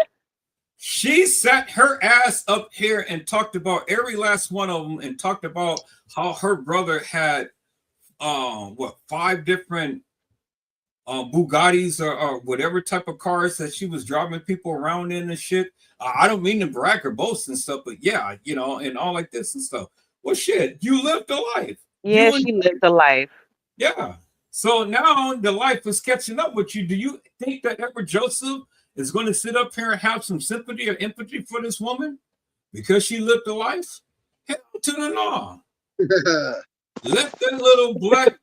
She sat her ass up here and talked about every last one of them and talked about how her brother had 5 different Bugattis or whatever type of cars that she was driving people around in and shit. I don't mean to brag or boast and stuff, but yeah, and all like this and stuff. Well, shit, you lived a life. Yeah, You she lived a life. Yeah. So now the life is catching up with you. Do you think that Edward Joseph is going to sit up here and have some sympathy or empathy for this woman because she lived a life? Hell to the no. Let that little black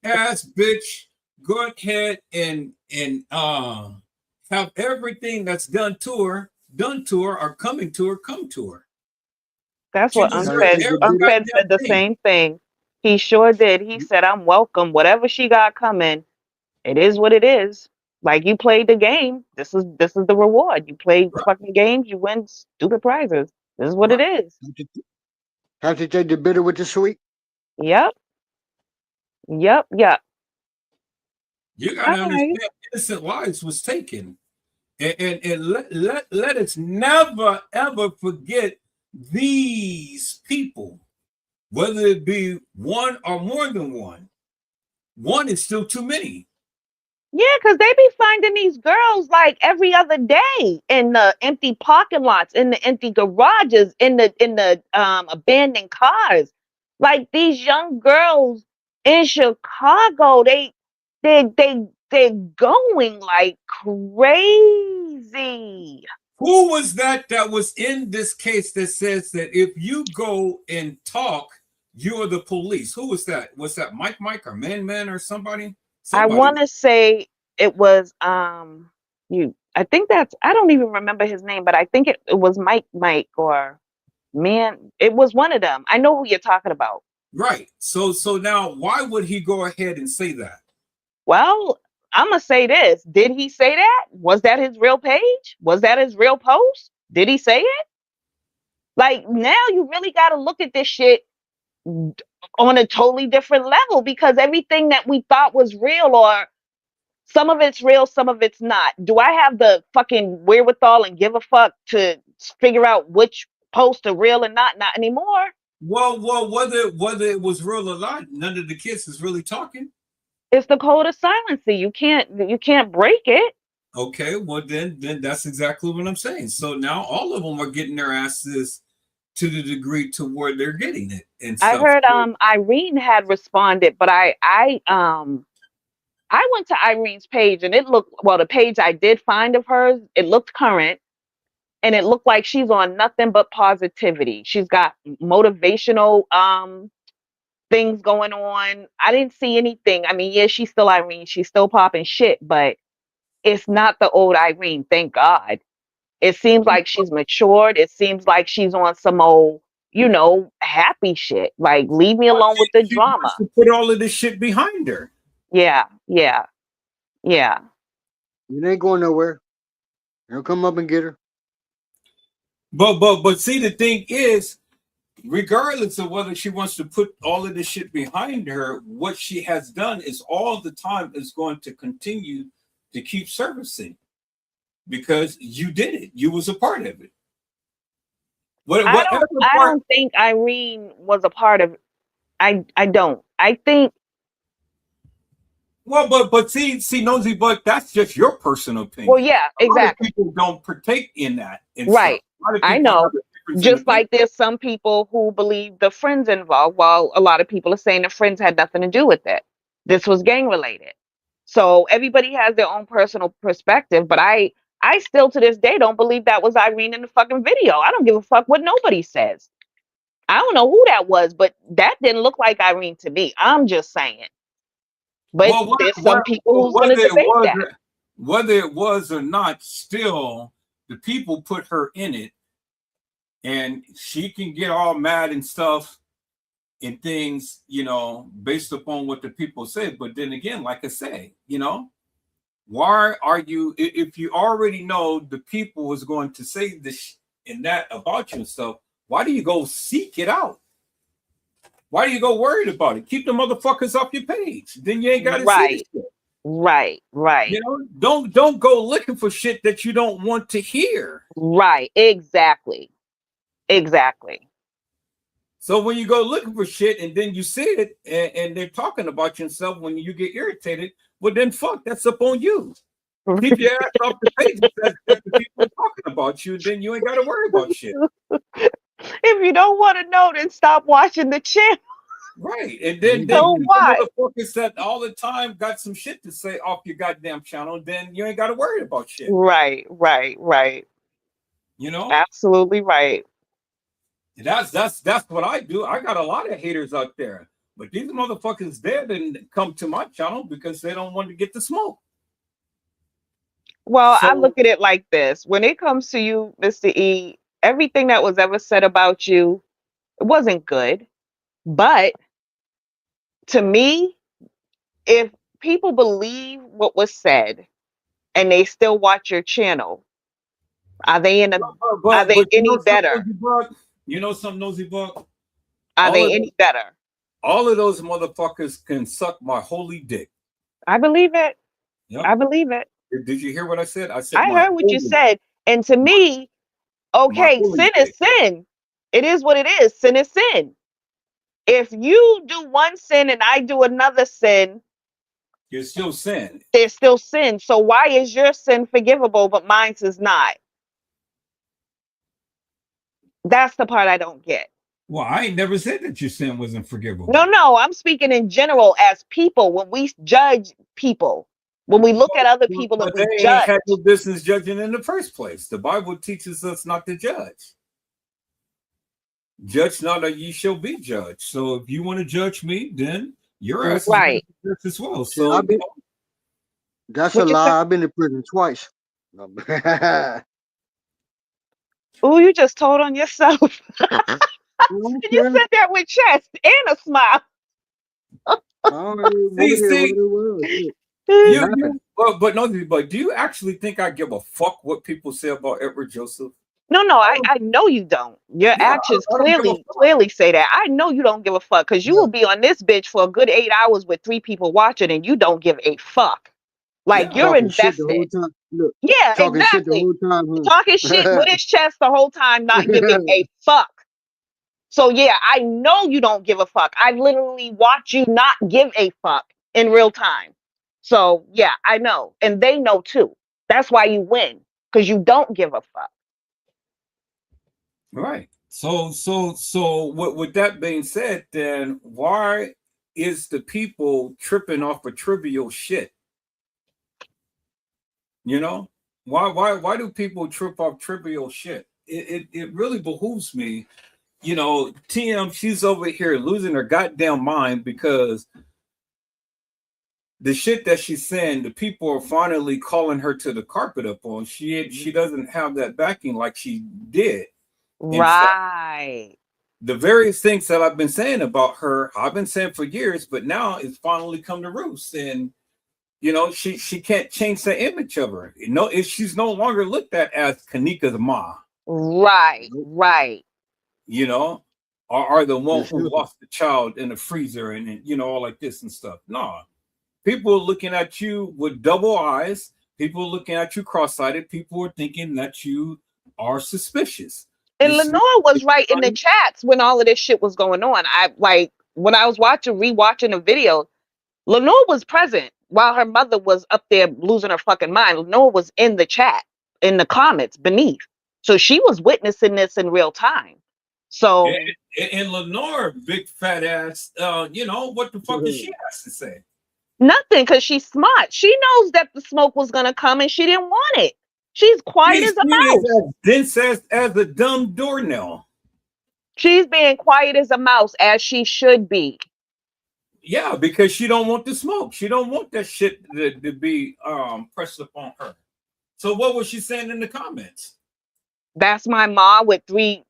ass bitch go ahead and have everything that's done to her or coming to her come to her. That's She what deserves every Unfed goddamn said the thing. same thing. He sure did. He said, I'm welcome. Whatever she got coming, it is what it is. Like you played the game. This is the reward. You play Right. fucking games, you win stupid prizes. This is what it is. Have to take the bitter with the sweet. Yep. Yep. Yep. You got All to right. understand, innocent lives was taken. And let us never, ever forget these people, whether it be one or more than one. One is still too many. Yeah, because they be finding these girls like every other day in the empty parking lots, in the empty garages, in the abandoned cars. Like these young girls in Chicago, they're going like crazy. Who was that was in this case that says that if you go and talk, you're the police? Who was that? Was that Mike or Man or somebody? I want to say it was you. I think that's I don't even remember his name, but I think it was Mike or Man. It was one of them. I know who you're talking about. Right. So now why would he go ahead and say that? Well, I'm gonna say this. Did he say that? Was that his real page? Was that his real post? Did he say it? Like now you really got to look at this shit on a totally different level because everything that we thought was real or some of it's real, some of it's not. Do I have the fucking wherewithal and give a fuck to figure out which posts are real and not? Not anymore. Well, whether it was real or not, none of the kids is really talking. It's the code of silence. You can't break it. Okay, well then that's exactly what I'm saying. So now all of them are getting their asses to the degree to where they're getting it and stuff. I heard Irene had responded, but I went to Irene's page and it looked the page I did find of hers, it looked current and it looked like she's on nothing but positivity. She's got motivational things going on. I didn't see anything. I mean, yeah, she's still Irene, she's still popping shit, but it's not the old Irene, thank God. It seems like she's matured. It seems like she's on some old, happy shit. Like, leave me alone with the She drama. wants to put all of this shit behind her. Yeah, yeah, yeah. It ain't going nowhere. They'll come up and get her. But see, the thing is, regardless of whether she wants to put all of this shit behind her, what she has done is all the time is going to continue to keep servicing because you did it. You was a part of it. I don't think Irene was a part of. I don't. I think. Well, but see, Nosy, but that's just your personal opinion. Well, yeah, exactly. A lot of people don't partake in that. Right. I know. Just like like there's some people who believe the friends involved, while a lot of people are saying the friends had nothing to do with it. This was gang related. So everybody has their own personal perspective, but I still to this day don't believe that was Irene in the fucking video. I don't give a fuck what nobody says. I don't know who that was, but that didn't look like Irene to me. I'm just saying. But there's some people who's going to debate that. Whether it was or not, still, the people put her in it, and she can get all mad and stuff and things, based upon what the people say. But then again, like I say, why are you, if you already know the people is going to say this and that about you and stuff, why do you go seek it out? Why do you go worried about it? Keep the motherfuckers off your page. Then you ain't got to see this shit. Right. Don't go looking for shit that you don't want to hear. Right. Exactly. So when you go looking for shit and then you see it and they're talking about you and stuff, when you get irritated, well then fuck, that's up on you. Keep your ass off the page that the people are talking about you, then you ain't got to worry about shit. If you don't want to know, then stop watching the channel. Right. And then why? motherfuckers that all the time got some shit to say off your goddamn channel, then you ain't got to worry about shit. Right. Absolutely right. That's what I do. I got a lot of haters out there. But these motherfuckers there didn't come to my channel because they don't want to get the smoke. Well, I look at it like this. When it comes to you, Mr. E, everything that was ever said about you, it wasn't good. But to me, if people believe what was said and they still watch your channel, are they any better? You know something, Nosy Bugg? Are they any better? All of those motherfuckers can suck my holy dick. I believe it. Yep. I believe it. Did you hear what I said? I said I heard what you said. And to me, okay, sin is sin. It is what it is. Sin is sin. If you do one sin and I do another sin, you're still sin. There's still sin. So why is your sin forgivable but mine's is not? That's the part I don't get. Well, I ain't never said that your sin wasn't forgivable. No, I'm speaking in general as people. When we judge people, when we look at other people and we judge, had no business judging in the first place. The Bible teaches us not to judge. Judge not, or ye shall be judged. So if you want to judge me, then your ass is right as well. So that's a lie. I've been to prison twice. Oh, you just told on yourself. You said that with chest and a smile. But do you actually think I give a fuck what people say about Edward Joseph? No, I know you don't. Your actions clearly say that. I know you don't give a fuck because you will be on this bitch for a good 8 hours with 3 people watching and you don't give a fuck. Like you're invested. Yeah, talking exactly. shit the whole time. Talking shit with his chest the whole time, not giving a fuck. So yeah, I know you don't give a fuck. I literally watch you not give a fuck in real time. So yeah, I know. And they know too. That's why you win. Because you don't give a fuck. Right. So with that being said, then why is the people tripping off of trivial shit? Why do people trip off trivial shit? It really behooves me. TM, she's over here losing her goddamn mind because the shit that she's saying, the people are finally calling her to the carpet up on. She doesn't have that backing like she did. Right. The various things that I've been saying about her, I've been saying for years, but now it's finally come to roost. And you know, she can't change the image of her. You know, she's no longer looked at as Kanika's ma. Right. Right. You know, or the one Yes, who sir. lost the child in the freezer and you know, all like this and stuff. No. People are looking at you with double eyes. People are looking at you cross-eyed. People are thinking that you are suspicious. And Lenore was right in the chats when all of this shit was going on. I like when I was rewatching the video, Lenore was present while her mother was up there losing her fucking mind. Lenore was in the chat, in the comments beneath. So she was witnessing this in real time. So and Lenore, big fat ass, you know, what the fuck does she has to say? nothing, because she's smart. She knows that the smoke was gonna come and she didn't want it. She's quiet as a mouse. Dense as a dumb doornail. She's being quiet as a mouse, as she should be. Yeah, because she don't want the smoke. She don't want that shit to be pressed upon her. So what was she saying in the comments? That's my mom with three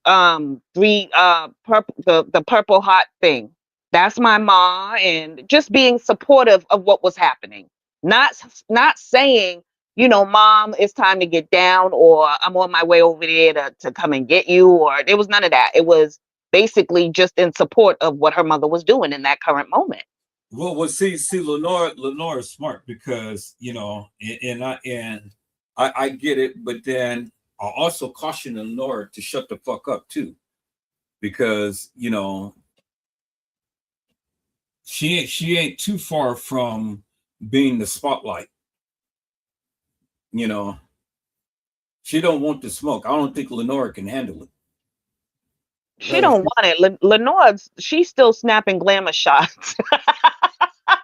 purple the purple heart thing. That's my mom, and just being supportive of what was happening. Not saying, you know, mom, it's time to get down, or I'm on my way over there to come and get you, or there was none of that. It was basically just in support of what her mother was doing in that current moment. Well, see, Lenore is smart because you know, and I get it, but then I also caution Lenore to shut the fuck up too, because you know, she ain't too far from being the spotlight. You know, she don't want the smoke. I don't think Lenore can handle it. She don't want it. Lenore's, she's still snapping glamour shots.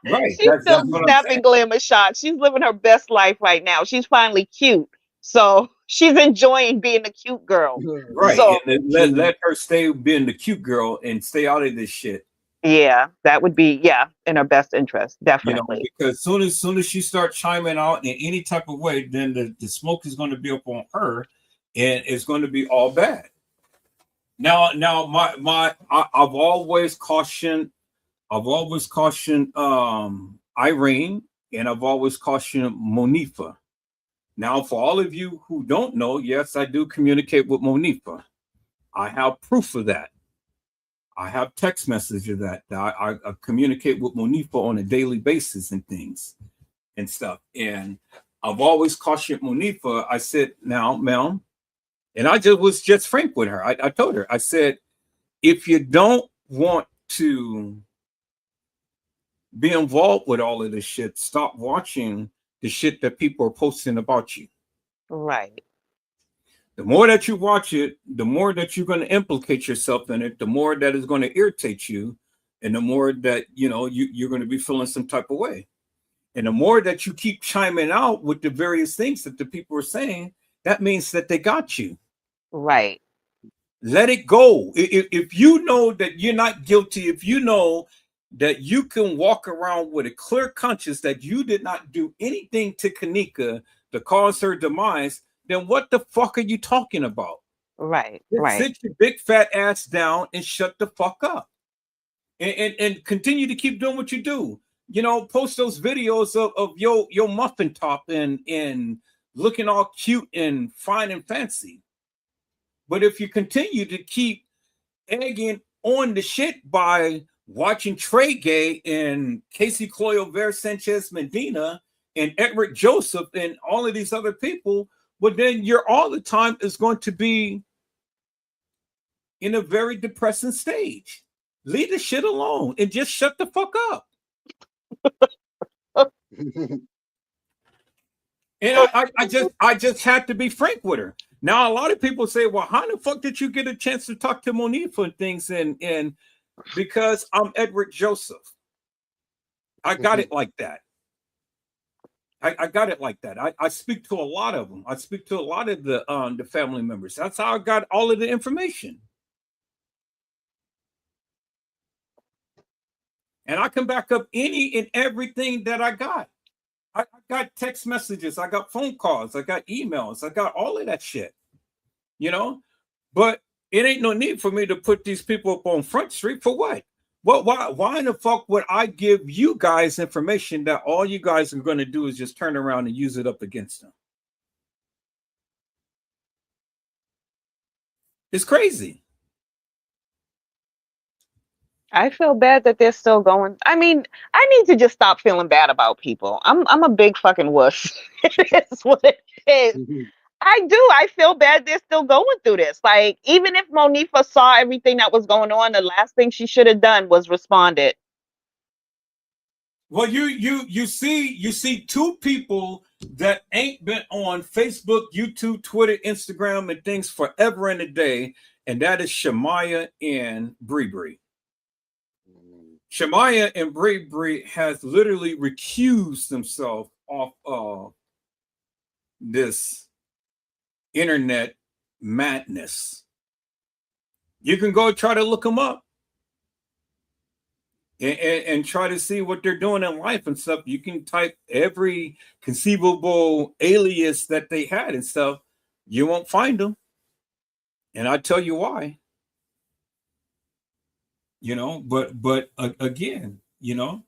Right. She's still snapping glamour shots. She's living her best life right now. She's finally cute. So she's enjoying being a cute girl. Right. So, and let her stay being the cute girl and stay out of this shit. Yeah, that would be, in her best interest. Definitely. You know, because soon as she starts chiming out in any type of way, then the smoke is going to be up on her and it's going to be all bad. Now I've always cautioned Irene, and I've always cautioned Monifa. Now, for all of you who don't know, yes, I do communicate with Monifa. I have proof of that. I have text messages of that. I communicate with Monifa on a daily basis and things and stuff. And I've always cautioned Monifa. I said, now, ma'am, and I was just frank with her. I told her, I said, if you don't want to be involved with all of this shit, stop watching the shit that people are posting about you. Right. The more that you watch it, the more that you're going to implicate yourself in it, the more that is going to irritate you, and the more that, you know, you're going to be feeling some type of way. And the more that you keep chiming out with the various things that the people are saying, that means that they got you. Right. Let it go. If you know that you're not guilty, if you know that you can walk around with a clear conscience that you did not do anything to Kanika to cause her demise, then what the fuck are you talking about? Right. Sit your big fat ass down and shut the fuck up. And continue to keep doing what you do. You know, post those videos of your muffin top and looking all cute and fine and fancy. But if you continue to keep egging on the shit by watching Trey Gay and Casey Cloyo Ver Sanchez Medina and Edward Joseph and all of these other people, well, then you're all the time is going to be in a very depressing stage. Leave the shit alone and just shut the fuck up. And I just had to be frank with her. Now a lot of people say, well, how the fuck did you get a chance to talk to Monifa and things? And because I'm Edward Joseph. I got it like that. I got it like that. I speak to a lot of them. I speak to a lot of the family members. That's how I got all of the information. And I can back up any and everything that I got. I got text messages, I got phone calls, I got emails, I got all of that shit, you know? But it ain't no need for me to put these people up on Front Street for what? Well, why in the fuck would I give you guys information that all you guys are going to do is just turn around and use it up against them? It's crazy. I feel bad that they're still going. I mean, I need to just stop feeling bad about people. I'm a big fucking wuss. It's what it is. I do. I feel bad they're still going through this. Like, even if Monifa saw everything that was going on, the last thing she should have done was responded. Well, you see two people that ain't been on Facebook, YouTube, Twitter, Instagram, and things forever and a day, and that is Shamaya and Bree. Shamaya and Bree has literally recused themselves off of this internet madness. You can go try to look them up and try to see what they're doing in life and stuff. You can type every conceivable alias that they had and stuff. You won't find them. And I tell you why. You know, but again, you know,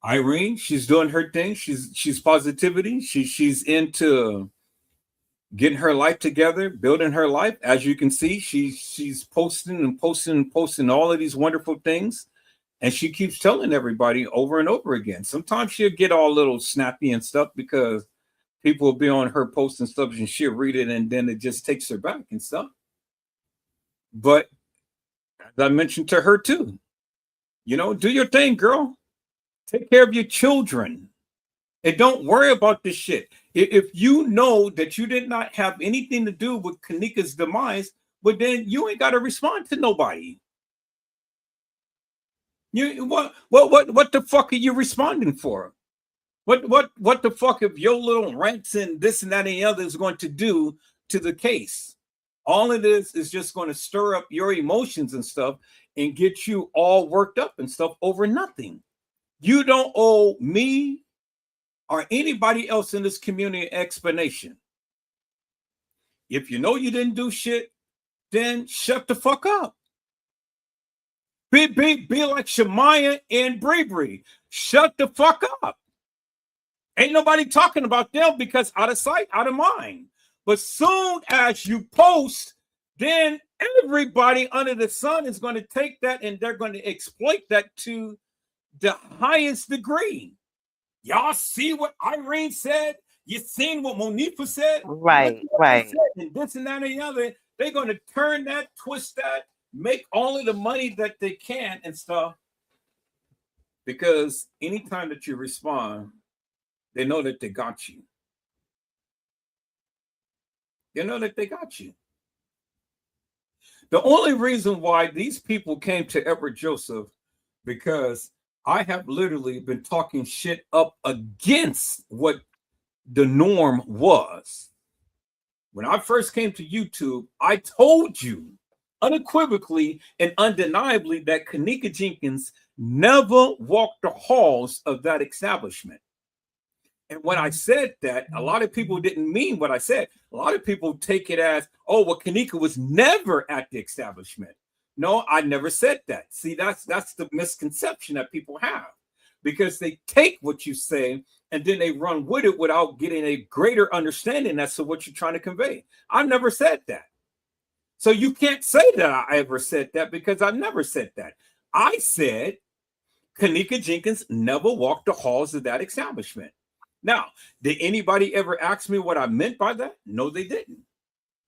Irene, she's doing her thing. She's positivity. She's into getting her life together, building her life. As you can see, she's posting all of these wonderful things, and she keeps telling everybody over and over again. Sometimes she'll get all a little snappy and stuff because people will be on her posts and stuff, and she'll read it, and then it just takes her back and stuff. But as I mentioned to her too, you know, do your thing, girl. Take care of your children. And don't worry about this shit. If you know that you did not have anything to do with Kanika's demise, but then you ain't got to respond to nobody. You what the fuck are you responding for? What the fuck if your little rants and this and that and the other is going to do to the case? All it is just going to stir up your emotions and stuff and get you all worked up and stuff over nothing. You don't owe me or anybody else in this community an explanation. If you know you didn't do shit, then shut the fuck up. Be like Shamaya and Bree. Shut the fuck up. Ain't nobody talking about them because out of sight, out of mind. But soon as you post, then everybody under the sun is going to take that and they're going to exploit that to the highest degree. Y'all see what Irene said? You seen what Monifa said? Right. Said, and this and that and the other. They're going to turn that, twist that, make all of the money that they can and stuff. Because anytime that you respond, they know that they got you. You know that they got you. The only reason why these people came to Edward Joseph, because I have literally been talking shit up against what the norm was. When I first came to YouTube, I told you unequivocally and undeniably that Kanika Jenkins never walked the halls of that establishment. And when I said that, a lot of people didn't mean what I said. A lot of people take it as, oh, well, Kanika was never at the establishment. No, I never said that. See, that's the misconception that people have, because they take what you say and then they run with it without getting a greater understanding as to what you're trying to convey. I never said that. So you can't say that I ever said that, because I never said that. I said Kanika Jenkins never walked the halls of that establishment. Now, did anybody ever ask me what I meant by that? No, they didn't.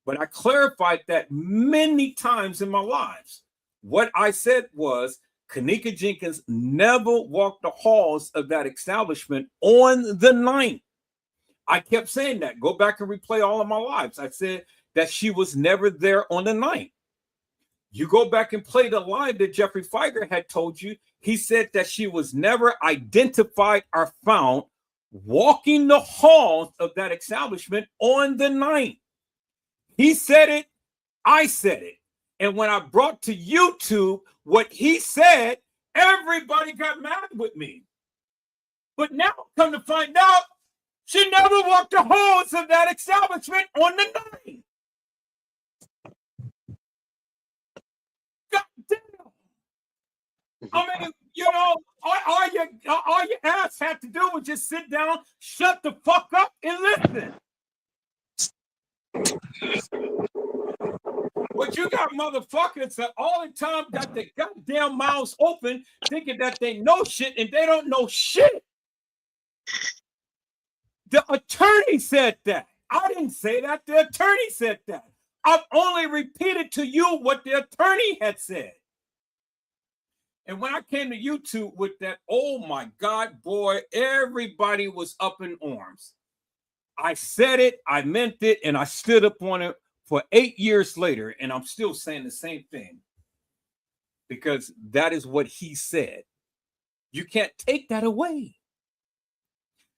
But I clarified that many times in my lives. What I said was Kanika Jenkins never walked the halls of that establishment on the 9th. I kept saying that. Go back and replay all of my lives. I said that she was never there on the 9th. You go back and play the live that Jeffrey Feiger had told you. He said that she was never identified or found walking the halls of that establishment on the 9th. He said it, I said it. And when I brought to YouTube what he said, everybody got mad with me. But now, come to find out, she never walked the halls of that establishment on the night. God damn. I mean, you know, all your ass had to do was just sit down, shut the fuck up, and listen. But you got motherfuckers that all the time got their goddamn mouths open, thinking that they know shit, and they don't know shit. The attorney said that. I didn't say that. The attorney said that. I've only repeated to you what the attorney had said. And when I came to YouTube with that, oh my God, boy, everybody was up in arms. I said it, I meant it, and I stood up on it for 8 years later, and I'm still saying the same thing. Because that is what he said. You can't take that away.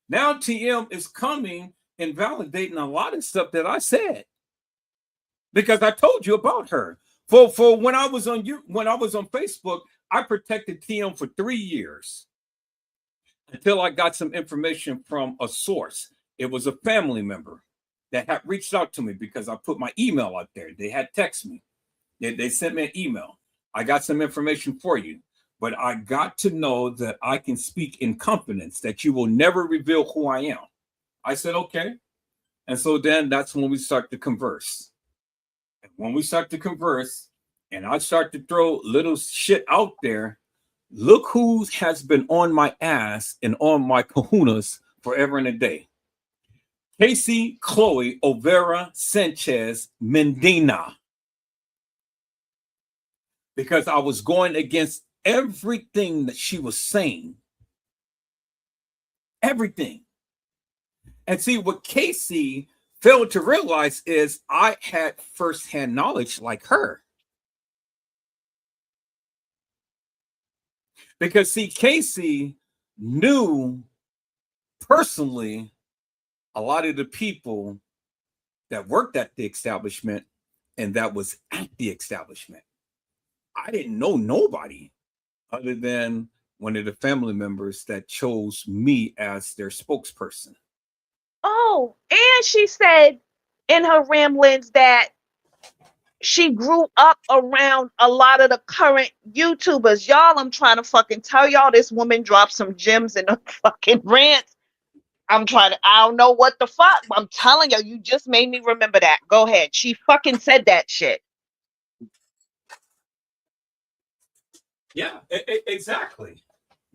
Now TM is coming and validating a lot of stuff that I said. Because I told you about her. For when I was on Facebook, I protected TM for 3 years until I got some information from a source. It was a family member that had reached out to me because I put my email out there. They had texted me. They sent me an email. I got some information for you, but I got to know that I can speak in confidence, that you will never reveal who I am. I said, okay. And so then that's when we start to converse. And when we start to converse and I start to throw little shit out there, look who has been on my ass and on my kahunas forever and a day. Casey Chloe Overa Sanchez Mendina. Because I was going against everything that she was saying. Everything. And see, what Casey failed to realize is I had firsthand knowledge like her. Because see, Casey knew personally a lot of the people that worked at the establishment and that was at the establishment. I didn't know nobody other than one of the family members that chose me as their spokesperson. Oh, and she said in her ramblings that she grew up around a lot of the current YouTubers. Y'all, I'm trying to fucking tell y'all, this woman dropped some gems in the fucking rant. I don't know what the fuck. I'm telling you, you just made me remember that. Go ahead. She fucking said that shit. Yeah, exactly.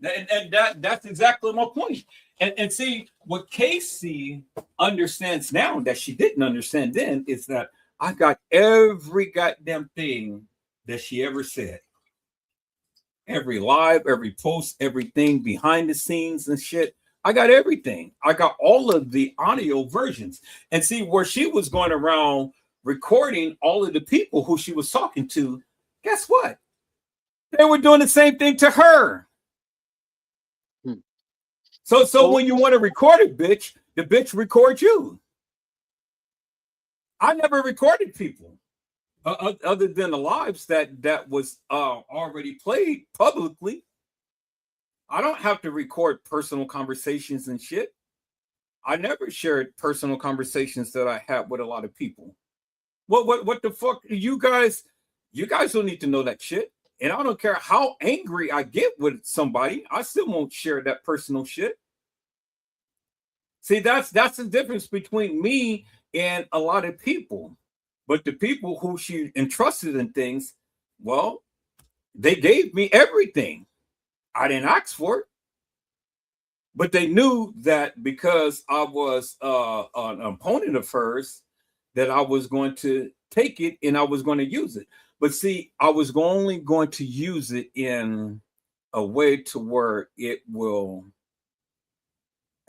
And that's exactly my point. And see, what Casey understands now that she didn't understand then is that I got every goddamn thing that she ever said. Every live, every post, everything behind the scenes and shit. I got everything. I got all of the audio versions. And see, where she was going around recording all of the people who she was talking to, guess what? They were doing the same thing to her. So when you want to record a bitch, the bitch records you. I never recorded people other than the lives that was already played publicly. I don't have to record personal conversations and shit. I never shared personal conversations that I had with a lot of people. What the fuck? You guys don't need to know that shit. And I don't care how angry I get with somebody, I still won't share that personal shit. See, that's the difference between me and a lot of people. But the people who she entrusted in things, well, they gave me everything. I didn't ask for it. But they knew that because I was an opponent of hers, that I was going to take it and I was going to use it. But see, I was only going to use it in a way to where it will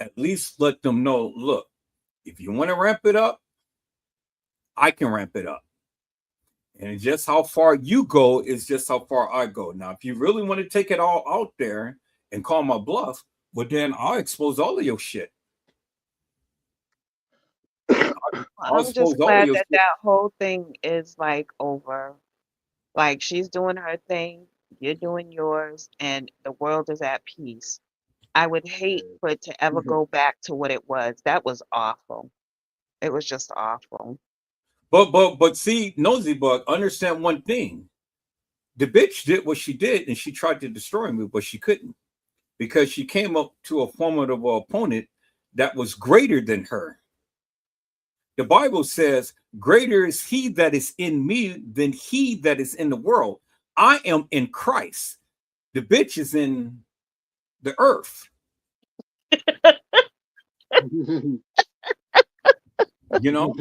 at least let them know, look, if you want to ramp it up, I can ramp it up. And just how far you go is just how far I go. Now, if you really want to take it all out there and call my bluff, well, then I'll expose all of your shit. I'm just glad that whole thing is like over. Like she's doing her thing. You're doing yours, and the world is at peace. I would hate for it to ever go back to what it was. That was awful. It was just awful. But see, Nosy Bug, understand one thing. The bitch did what she did, and she tried to destroy me, but she couldn't because she came up to a formidable opponent that was greater than her. The Bible says, "Greater is he that is in me than he that is in the world." I am in Christ. The bitch is in the earth. You know,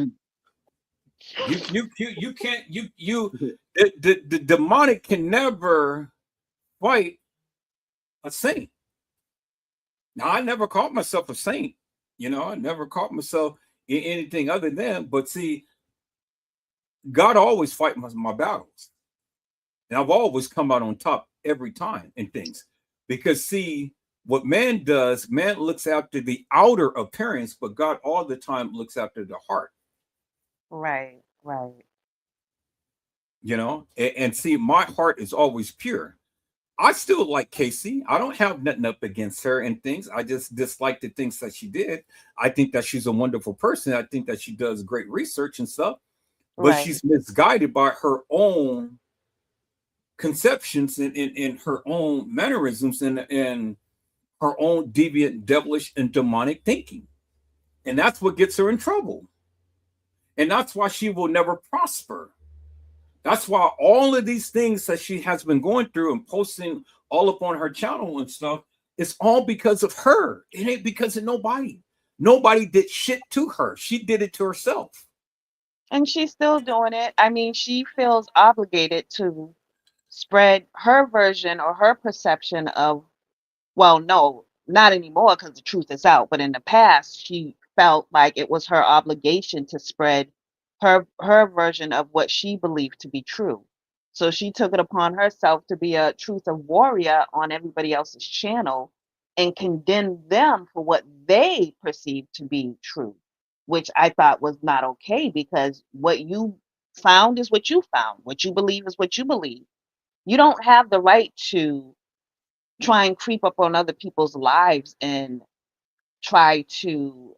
you can't the demonic can never fight a saint. Now, I never called myself a saint. I never called myself in anything other than. But see, God always fight my battles, and I've always come out on top every time in things. Because see, what man does, man looks after the outer appearance, but God all the time looks after the heart. Right, right. And see, my heart is always pure. I still like Casey. I don't have nothing up against her and things. I just dislike the things that she did. I think that she's a wonderful person. I think that she does great research and stuff, but Right. she's misguided by her own conceptions and her own mannerisms and her own deviant, devilish, and demonic thinking. And that's what gets her in trouble. And that's why she will never prosper. That's why all of these things that she has been going through and posting all up on her channel and stuff, it's all because of her. It ain't because of nobody. Nobody did shit to her. She did it to herself. And she's still doing it. I mean, she feels obligated to spread her version or her perception of, well, no, not anymore because the truth is out. But in the past, she felt like it was her obligation to spread her version of what she believed to be true. So she took it upon herself to be a truth of warrior on everybody else's channel and condemn them for what they perceived to be true, which I thought was not okay because what you found is what you found. What you believe is what you believe. You don't have the right to try and creep up on other people's lives and try to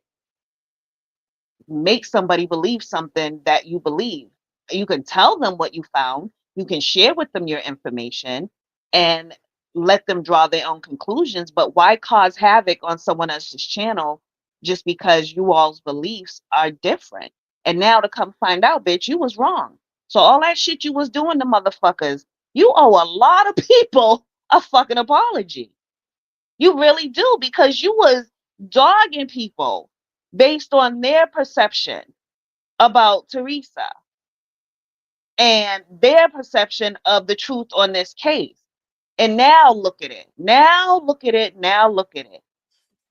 make somebody believe something that you believe. You can tell them what you found, you can share with them your information and let them draw their own conclusions, but why cause havoc on someone else's channel just because you all's beliefs are different? And now to come find out, bitch, you was wrong. So all that shit you was doing to motherfuckers, you owe a lot of people a fucking apology. You really do, because you was dogging people based on their perception about Teresa and their perception of the truth on this case. And now look at it. Now look at it. Now look at it.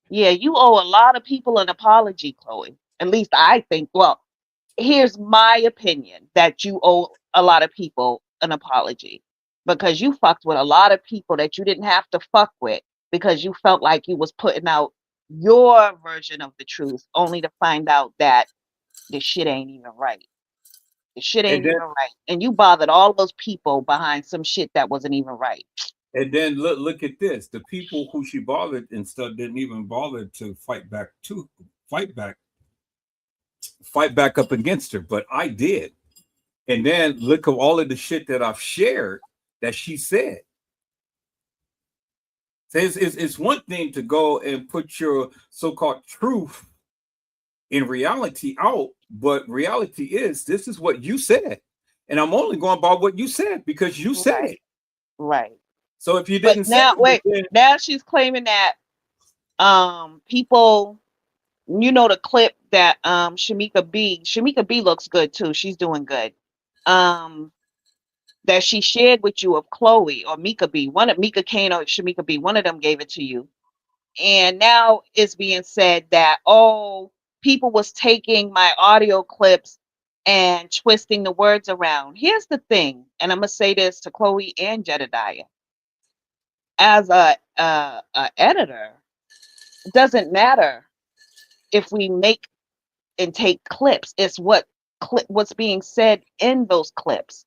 Yeah, you owe a lot of people an apology, Chloe. At least I think. Well, here's my opinion that you owe a lot of people an apology because you fucked with a lot of people that you didn't have to fuck with because you felt like you was putting out your version of the truth only to find out that the shit ain't even right. The shit And ain't then even right. And you bothered all those people behind some shit that wasn't even right. and then look at this. The people who she bothered and stuff didn't even bother to fight back, fight back up against her. But I did. And then look at all of the shit that I've shared that she said. So it's one thing to go and put your so-called truth in reality out, but reality is this is what you said. And I'm only going by what you said because you said Right. it. Right. So if you But didn't say now it, wait, then now she's claiming that people, you know, the clip that Shamika B looks good too. She's doing good. Um that she shared with you of Chloe or Mika B. One of Mika Kane or Shamika B. One of them gave it to you. And now it's being said that, oh, people was taking my audio clips and twisting the words around. Here's the thing, and I'm gonna say this to Chloe and Jedediah. As a editor, it doesn't matter if we make and take clips. It's what's being said in those clips.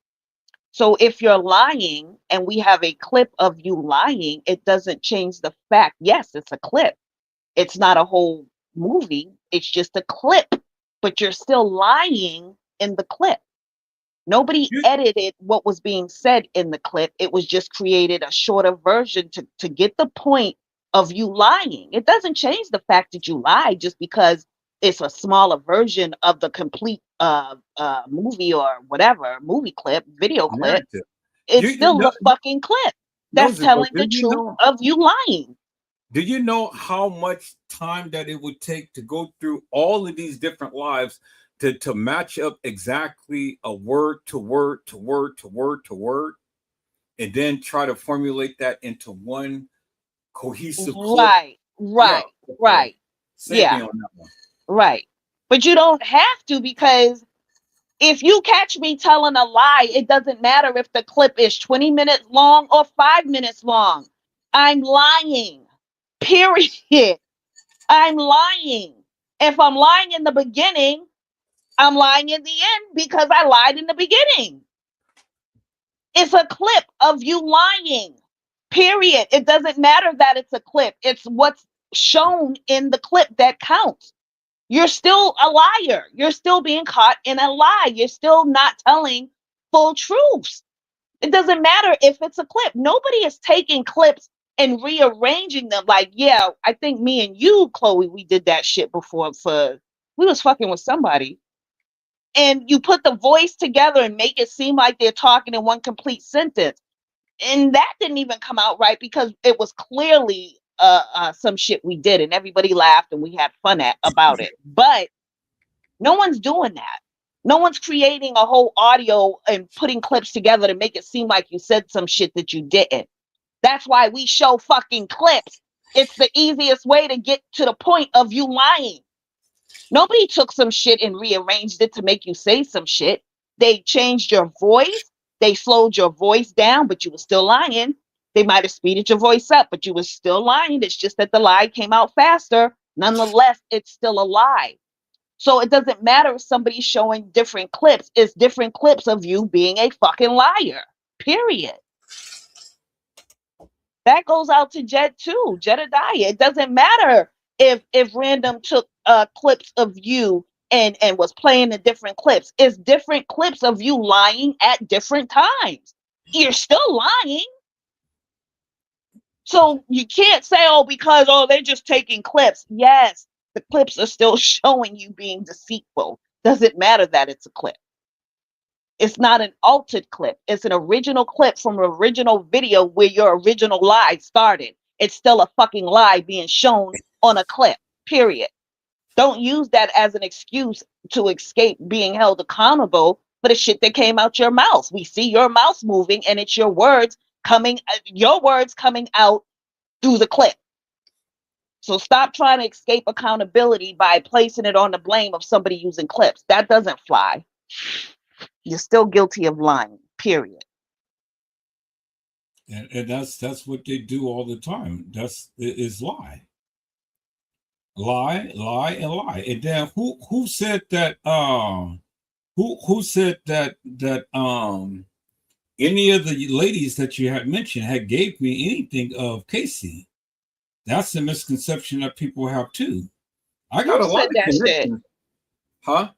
So if you're lying and we have a clip of you lying, it doesn't change the fact. Yes, it's a clip. It's not a whole movie. It's just a clip, but you're still lying in the clip. Nobody You, edited what was being said in the clip. It was just created a shorter version to get the point of you lying. It doesn't change the fact that you lied just because it's a smaller version of the complete movie or whatever, movie clip, video clip. narrative. It's You still know, the fucking clip that's Nosy, but telling the truth of you lying. do you know how much time that it would take to go through all of these different lives to match up exactly a word to word to word to word to word, and then try to formulate that into one cohesive clip? Right, Yeah. right, So right. save me Yeah, on that one. right. But you don't have to, because if you catch me telling a lie, it doesn't matter if the clip is 20 minutes long or 5 minutes long. I'm lying. Period. I'm lying. If I'm lying in the beginning, I'm lying in the end because I lied in the beginning. It's a clip of you lying. Period. It doesn't matter that it's a clip. It's what's shown in the clip that counts. You're still a liar. You're still being caught in a lie. You're still not telling full truths. It doesn't matter if it's a clip. Nobody is taking clips and rearranging them. Like, yeah, I think me and you, Chloe, we did that shit before. We was fucking with somebody. And you put the voice together and make it seem like they're talking in one complete sentence. And that didn't even come out right because it was clearly some shit we did, and everybody laughed and we had fun about it. But no one's doing that. No one's creating a whole audio and putting clips together to make it seem like you said some shit that you didn't. That's why we show fucking clips. It's the easiest way to get to the point of you lying. Nobody took some shit and rearranged it to make you say some shit. They changed your voice. They slowed your voice down, but you were still lying. They might have speeded your voice up, but you were still lying. It's just that the lie came out faster. Nonetheless, it's still a lie. So it doesn't matter if somebody's showing different clips. It's different clips of you being a fucking liar. Period. That goes out to Jed too, Jedediah. It doesn't matter if Random took clips of you and was playing the different clips. It's different clips of you lying at different times. You're still lying. So you can't say, oh, because they're just taking clips. Yes, the clips are still showing you being deceitful. Doesn't matter that it's a clip. It's not an altered clip. It's an original clip from an original video where your original lie started. It's still a fucking lie being shown on a clip, period. Don't use that as an excuse to escape being held accountable for the shit that came out your mouth. We see your mouth moving and it's your words coming out through the clip. So stop trying to escape accountability by placing it on the blame of somebody using clips. That doesn't fly. You're still guilty of lying, period. And that's what they do all the time. Is lie. Lie, lie, and lie. And then who said that who said that any of the ladies that you had mentioned had gave me anything of Casey? That's a misconception that people have too. I got You a lot said of that shit. connections. Huh?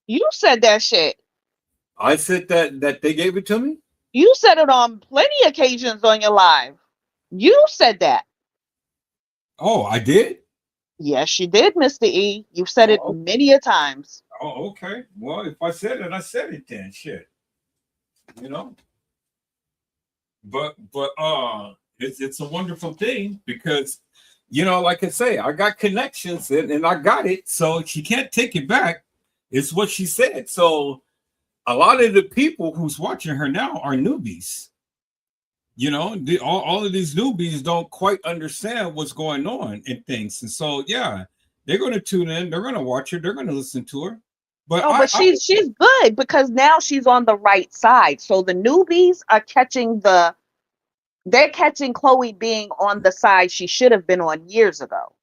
You said that shit. I said that they gave it to me? You said it on plenty of occasions on your live. You said that. Oh, I did? Yes, you did, Mr. E. You've said it Oh, many a times. oh, okay. Well, if I said it, I said it then. Shit. You know? But it's a wonderful thing because like I say, I got connections and I got it, so she can't take it back. It's what she said. So a lot of the people who's watching her now are newbies. All of these newbies don't quite understand what's going on and things, and so yeah, they're going to tune in, they're going to watch her, they're going to listen to her. But Oh, but she's good because now she's on the right side. So the newbies are they're catching Chloe being on the side she should have been on years ago.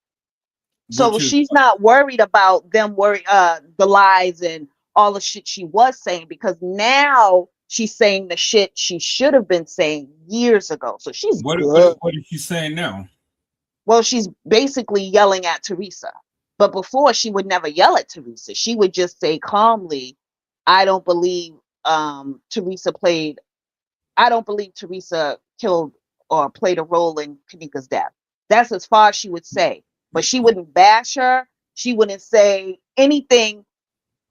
So which is she's not worried about them the lies and all the shit she was saying, because now she's saying the shit she should have been saying years ago. So she's What good. is she saying now? Well, she's basically yelling at Teresa. But before, she would never yell at Teresa. She would just say calmly, I don't believe Teresa played, I don't believe Teresa killed or played a role in Kanika's death. That's as far as she would say. But she wouldn't bash her. She wouldn't say anything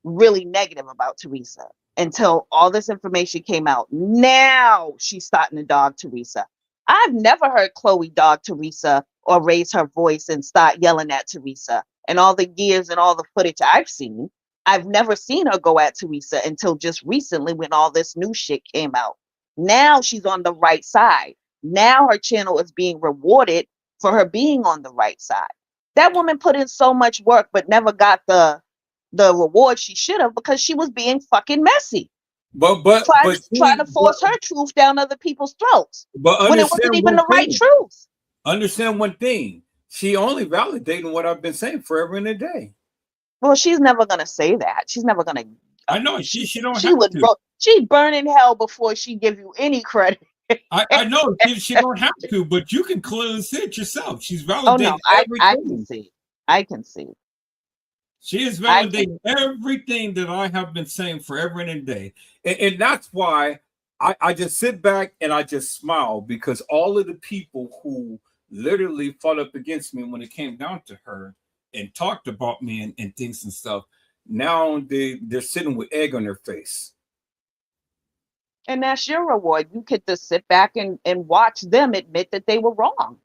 really negative about Teresa until all this information came out. Now she's starting to dog Teresa. I've never heard Chloe dog Teresa or raise her voice and start yelling at Teresa. And all the years and all the footage I've seen, I've never seen her go at Teresa until just recently when all this new shit came out. Now she's on the right side. Now her channel is being rewarded for her being on the right side. That woman put in so much work but never got the reward she should have because she was being fucking messy. But Trying to force her truth down other people's throats when it wasn't even the right truth. Understand one thing. She only validating what I've been saying forever and a day. Well, she's never gonna say that. She's never gonna. I know she don't She have would. to. She'd burn in hell before she give you any credit. I know she don't have to, but you can clearly see it yourself. She's validating Oh no, I everything. can see. I can see. She is validating everything that I have been saying forever and a day. And that's why I just sit back and I just smile, because all of the people who literally fought up against me when it came down to her and talked about me and things and stuff, now they're sitting with egg on their face. And that's your reward. You get to sit back and watch them admit that they were wrong.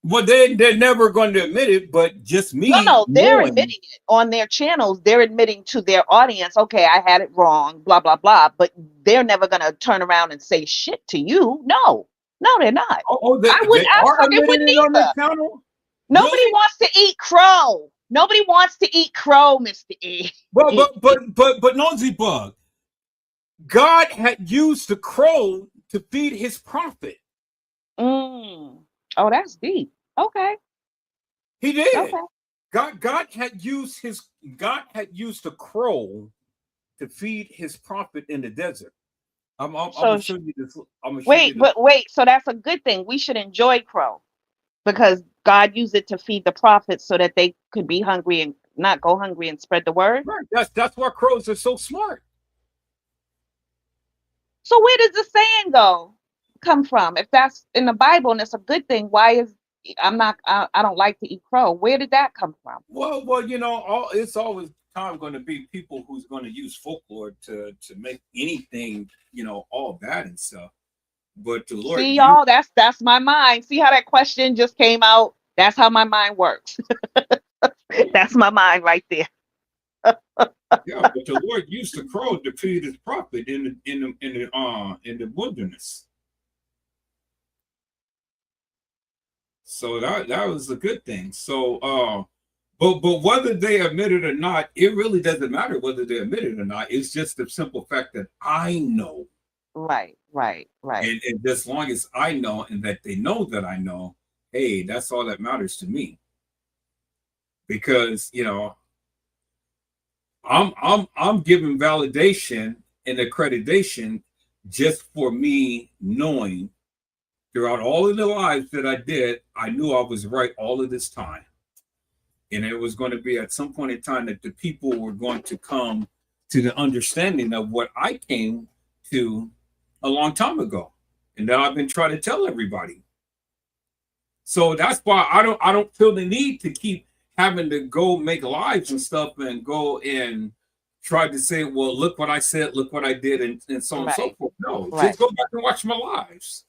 Well, they're never going to admit it, but just me. No, they're admitting it on their channels. They're admitting to their audience, okay, I had it wrong, blah, blah, blah. But they're never going to turn around and say shit to you. No, they're not. I fucking wouldn't either. Nobody wants to eat crow. Nobody wants to eat crow, Mr. E. But Nosey Bugg, God had used the crow to feed his prophet. Oh, that's deep. Okay. He did. Okay. God had used the crow to feed his prophet in the desert. I'm gonna show you this. Wait. So that's a good thing. We should enjoy crow because God used it to feed the prophets so that they could be hungry and not go hungry and spread the word. Right. That's why crows are so smart. So where does the saying come from? If that's in the Bible and it's a good thing, why is I don't like to eat crow? Where did that come from? Well, it's always time going to be people who's going to use folklore to make anything, all bad and stuff. But the Lord, see, y'all, that's my mind. See how that question just came out? That's how my mind works. That's my mind right there. Yeah, but the Lord used the crow to feed his prophet in the wilderness. So that was a good thing. So but whether they admit it or not, it really doesn't matter whether they admit it or not. It's just the simple fact that I know. Right. And as long as I know and that they know that I know, hey, that's all that matters to me. Because I'm giving validation and accreditation just for me knowing throughout all of the lives that I did, I knew I was right all of this time. And it was going to be at some point in time that the people were going to come to the understanding of what I came to a long time ago. And that I've been trying to tell everybody. So that's why I don't feel the need to keep having to go make lives and stuff and go and try to say, well, look what I said, look what I did, and so on and so forth. No, just go back and watch my lives.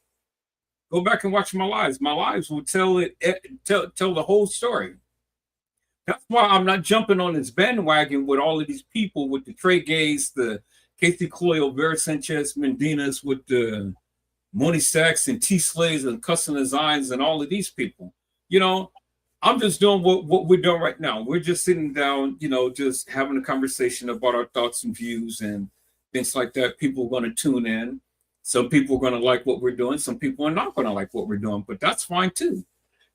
Go back and watch my lives. My lives will tell the whole story. That's why I'm not jumping on this bandwagon with all of these people with the Trey Gays, the Casey Cloyo, Vera Sanchez Mendinas, with the Money Sacks and T Slays and Custom Designs and all of these people. I'm just doing what we're doing right now. We're just sitting down, just having a conversation about our thoughts and views and things like that. People are going to tune in. Some people are going to like what we're doing. Some people are not going to like what we're doing, but that's fine too.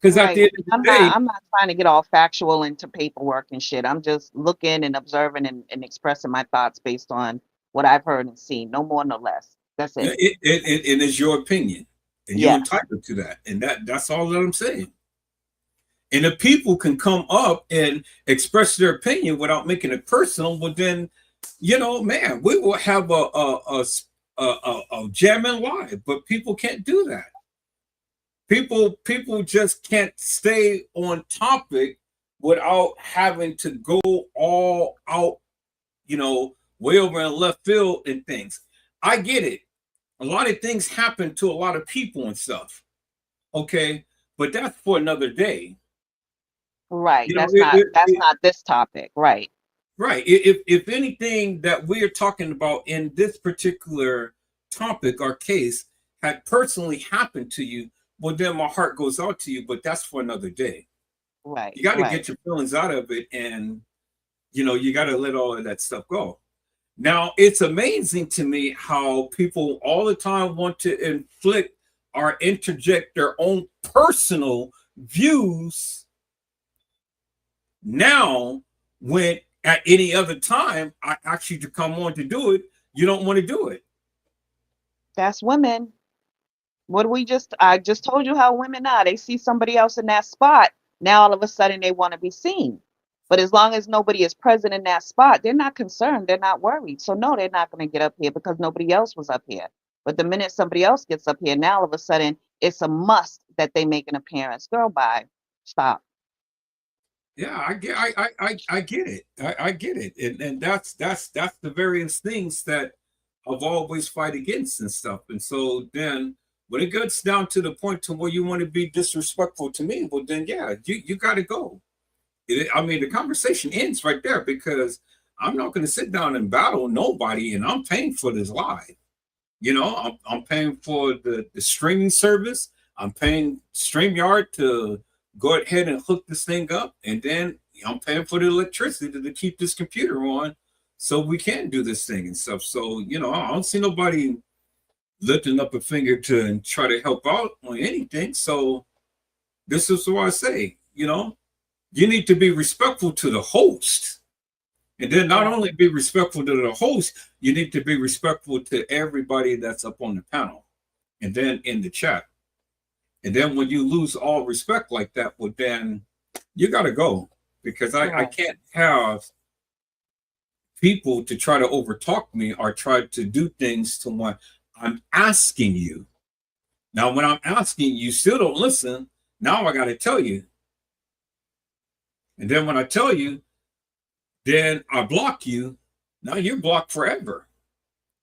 Because at the end of the day, I'm not trying to get all factual into paperwork and shit. I'm just looking and observing and expressing my thoughts based on what I've heard and seen. No more, no less. That's it. It is your opinion, and you're Yes. entitled to that, and that's all that I'm saying. And if people can come up and express their opinion without making it personal, well, then, man, we will have a jamming live. But people can't do that. People just can't stay on topic without having to go all out, way over in left field and things. I get it. A lot of things happen to a lot of people and stuff. Okay, but that's for another day. Right. That's not this topic. Right. Right. If anything that we're talking about in this particular topic or case had personally happened to you, well, then my heart goes out to you, but that's for another day. Right. You got to get your feelings out of it, and you got to let all of that stuff go. Now, it's amazing to me how people all the time want to inflict or interject their own personal views now, when at any other time I ask you to come on to do it, you don't want to do it. That's women. I just told you how women are. They see somebody else in that spot. Now all of a sudden they want to be seen. But as long as nobody is present in that spot, they're not concerned. They're not worried. So no, they're not going to get up here because nobody else was up here. But the minute somebody else gets up here, now all of a sudden it's a must that they make an appearance. Girl, bye. Stop. Yeah, I get it. I get it. And that's the various things that I've always fight against and stuff. And so then when it gets down to the point to where you want to be disrespectful to me, well then yeah, you got to go. The conversation ends right there, because I'm not going to sit down and battle nobody, and I'm paying for this live. I'm paying for the streaming service. I'm paying StreamYard to go ahead and hook this thing up, and then I'm paying for the electricity to keep this computer on so we can do this thing and stuff. So, I don't see nobody lifting up a finger to try to help out on anything. So this is what I say, you need to be respectful to the host. And then not only be respectful to the host, you need to be respectful to everybody that's up on the panel and then in the chat. And then when you lose all respect like that, well, then you got to go, because I can't have people to try to overtalk me or try to do things to what I'm asking you. Now, when I'm asking, you still don't listen. Now I got to tell you. And then when I tell you, then I block you. Now you're blocked forever.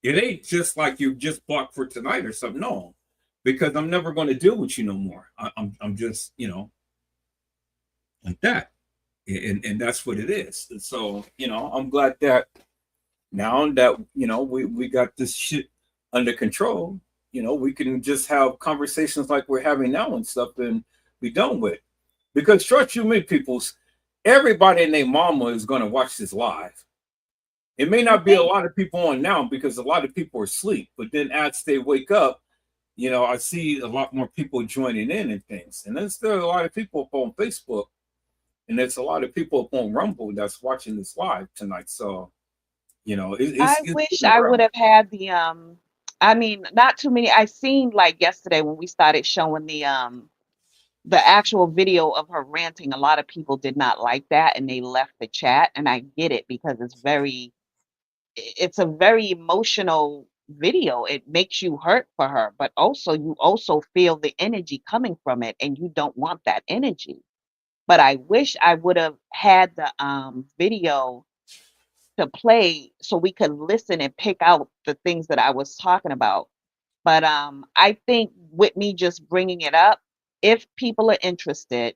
It ain't just like you just blocked for tonight or something. No, because I'm never going to deal with you no more. I'm just, like that. And that's what it is. And so, I'm glad that now that, we got this shit under control, we can just have conversations like we're having now and stuff and be done with. Because trust you me, peoples, everybody and their mama is going to watch this live. It may not be a lot of people on now because a lot of people are asleep, but then as they wake up, I see a lot more people joining in and things. And there's still a lot of people up on Facebook, and there's a lot of people up on Rumble that's watching this live tonight. So, I wish I would have had the not too many. I seen like yesterday when we started showing the actual video of her ranting. A lot of people did not like that and they left the chat, and I get it because it's a very emotional video. It makes you hurt for her, but also you also feel the energy coming from it, and you don't want that energy. But I wish I would have had the video to play so we could listen and pick out the things that I was talking about. But I think with me just bringing it up, if people are interested,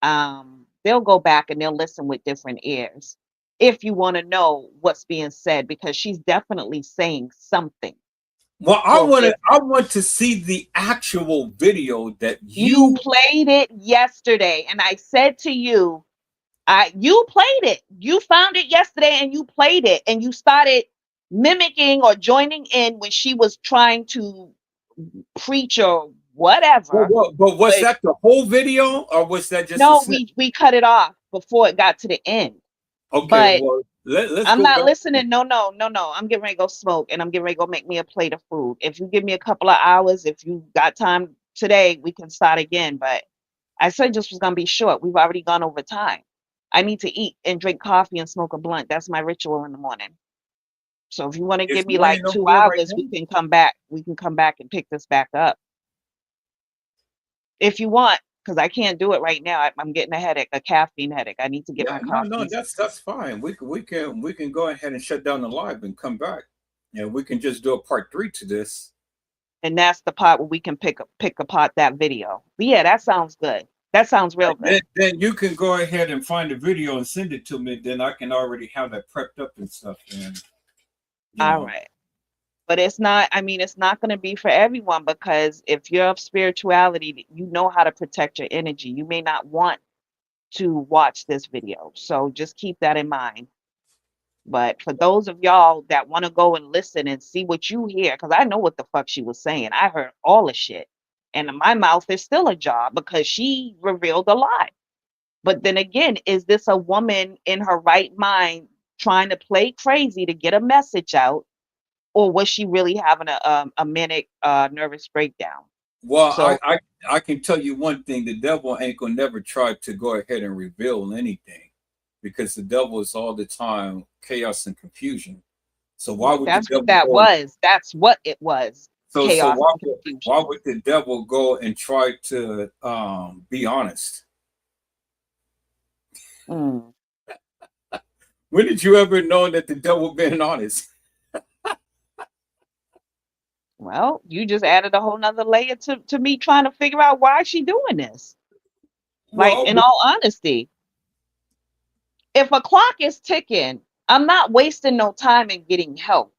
they'll go back and they'll listen with different ears. If you want to know what's being said, because she's definitely saying something. Well, I want to see the actual video that you played it yesterday, and I said to you, you played it. You found it yesterday, and you played it, and you started mimicking or joining in when she was trying to preach or whatever. But was that the whole video, or was that just no? We cut it off before it got to the end. Okay, Let's I'm go not back. listening. No, no, no, no. I'm getting ready to go smoke and I'm getting ready to go make me a plate of food. If you give me a couple of hours, if you got time today, we can start again. But I said just was gonna be short. We've already gone over time. I need to eat and drink coffee and smoke a blunt. That's my ritual in the morning. So if you want to It's give me like raining over two there right hours, now. we can come back. We can come back and pick this back up if you want, because I can't do it right now. I'm getting a headache, a caffeine headache. I need to get Yeah, my no, coffee. that's fine. We can go ahead and shut down the live and come back. And we can just do a part 3 to this. And that's the part where we can pick apart that video. But yeah, that sounds good. That sounds real good. Then you can go ahead and find the video and send it to me. Then I can already have that prepped up and stuff. And All right. But it's not, I mean, it's not going to be for everyone because if you're of spirituality, you know how to protect your energy. You may not want to watch this video. So just keep that in mind. But for those of y'all that want to go and listen and see what you hear, because I know what the fuck she was saying. I heard all the shit. And my mouth is still ajar because she revealed a lot. But then again, is this a woman in her right mind trying to play crazy to get a message out? Or was she really having a manic nervous breakdown? well, So I can tell you one thing: the devil ain't gonna never try to go ahead and reveal anything, because the devil is all the time chaos and confusion. So why would the that's what devil that go and was. That's what it was. so Chaos and why confusion. would the devil go and try to be honest? Mm. When did you ever know that the devil being honest? Well, you just added a whole nother layer to me trying to figure out why she doing this. Like, Well, in all honesty, if a clock is ticking, I'm not wasting no time in getting help.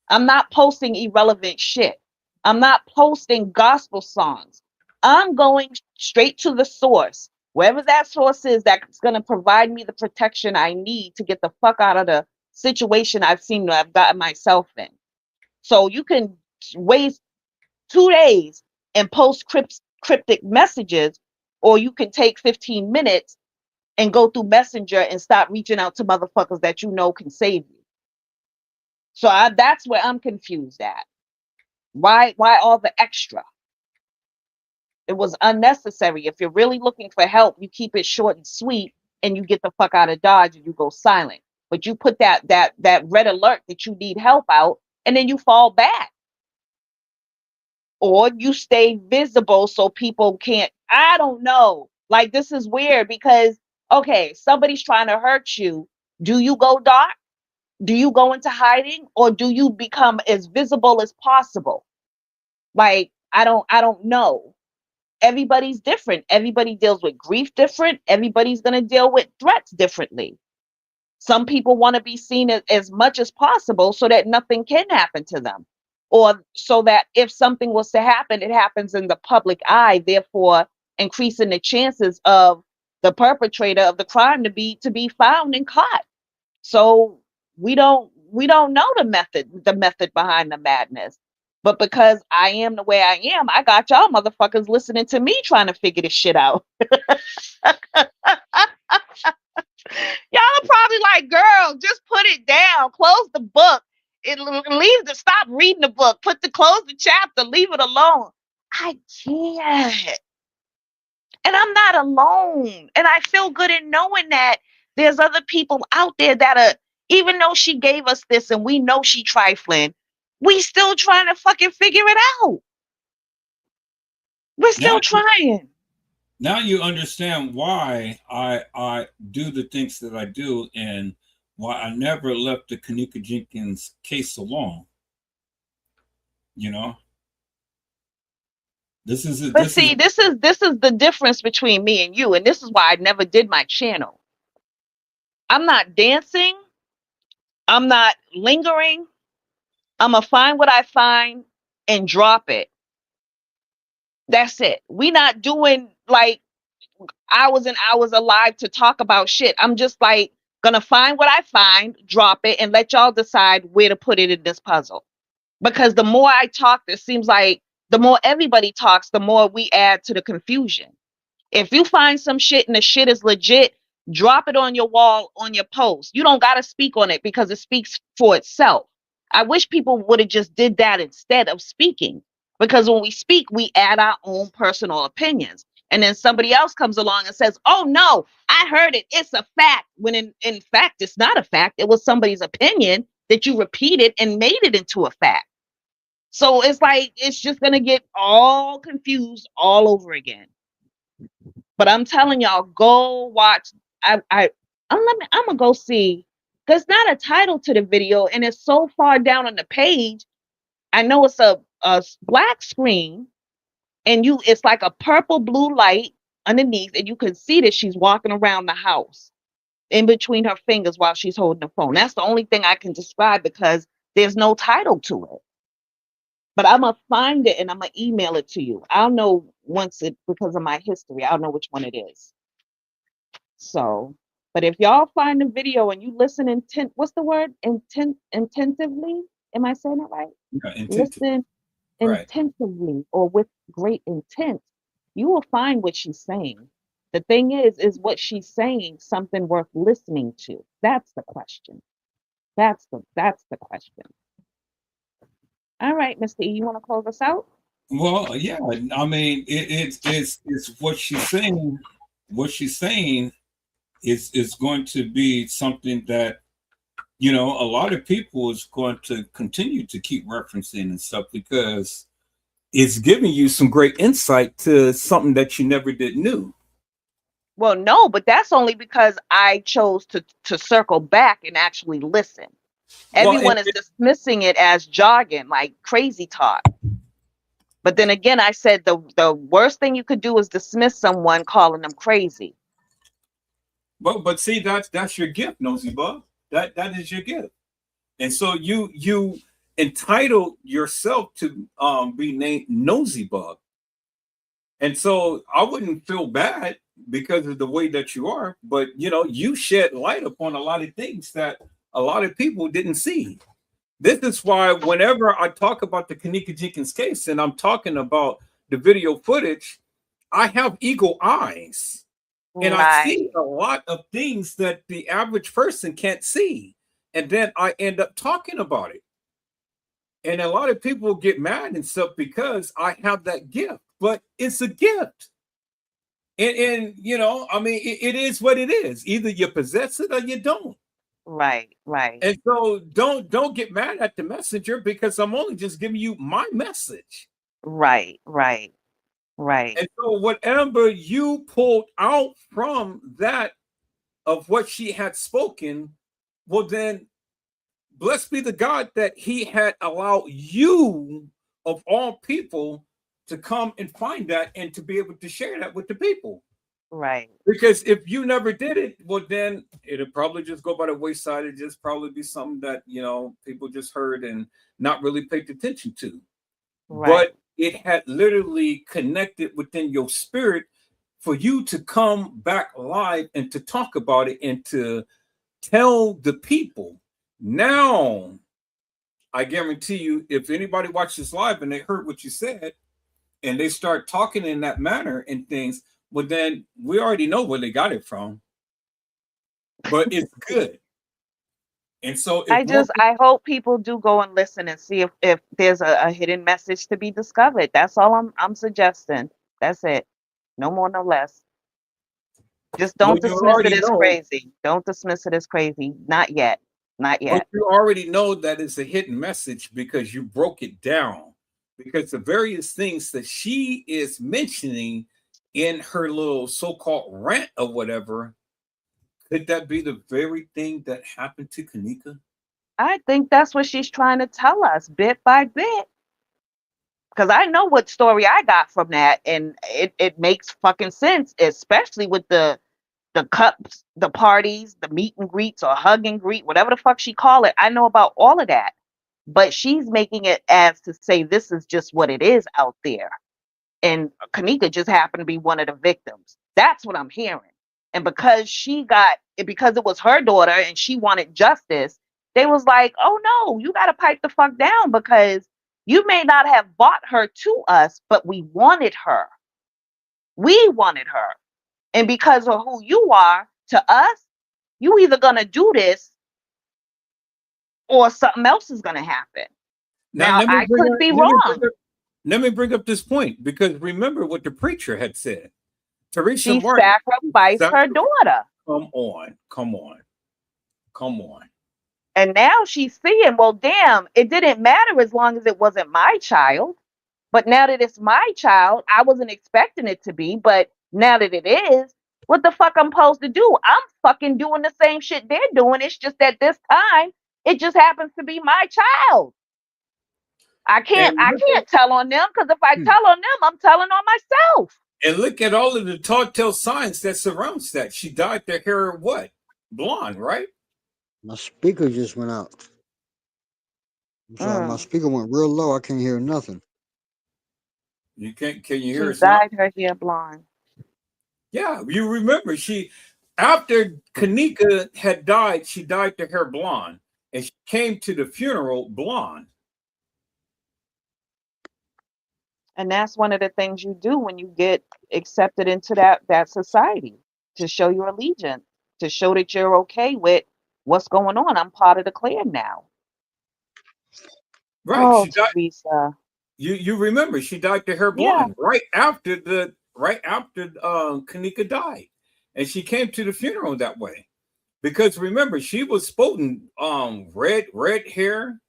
I'm not posting irrelevant shit. I'm not posting gospel songs. I'm going straight to the source, wherever that source is that's going to provide me the protection I need to get the fuck out of the situation I've seen that I've gotten myself in. So you can waste 2 days and post cryptic messages, or you can take 15 minutes and go through Messenger and stop reaching out to motherfuckers that you know can save you. So that's where I'm confused at. Why all the extra? It was unnecessary. If you're really looking for help, you keep it short and sweet and you get the fuck out of Dodge and you go silent. But you put that red alert that you need help out and then you fall back. Or you stay visible so people can't. I don't know. Like, this is weird because okay, somebody's trying to hurt you. Do you go dark? Do you go into hiding or do you become as visible as possible? Like, I don't know. Everybody's different. Everybody deals with grief different. Everybody's going to deal with threats differently. Some people want to be seen as much as possible so that nothing can happen to them, or so that if something was to happen, it happens in the public eye, therefore increasing the chances of the perpetrator of the crime to be found and caught. So we don't know the method behind the madness. But because I am the way I am, I got y'all motherfuckers listening to me trying to figure this shit out. Y'all are probably like, girl, just put it down, close the book, stop reading the book, close the chapter, leave it alone. I can't. And I'm not alone. And I feel good in knowing that there's other people out there that are, even though she gave us this and we know she trifling, we still trying to fucking figure it out. We're now still trying. now you understand why I do the things that I do and why I never left the Kanika Jenkins case alone. You know, But this is see, this is the difference between me and you, and this is why I never did my channel. I'm not dancing. I'm not lingering. I'm gonna find what I find and drop it. That's it. We not doing like hours and hours alive to talk about shit. I'm just like gonna find what I find, drop it, and let y'all decide where to put it in this puzzle. Because the more I talk, it seems like the more everybody talks, the more we add to the confusion. If you find some shit and the shit is legit, Drop it on your wall, on your post. You don't got to speak on it because it speaks for itself. I wish people would have just did that instead of speaking, because when we speak, we add our own personal opinions. And then somebody else comes along and says, oh no, I heard it, it's a fact. When in fact, it's not a fact. It was somebody's opinion that you repeated and made it into a fact. So it's like, it's just going to get all confused all over again. But I'm telling y'all, go watch. I'm gonna go see. There's not a title to the video, and it's so far down on the page. I know it's a black screen, and it's like a purple blue light underneath, and you can see that she's walking around the house in between her fingers while she's holding the phone. That's the only thing I can describe because there's no title to it. But I'm gonna find it and I'm gonna email it to you. I'll know once it, because of my history, I'll know which one it is. So, but if y'all find the video and you listen what's the word? Intentively? Am I saying it right? Yeah, intentive. Listen Right. intensively or with great intent, you will find what she's saying. The thing is what she's saying something worth listening to? That's the question. That's the question. All right, Mr. E, you want to close us out? Well, yeah. I mean, it's what she's saying. What she's saying is going to be something that, you know, a lot of people is going to continue to keep referencing and stuff because it's giving you some great insight to something that you never did knew. Well, no, but that's only because I chose to circle back and actually listen. Everyone is dismissing it as jargon, like crazy talk. But then again, I said the worst thing you could do is dismiss someone calling them crazy. But see, that's your gift, Nosey Bugg. That is your gift. And so you entitled yourself to be named Nosey Bugg. And so I wouldn't feel bad because of the way that you are, but you know, you shed light upon a lot of things that a lot of people didn't see. This is why whenever I talk about the Kenneka Jenkins case and I'm talking about the video footage, I have eagle eyes. And I see a lot of things that the average person can't see. And then I end up talking about it. And a lot of people get mad and stuff because I have that gift, but it's a gift. And you know, I mean, it is what it is. Either you possess it or you don't. Right. And so don't get mad at the messenger because I'm only just giving you my message. Right. And so whatever you pulled out from that of what she had spoken, well then, blessed be the God that he had allowed you of all people to come and find that and to be able to share that with the people. Right. Because if you never did it, well then it'll probably just go by the wayside. It'd just probably be something that, you know, people just heard and not really paid attention to. Right. But it had literally connected within your spirit for you to come back live and to talk about it and to tell the people. Now, I guarantee you, if anybody watches live and they heard what you said and they start talking in that manner and things, well, then we already know where they got it from. But it's good. And so I hope people do go and listen and see if there's a hidden message to be discovered. That's all I'm suggesting. That's it. No more, no less. Just don't dismiss it as crazy. Don't dismiss it as crazy. Not yet. Not yet. But you already know that it's a hidden message because you broke it down. Because the various things that she is mentioning in her little so-called rant or whatever, could that be the very thing that happened to Kenneka? I think that's what she's trying to tell us bit by bit. Because I know what story I got from that, and it makes fucking sense, especially with the cups, the parties, the meet and greets or hug and greet, whatever the fuck she call it. I know about all of that. But she's making it as to say this is just what it is out there. And Kenneka just happened to be one of the victims. That's what I'm hearing. And because because it was her daughter and she wanted justice, they was like, oh no, you got to pipe the fuck down because you may not have bought her to us, but we wanted her. We wanted her. And because of who you are, to us, you either gonna do this or something else is gonna happen. Now let me I could be wrong. let me bring up this point, because remember what the preacher had said. Teresa She Martin sacrificed her daughter. Come on. And now she's seeing, well, damn, it didn't matter as long as it wasn't my child. But now that it's my child, I wasn't expecting it to be. But now that it is, what the fuck I'm supposed to do? I'm fucking doing the same shit they're doing. It's just that this time it just happens to be my child. I can't tell on them, because if I tell on them, I'm telling on myself. And look at all of the telltale signs that surrounds that. She dyed their hair what? Blonde, right? My speaker just went out. I'm sorry, my speaker went real low. I can't hear nothing. You can't? Can you hear us She now? dyed her hair blonde. Yeah, you remember after Kanika had died, she dyed her hair blonde, and she came to the funeral blonde. And that's one of the things you do when you get accepted into that society, to show your allegiance, to show that you're okay with what's going on. I'm part of the clan now. Right. Oh, She died. Teresa. You remember she dyed her hair blonde right after Kanika died, and she came to the funeral that way, because remember she was sporting red hair.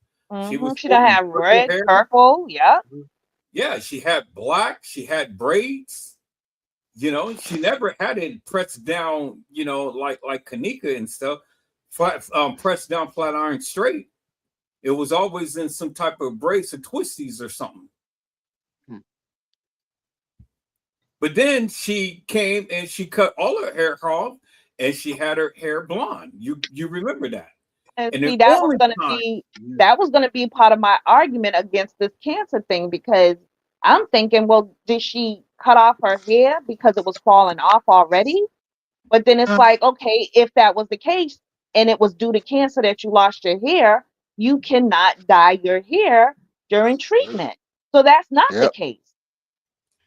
She was She done have red, hair. purple. Yep. Yeah, she had black. She had braids. You know, she never had it pressed down. You know, like Kanika and stuff, pressed down flat iron straight. It was always in some type of brace or twisties or something. But then she came and she cut all her hair off, and she had her hair blonde. You remember that? And And see, that was gonna be part of my argument against this cancer thing, because I'm thinking, well, did she cut off her hair because it was falling off already? But then it's like, okay, if that was the case and it was due to cancer that you lost your hair, you cannot dye your hair during treatment. So that's not the case.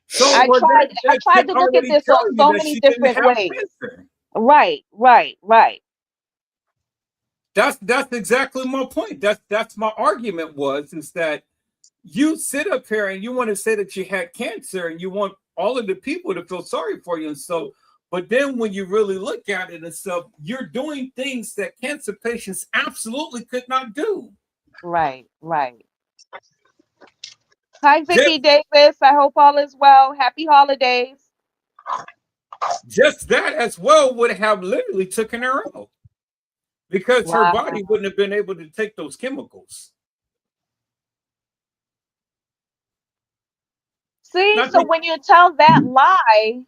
So I tried to look at this on so many different ways. Cancer. Right. That's exactly my point. That's my argument is that you sit up here and you want to say that you had cancer and you want all of the people to feel sorry for you and stuff. But then when you really look at it and stuff, you're doing things that cancer patients absolutely could not do. Right. Hi, Vicki Davis. I hope all is well. Happy holidays. Just that as well would have literally taken her out, because her body wouldn't have been able to take those chemicals. See, so when you tell that lie,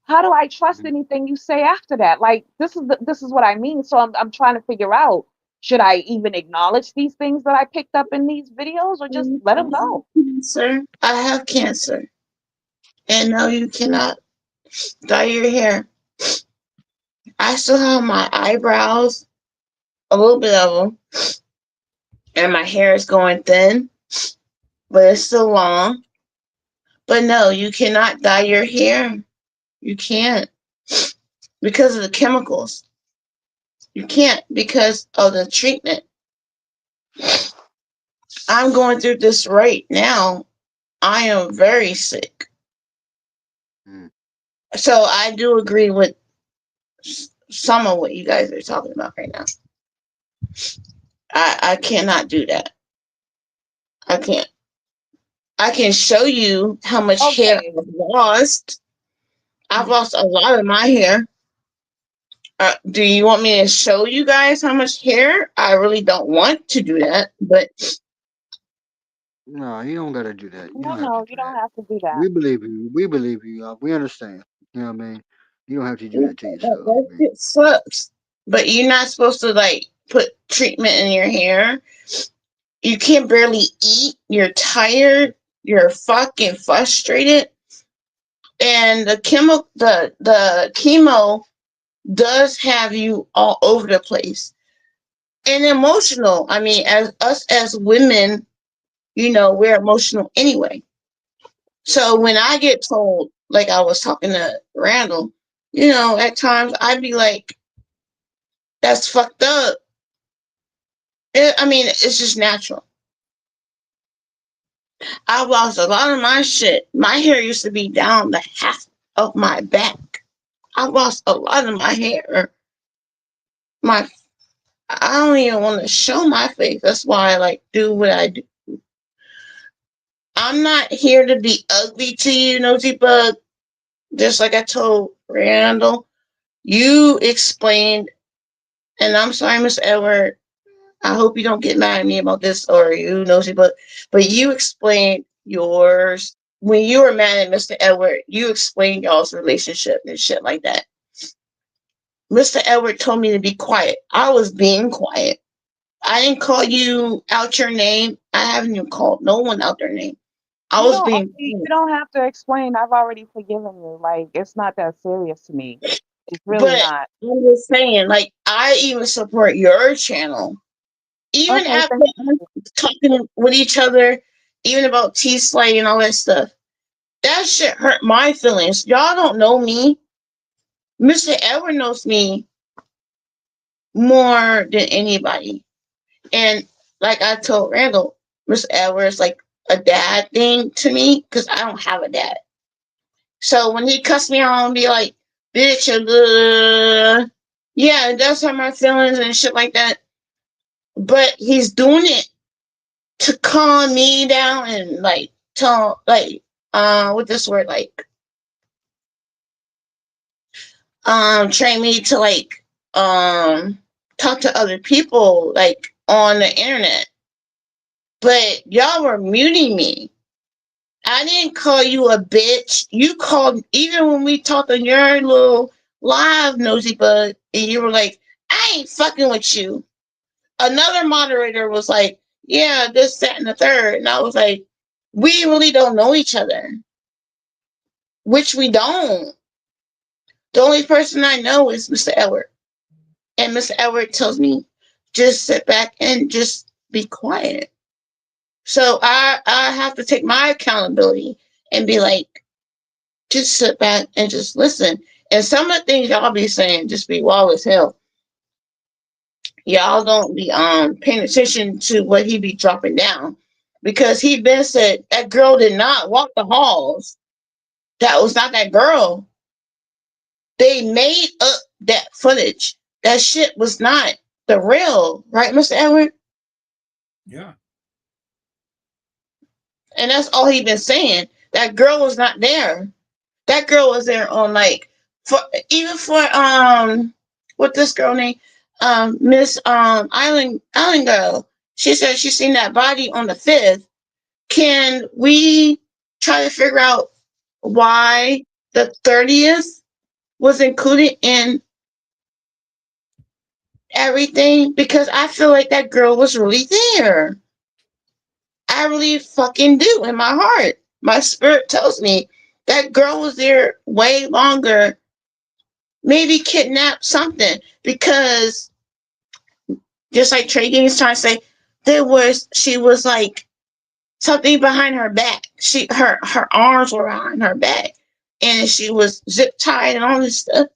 how do I trust anything you say after that? Like, this is what I mean. So I'm trying to figure out, should I even acknowledge these things that I picked up in these videos, or just let them go? Sir, I have cancer, and no, you cannot dye your hair. I still have my eyebrows, a little bit of them, and my hair is going thin, but it's still long. But no, you cannot dye your hair. You can't, because of the chemicals. You can't, because of the treatment. I'm going through this right now. I am very sick. So I do agree with some of what you guys are talking about right now. I cannot do that. I can't. I can show you how much hair I've lost. I've lost a lot of my hair. Do you want me to show you guys how much hair? I really don't want to do that, but no, you don't gotta do that. You don't have to do that. We believe you. We believe you. We understand. You know what I mean? You don't have to do that to yourself. It sucks. But you're not supposed to put treatment in your hair. You can't barely eat. You're tired. You're fucking frustrated. And the chemo does have you all over the place and emotional. I mean, as women, we're emotional anyway. So when I get told, like I was talking to Randall, you know, at times I'd be like, that's fucked up. I mean, it's just natural. I lost a lot of my shit. My hair used to be down the half of my back. I lost a lot of my hair. I don't even want to show my face. That's why I like do what I do. I'm not here to be ugly to you, Nosy Bugg. Just like I told Randall, you explained, and I'm sorry, Miss Edward. I hope you don't get mad at me about this or you, Nosy Bugg. But you explained yours when you were mad at Mr. Edward. You explained y'all's relationship and shit like that. Mr. Edward told me to be quiet. I was being quiet. I didn't call you out your name. I haven't even called no one out their name. I was being You quiet. don't have to explain. I've already forgiven you. Like, it's not that serious to me. It's really But not. I'm just saying, like, I even support your channel. Even Okay, after thank I'm talking with each other, even about T-Slay and all that stuff, that shit hurt my feelings. Y'all don't know me. Mr. Edward knows me more than anybody. And like I told Randall, Mr. Edward is like a dad thing to me because I don't have a dad. So when he cussed me out and be like, bitch, yeah, it does hurt my feelings and shit like that. But he's doing it to calm me down and like tell with this word train me to talk to other people like on the internet. But y'all were muting me. I didn't call you a bitch. You called, even when we talked on your little live, Nosy Bugg, and you were like, I ain't fucking with you. Another moderator was like, yeah, this, that, and the third. And I was like, we really don't know each other, which we don't. The only person I know is Mr. Edward. And Mr. Edward tells me, just sit back and just be quiet. So I have to take my accountability and be like, just sit back and just listen. And some of the things y'all be saying just be wild as hell. Y'all don't be paying attention to what he be dropping down. Because he been said that girl did not walk the halls. That was not that girl. They made up that footage. That shit was not the real, right, Mr. Edward? Yeah. And that's all he been saying. That girl was not there. That girl was there on what this girl name? Miss Island Girl. She said she seen that body on the 5th. Can we try to figure out why the 30th was included in everything? Because I feel like that girl was really there. I really fucking do in my heart. My spirit tells me that girl was there way longer, maybe kidnapped something, because just like Trey Gaines trying to say, she was like something behind her back. Her arms were behind her back and she was zip tied and all this stuff.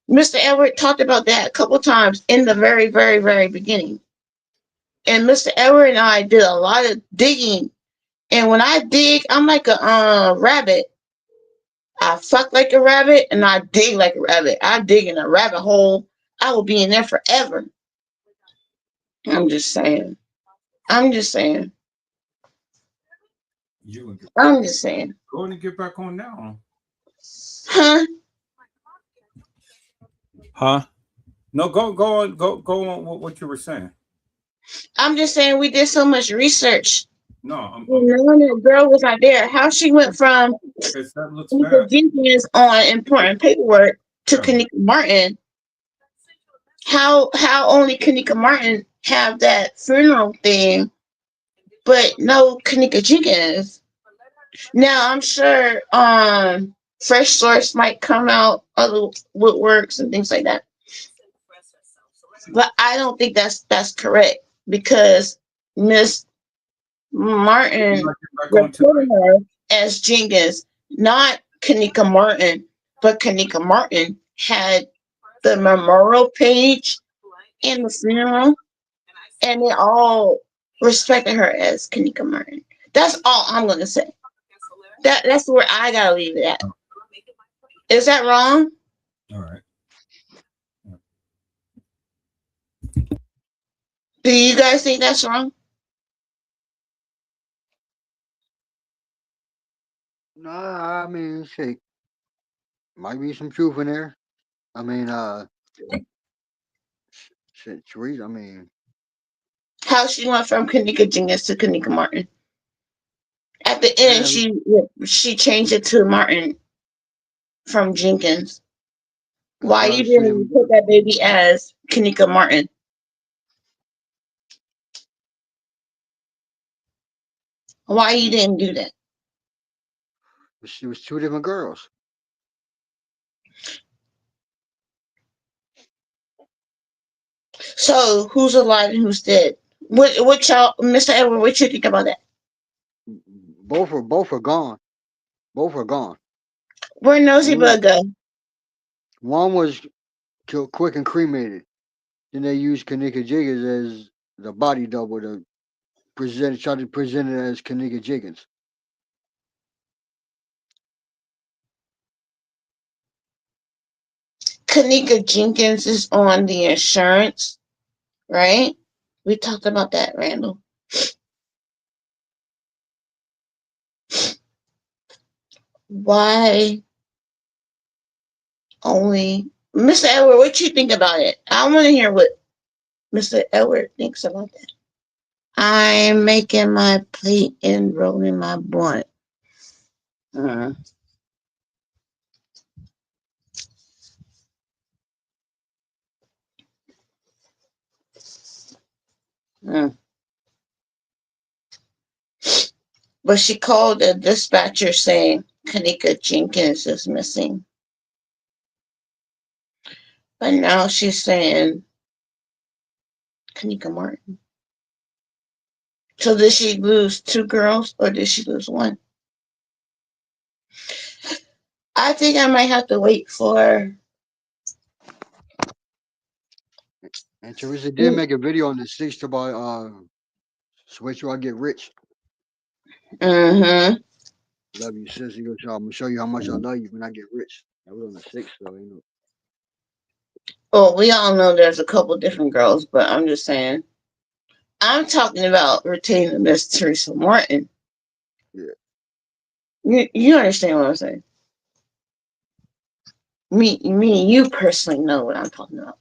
Mr. Edward talked about that a couple times in the very, very, very beginning. And Mr. Edward and I did a lot of digging. And when I dig, I'm like a rabbit. I fuck like a rabbit and I dig like a rabbit. I dig in a rabbit hole. I will be in there forever. I'm just saying. I'm just saying. I'm just saying. Go and get back on now. Huh? Huh? No, go on with what you were saying. I'm just saying we did so much research. No, knowing that girl was not there. How she went from Kanika Jenkins on important paperwork to Kanika Martin. How only Kanika Martin have that funeral thing, but no Kanika Jenkins. Now I'm sure Fresh Source might come out, other woodworks and things like that. But I don't think that's correct because Miss Martin reported her as Jenkins, not Kanika Martin. but Kanika Martin had the memorial page and the funeral, and they all respected her as Kanika Martin. That's all I'm gonna say. That's where I gotta leave it at. Is that wrong? All right. Do you guys think that's wrong? Nah, I mean, shit, might be some truth in there. I mean, shit, Teresa. I mean, How she went from Kanika Jenkins to Kanika Martin. At the end, man, she changed it to Martin from Jenkins. Why you because see didn't them, put that baby as Kanika Martin? Why you didn't do that? she was two different girls. So who's alive and who's dead? What y'all, Mr. Edward? What you think about that? Both are gone. Both are gone. Where Nosey One Bugg go? one was killed quick and cremated. Then they used Kanika Jiggins as the body double to try to present it as Kanika Jiggins. Kanika Jenkins is on the insurance, right? We talked about that, Randall. Why only Mr. Edward? What you think about it? I want to hear what Mr. Edward thinks about that. I'm making my plate and rolling my blunt. Uh, uh. But she called the dispatcher saying Kanika Jenkins is missing. But now she's saying Kanika Martin. So did she lose two girls or did she lose one? I think I might have to wait for. And Teresa did make a video on the 6th about switch or I get rich. Mm-hmm. Love you, sis. You go, I'm gonna show you how much I love you when I get rich. That was on the 6th, though. You know. Well, we all know there's a couple different girls, but I'm just saying. I'm talking about retaining Miss Teresa Martin. Yeah. You understand what I'm saying? Me, you personally know what I'm talking about.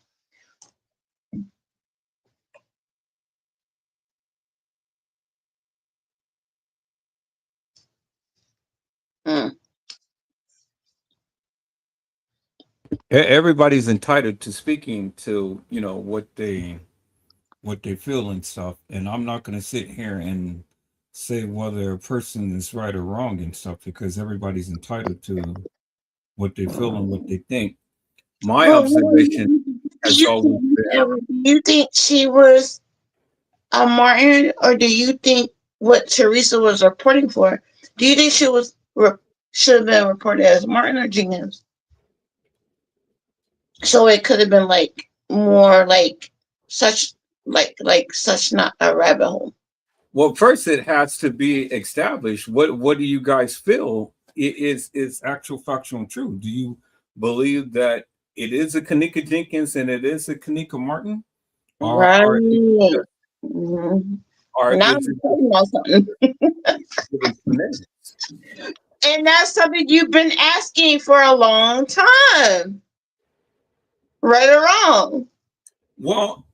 Mm. Everybody's entitled to speaking to, what they feel and stuff. And I'm not going to sit here and say whether a person is right or wrong and stuff, because everybody's entitled to what they feel and what they think. My But observation has always been, do you think she was a Martin, or do you think what Teresa was reporting for? Do you think she was should have been reported as Martin or Jenkins? So it could have been like more like such such not a rabbit hole. well, first it has to be established. What do you guys feel is actual factual and true? Do you believe that it is a Kanika Jenkins and it is a Kanika Martin? Or Right. are Mm-hmm. or Now is I'm it talking about something. genetics? And that's something you've been asking for a long time. Right or wrong. Well,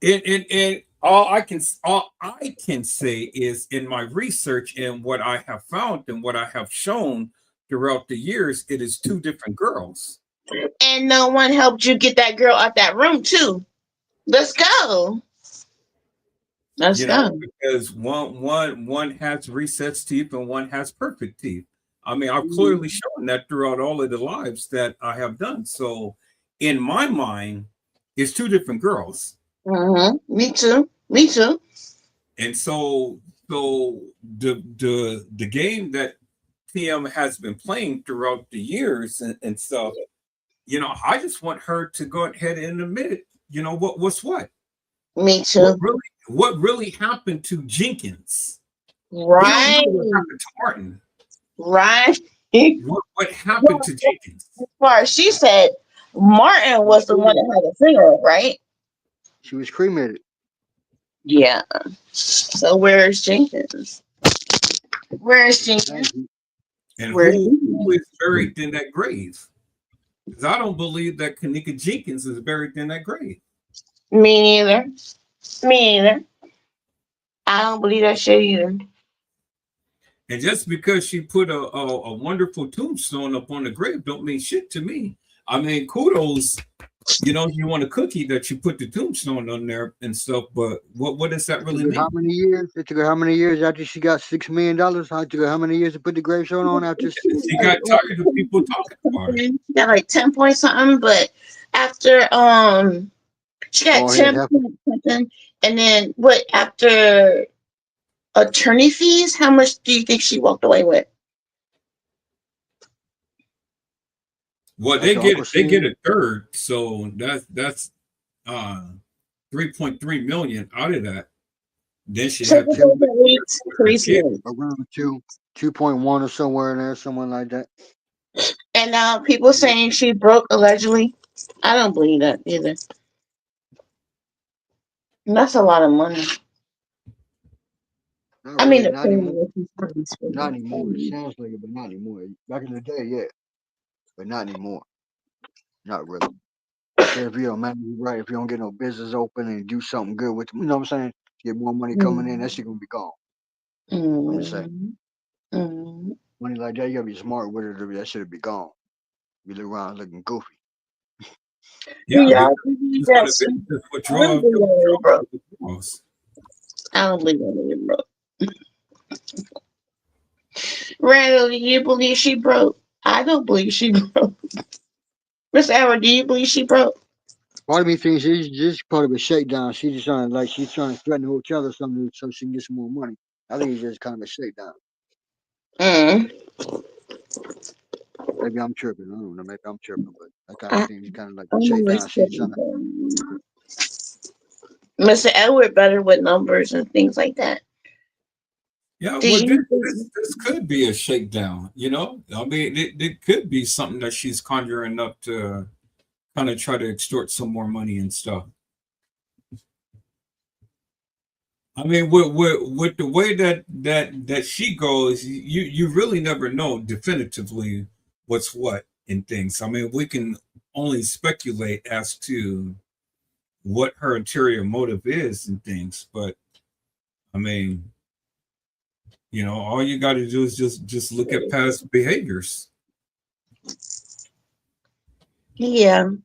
all I can say is in my research and what I have found and what I have shown throughout the years, it is two different girls. And no one helped you get that girl out that room too. Let's go. Let's go. Because one has recessed teeth and one has perfect teeth. I mean, I've clearly shown that throughout all of the lives that I have done. So, in my mind, it's two different girls. Mm-hmm. Me too. Me too. And so the game that TM has been playing throughout the years and stuff I just want her to go ahead and admit it. What's what? Me too. What really happened to Jenkins? We don't Right. know what happened to Martin. Right. What happened to Jenkins? As far as she said, Martin was the one that had the funeral, right? She was cremated. Yeah. So where's Jenkins? Where's Jenkins? And Where's who is buried in that grave? Because I don't believe that Kanika Jenkins is buried in that grave. Me neither. Me neither. I don't believe that shit either. And just because she put a wonderful tombstone up on the grave don't mean shit to me. I mean, kudos. You want a cookie that you put the tombstone on there and stuff, but what does that really mean? How many years? It took her how many years after she got $6 million? It took her how many years to put the gravestone on after she got tired of people talking about it? She got like 10 point something, but after she got 10 point something, and then what after attorney fees, how much do you think she walked away with? Well, they get a third, so that's 3.3 million out of that. Then she had around 2.1 or somewhere in there, someone like that. And now people saying she broke allegedly. I don't believe that either. That's a lot of money. Not really, not anymore. Not anymore. It sounds like it, but not anymore. Back in the day, yeah, but not anymore. Not really. If you don't manage right, if you don't get no business open and do something good with, you know what I'm saying, get more money coming in, that shit gonna be gone. I'm just saying. Money like that, you gotta be smart with it. That shit'll be gone. You look around looking goofy. Yeah, I don't believe that, bro. Randall, do you believe she broke? I don't believe she broke. Miss Edward, do you believe she broke? Part of me thinks she's just part of a shakedown. She's trying to threaten the hotel or something so she can get some more money. I think it's just kind of a shakedown. Maybe I'm tripping. I don't know. Maybe I'm tripping, but I kind of think it's kind of like a shakedown. She's trying to. Mr. Edward better with numbers and things like that. Yeah, this could be a shakedown. I mean, it could be something that she's conjuring up to kind of try to extort some more money and stuff. I mean, with the way that she goes, you really never know definitively what's what in things. I mean, we can only speculate as to what her interior motive is and things, but I mean, all you got to do is just look at past behaviors. Yeah. And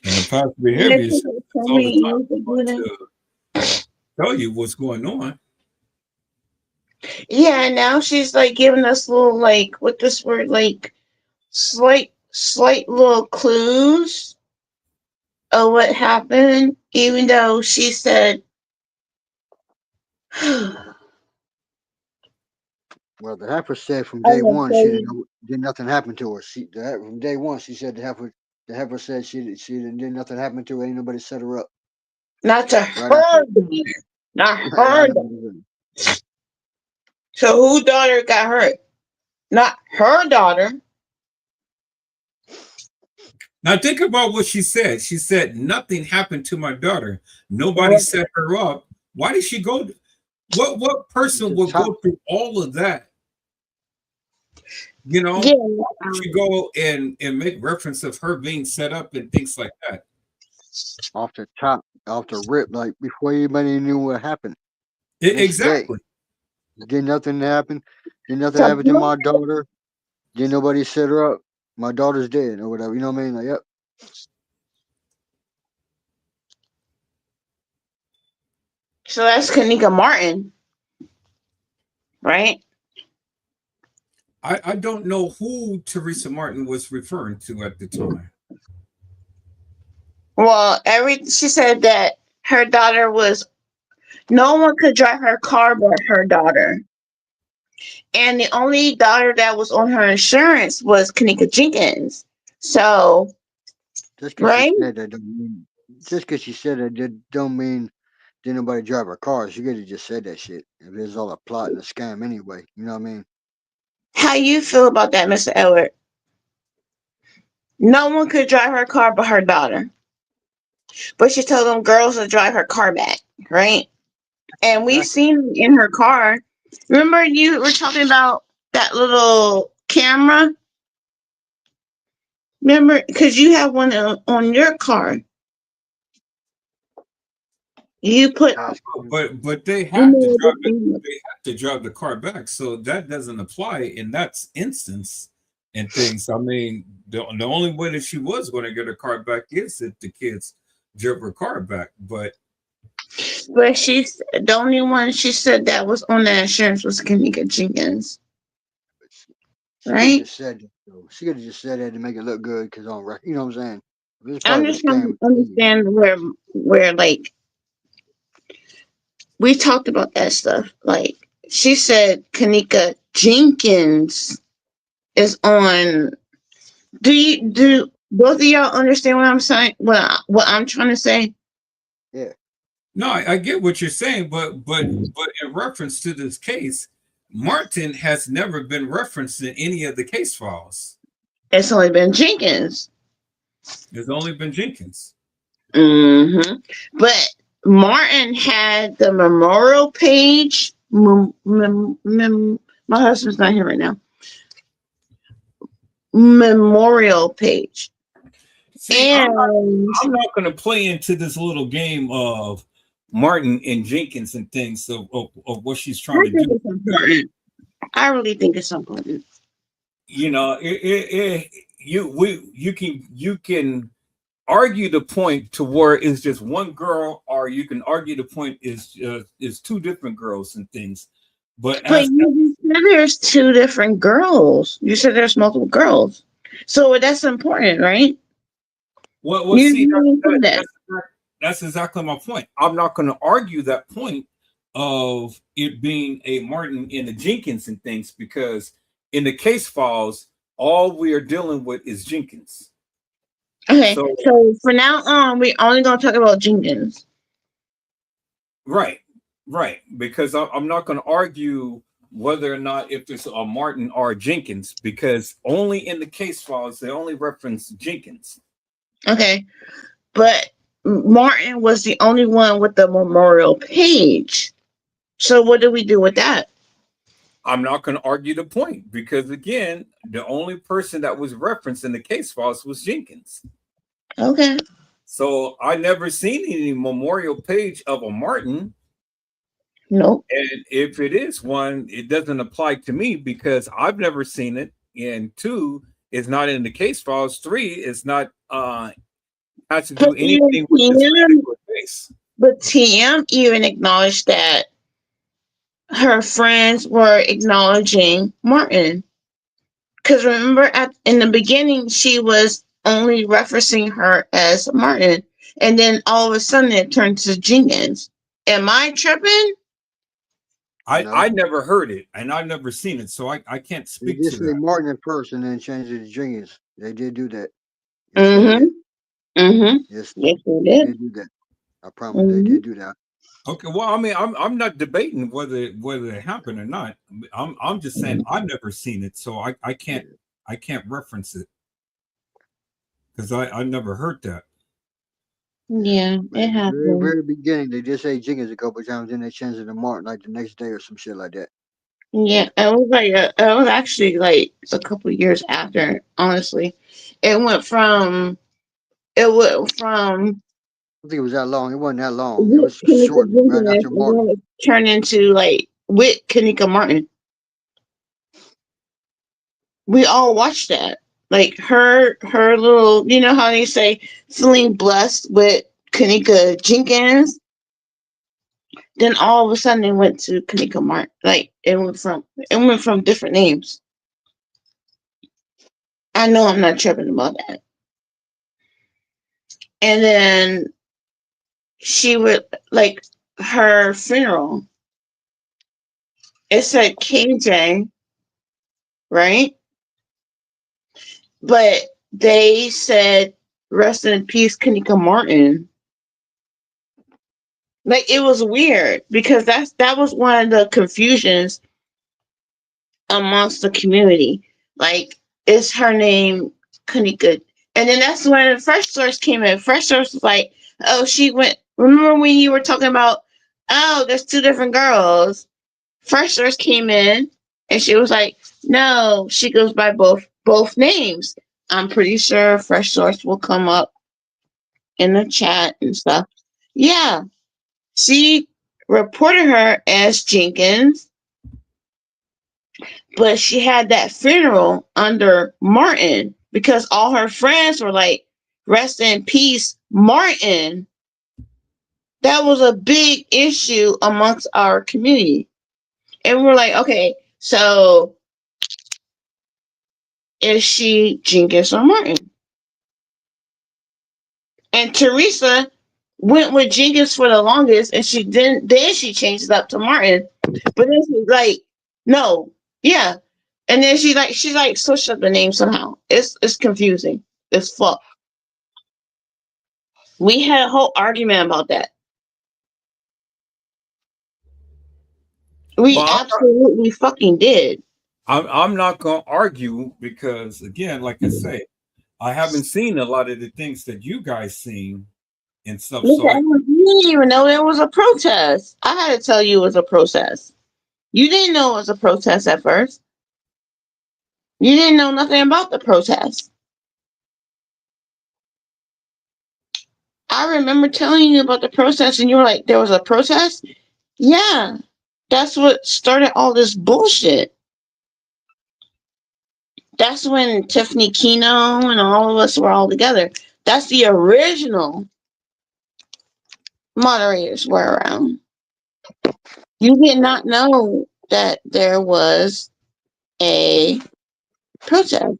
the past behaviors all the time to tell you what's going on. Yeah, now she's like giving us little like what this word like slight little clues of what happened, even though she said well, the heifer said from day one she did nothing happen to her. From day one she said the heifer said she did nothing happen to her. Ain't nobody set her up. Not to her, not her. So whose daughter got hurt? Not her daughter. Now think about what she said. She said nothing happened to my daughter. Nobody set her up. Why did she go? What person would go through all of that? She go and make reference of her being set up and things like that. Off the top, off the rip, like before anybody knew what happened. Exactly. Did nothing happen. Did nothing happen to my daughter. Did nobody set her up. My daughter's dead or whatever. You know what I mean? Like, yep. So that's Kanika Martin, right? I don't know who Teresa Martin was referring to at the time. Well, she said that her daughter was no one could drive her car but her daughter. And the only daughter that was on her insurance was Kanika Jenkins. So, Just because right? she said that don't mean. Just because she said that don't mean didn't nobody drive her car. She could have just said that shit. If it's all a plot and a scam anyway, you know what I mean? How you feel about that, Mr. Edward? No one could drive her car but her daughter. But she told them girls to drive her car back, right? And we Exactly. seen in her car. Remember you were talking about that little camera? Remember, because you have one on your car. You put That's But they you have to know drive the it. thing. They have to drive the car back, so that doesn't apply in that instance and things. I mean, the only way that she was going to get her car back is if the kids drove her car back. But But she's the only one she said that was on the insurance was Kanika Jenkins, she could have right? just said that though. She could have just said that to make it look good because on record, you know what I'm saying? If it's part I'm of a just trying scam, to understand where like we talked about that stuff. Like she said Kanika Jenkins is on. Do both of y'all understand what I'm saying? What I'm trying to say? yeah. no, I get what you're saying, but in reference to this case, Martin has never been referenced in any of the case files. It's only been Jenkins. There's only been Jenkins. But Martin had the memorial page. My husband's not here right now. Memorial page. See, And I'm not going to play into this little game of Martin and Jenkins and things of what she's trying I to think do. it's important. I really think it's important. You know, you can argue the point to where it's just one girl, or you can argue the point is two different girls and things. But But as you said there's two different girls. You said there's multiple girls. So that's important, right? well, You see, didn't say that. that's exactly my point. I'm not going to argue that point of it being a Martin and a Jenkins and things because in the case files, all we are dealing with is Jenkins. Okay, So so for now on, we're only going to talk about Jenkins. right, right, because I'm not going to argue whether or not if it's a Martin or a Jenkins because only in the case files they only reference Jenkins. Okay, but Martin was the only one with the memorial page. So what do we do with that? I'm not going to argue the point because again, the only person that was referenced in the case files was Jenkins. Okay. So I never seen any memorial page of a Martin. Nope. And if it is one, it doesn't apply to me because I've never seen it. And two, it's not in the case files. Three, it's not has to do But anything with this TM, particular case. but TM even acknowledged that her friends were acknowledging Martin. Because remember, in the beginning, she was only referencing her as Martin, and then all of a sudden it turned to Jenkins. Am I tripping? I No. never heard it and I've never seen it, so I can't They speak did to say that. Martin at first and then changed it to Jenkins. They did do that. Yes, they Mm-hmm. did. Mm-hmm. Yes, Yes, we they did. did do that. I promise they Mm-hmm. did do that. Okay, well, I mean, I'm not debating whether it happened or not. I'm just saying I've never seen it, so Yeah. I can't reference it because I never heard that. Yeah, But it at the very, happened. very beginning, they did say Jenkins a couple of times, then they changed it to Martin like the next day or some shit like that. Yeah, it was like it was actually like a couple of years after. Honestly, it went from I think it was that long. It wasn't that long. It with was Kanika short, right Jenkins, after and then Martin. it turned into like with Kanika Martin. We all watched that. Like her little, you know how they say feeling blessed with Kanika Jenkins. Then all of a sudden it went to Kanika Martin. Like it went from different names. I know I'm not tripping about that. And then she would like her funeral. it said KJ, right? But they said rest in peace, Kanika Martin. Like it was weird because that was one of the confusions amongst the community. Like, is her name Kanika? And then that's when Fresh Source came in. Fresh Source was like, oh, she went. Remember when you were talking about, oh, there's two different girls? Fresh Source came in and she was like, no, she goes by both names. I'm pretty sure Fresh Source will come up in the chat and stuff. Yeah, she reported her as Jenkins, but she had that funeral under Martin because all her friends were like, rest in peace, Martin. That was a big issue amongst our community. And we're like, okay, so is she Jenkins or Martin? And Teresa went with Jenkins for the longest, and she didn't. Then she changed it up to Martin, but then she's like, no, yeah. And then she's like switched up the name somehow. It's confusing. It's fuck. We had a whole argument about that. We Well, absolutely fucking did. I'm not going to argue because, again, like I say, I haven't seen a lot of the things that you guys seen and stuff. Look, So you didn't even know there was a protest. I had to tell you it was a protest. You didn't know it was a protest at first. You didn't know nothing about the protest. I remember telling you about the protest, and you were like, there was a protest? Yeah. That's what started all this bullshit. That's when Tiffany Kino and all of us were all together. That's the original moderators were around. You did not know that there was a protest.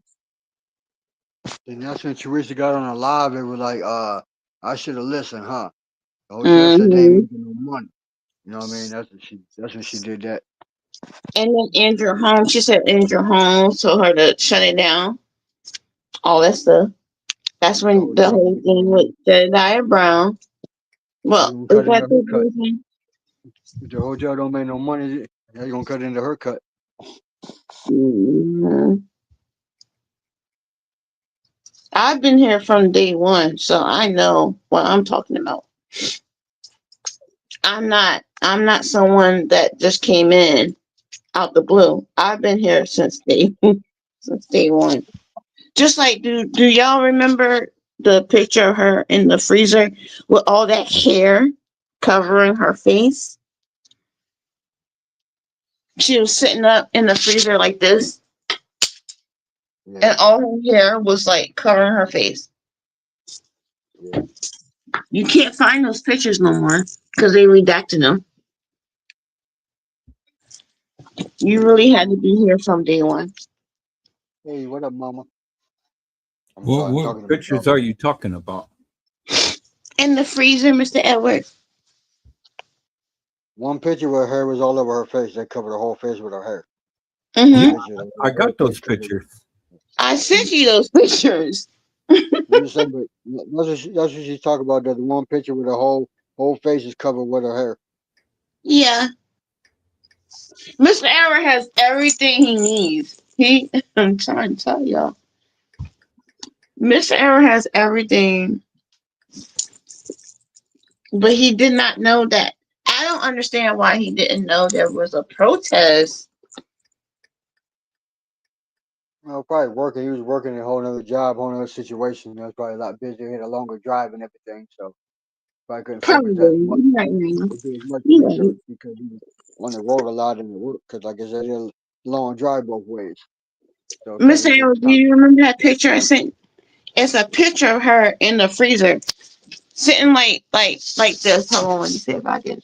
And that's when Teresa got on a live. It was like, I should have listened, huh? The hotel said they ain't Mm-hmm. making no money. You know what I mean? That's when she did that. And then Andrew Holmes, she said Andrew Holmes told her to shut it down. All that stuff. That's The when the hotel whole making no thing with money. Jedediah Brown. They Well, gonna is cut into that her the cut. reason? If the hotel don't make no money, they gonna cut into her cut. Mm-hmm. I've been here from day one, so I know what I'm talking about. I'm not someone that just came in out the blue. I've been here since day one. Just like do y'all remember the picture of her in the freezer with all that hair covering her face? She was sitting up in the freezer like this, Yeah, and all her hair was like covering her face. yeah. You can't find those pictures no more because they redacted them. You really had to be here from day one. Hey, what up, mama? I'm what sorry, I'm what talking to my pictures daughter. are you talking about? In the freezer, Mr. Edwards. One picture where her hair was all over her face. They covered her whole face with her hair. One Yeah, Mm-hmm. picture, I her whole got face those covered. pictures. I sent you those pictures. I'm just saying, but that's what she's talking about. That one picture with her whole face is covered with her hair. Yeah. Mr. Edward has everything he needs. I'm trying to tell y'all. Mr. Edward has everything, but he did not know that. I don't understand why he didn't know there was a protest. Well, probably working. He was working a whole other job, whole other situation. That was probably a lot busier. He had a longer drive and everything, so probably couldn't focus as Probably. much You're right, man. or do as much You're right. research because he was on the road a lot in the work. Because, like I said, it's a long drive both ways, so it kind Mr. of takes Edward, do time. you remember that picture I sent? It's a picture of her in the freezer, sitting like this. Hold on, let me see if I can.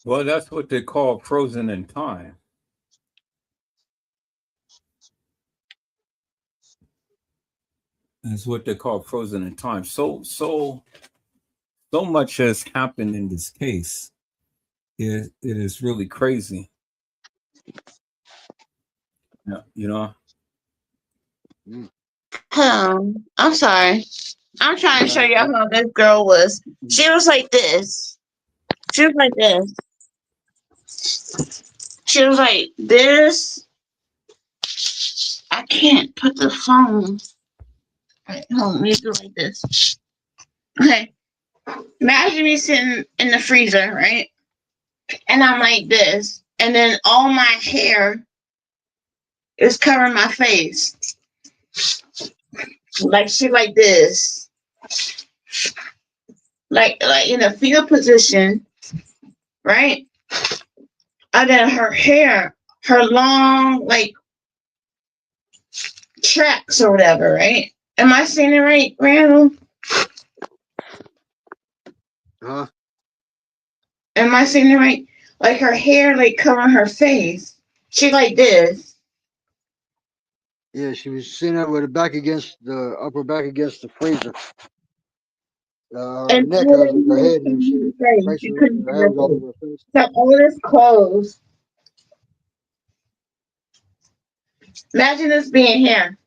Well, that's what they call frozen in time. That's what they call frozen in time. So much has happened in this case. It is really crazy. Yeah, you know. I'm sorry. I'm trying to show y'all how this girl was. She was like this. She was like this. She was like this. I can't put the phone. Right, hold on, let me do it like this. Okay. Imagine me sitting in the freezer, right? And I'm like this. And then all my hair is covering my face. Like she like this. Like in a fetal position, right? And then her hair, her long, like, tracks or whatever, right? Am I saying it right, Randall? Huh? Am I saying it right? Like her hair, like covering her face. She like this. Yeah, she was sitting there with her back against the upper back against the freezer. Her And neck, all her head, that and she face. You basically couldn't see her head her was all face. over her face. So all this clothes. Imagine this being hair.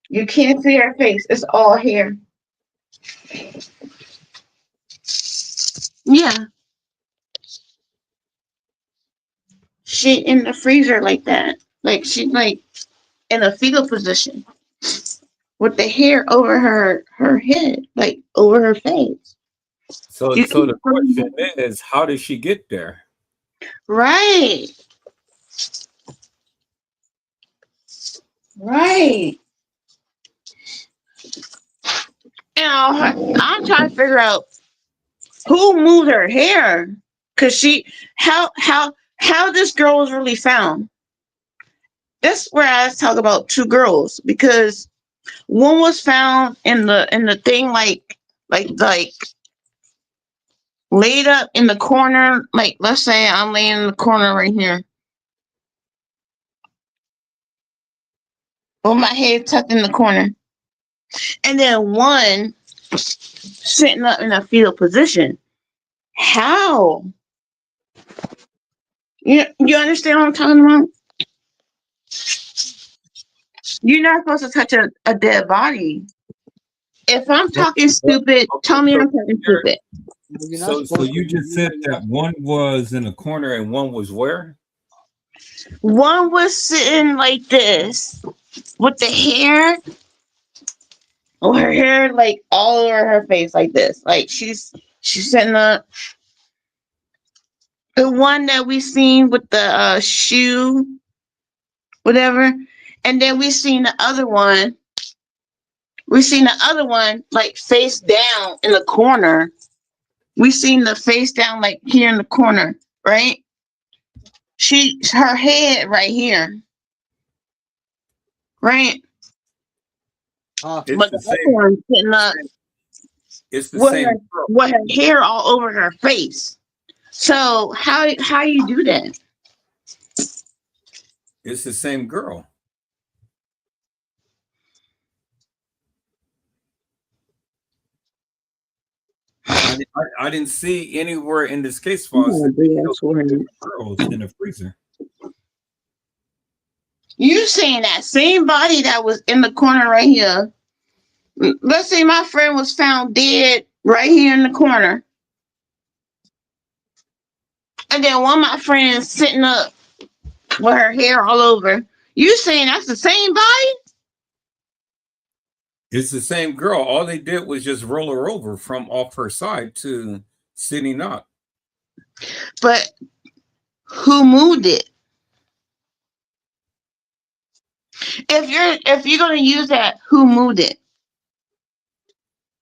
You can't see her face. It's all hair. Yeah. She in the freezer like that. Like she's like in a fetal position with the hair over her head, like over her face. So You the can question is, how did she get there? right. Right. And I'm trying to figure out who moved her hair. Cause she how this girl was really found. That's where I talk about two girls, because one was found in the thing like laid up in the corner. Like, let's say I'm laying in the corner right here with my head tucked in the corner, and then one sitting up in a fetal position. How? You understand what I'm talking about? You're not supposed to touch a dead body. If I'm talking stupid, Okay, tell me so I'm talking stupid. You're not so supposed to. you just said that one was in a corner and one was where? One was sitting like this with the hair, or her hair like all over her face like this. Like she's sitting up. The one that we seen with the shoe, whatever. And then we seen the other one. We seen the other one like face down in the corner. We seen the face down like here in the corner, right? Her head right here, right? It's But the the other same. one sitting up It's the with her same girl. with her hair all over her face. So how you do that? It's the same girl. I didn't see anywhere in this case files that they showed two different girls in the freezer. You saying that same body that was in the corner right here? Let's say my friend was found dead right here in the corner, and then one of my friends sitting up with her hair all over. You saying that's the same body? It's the same girl. All they did was just roll her over from off her side to sitting up. But who moved it? If you're gonna use that, who moved it?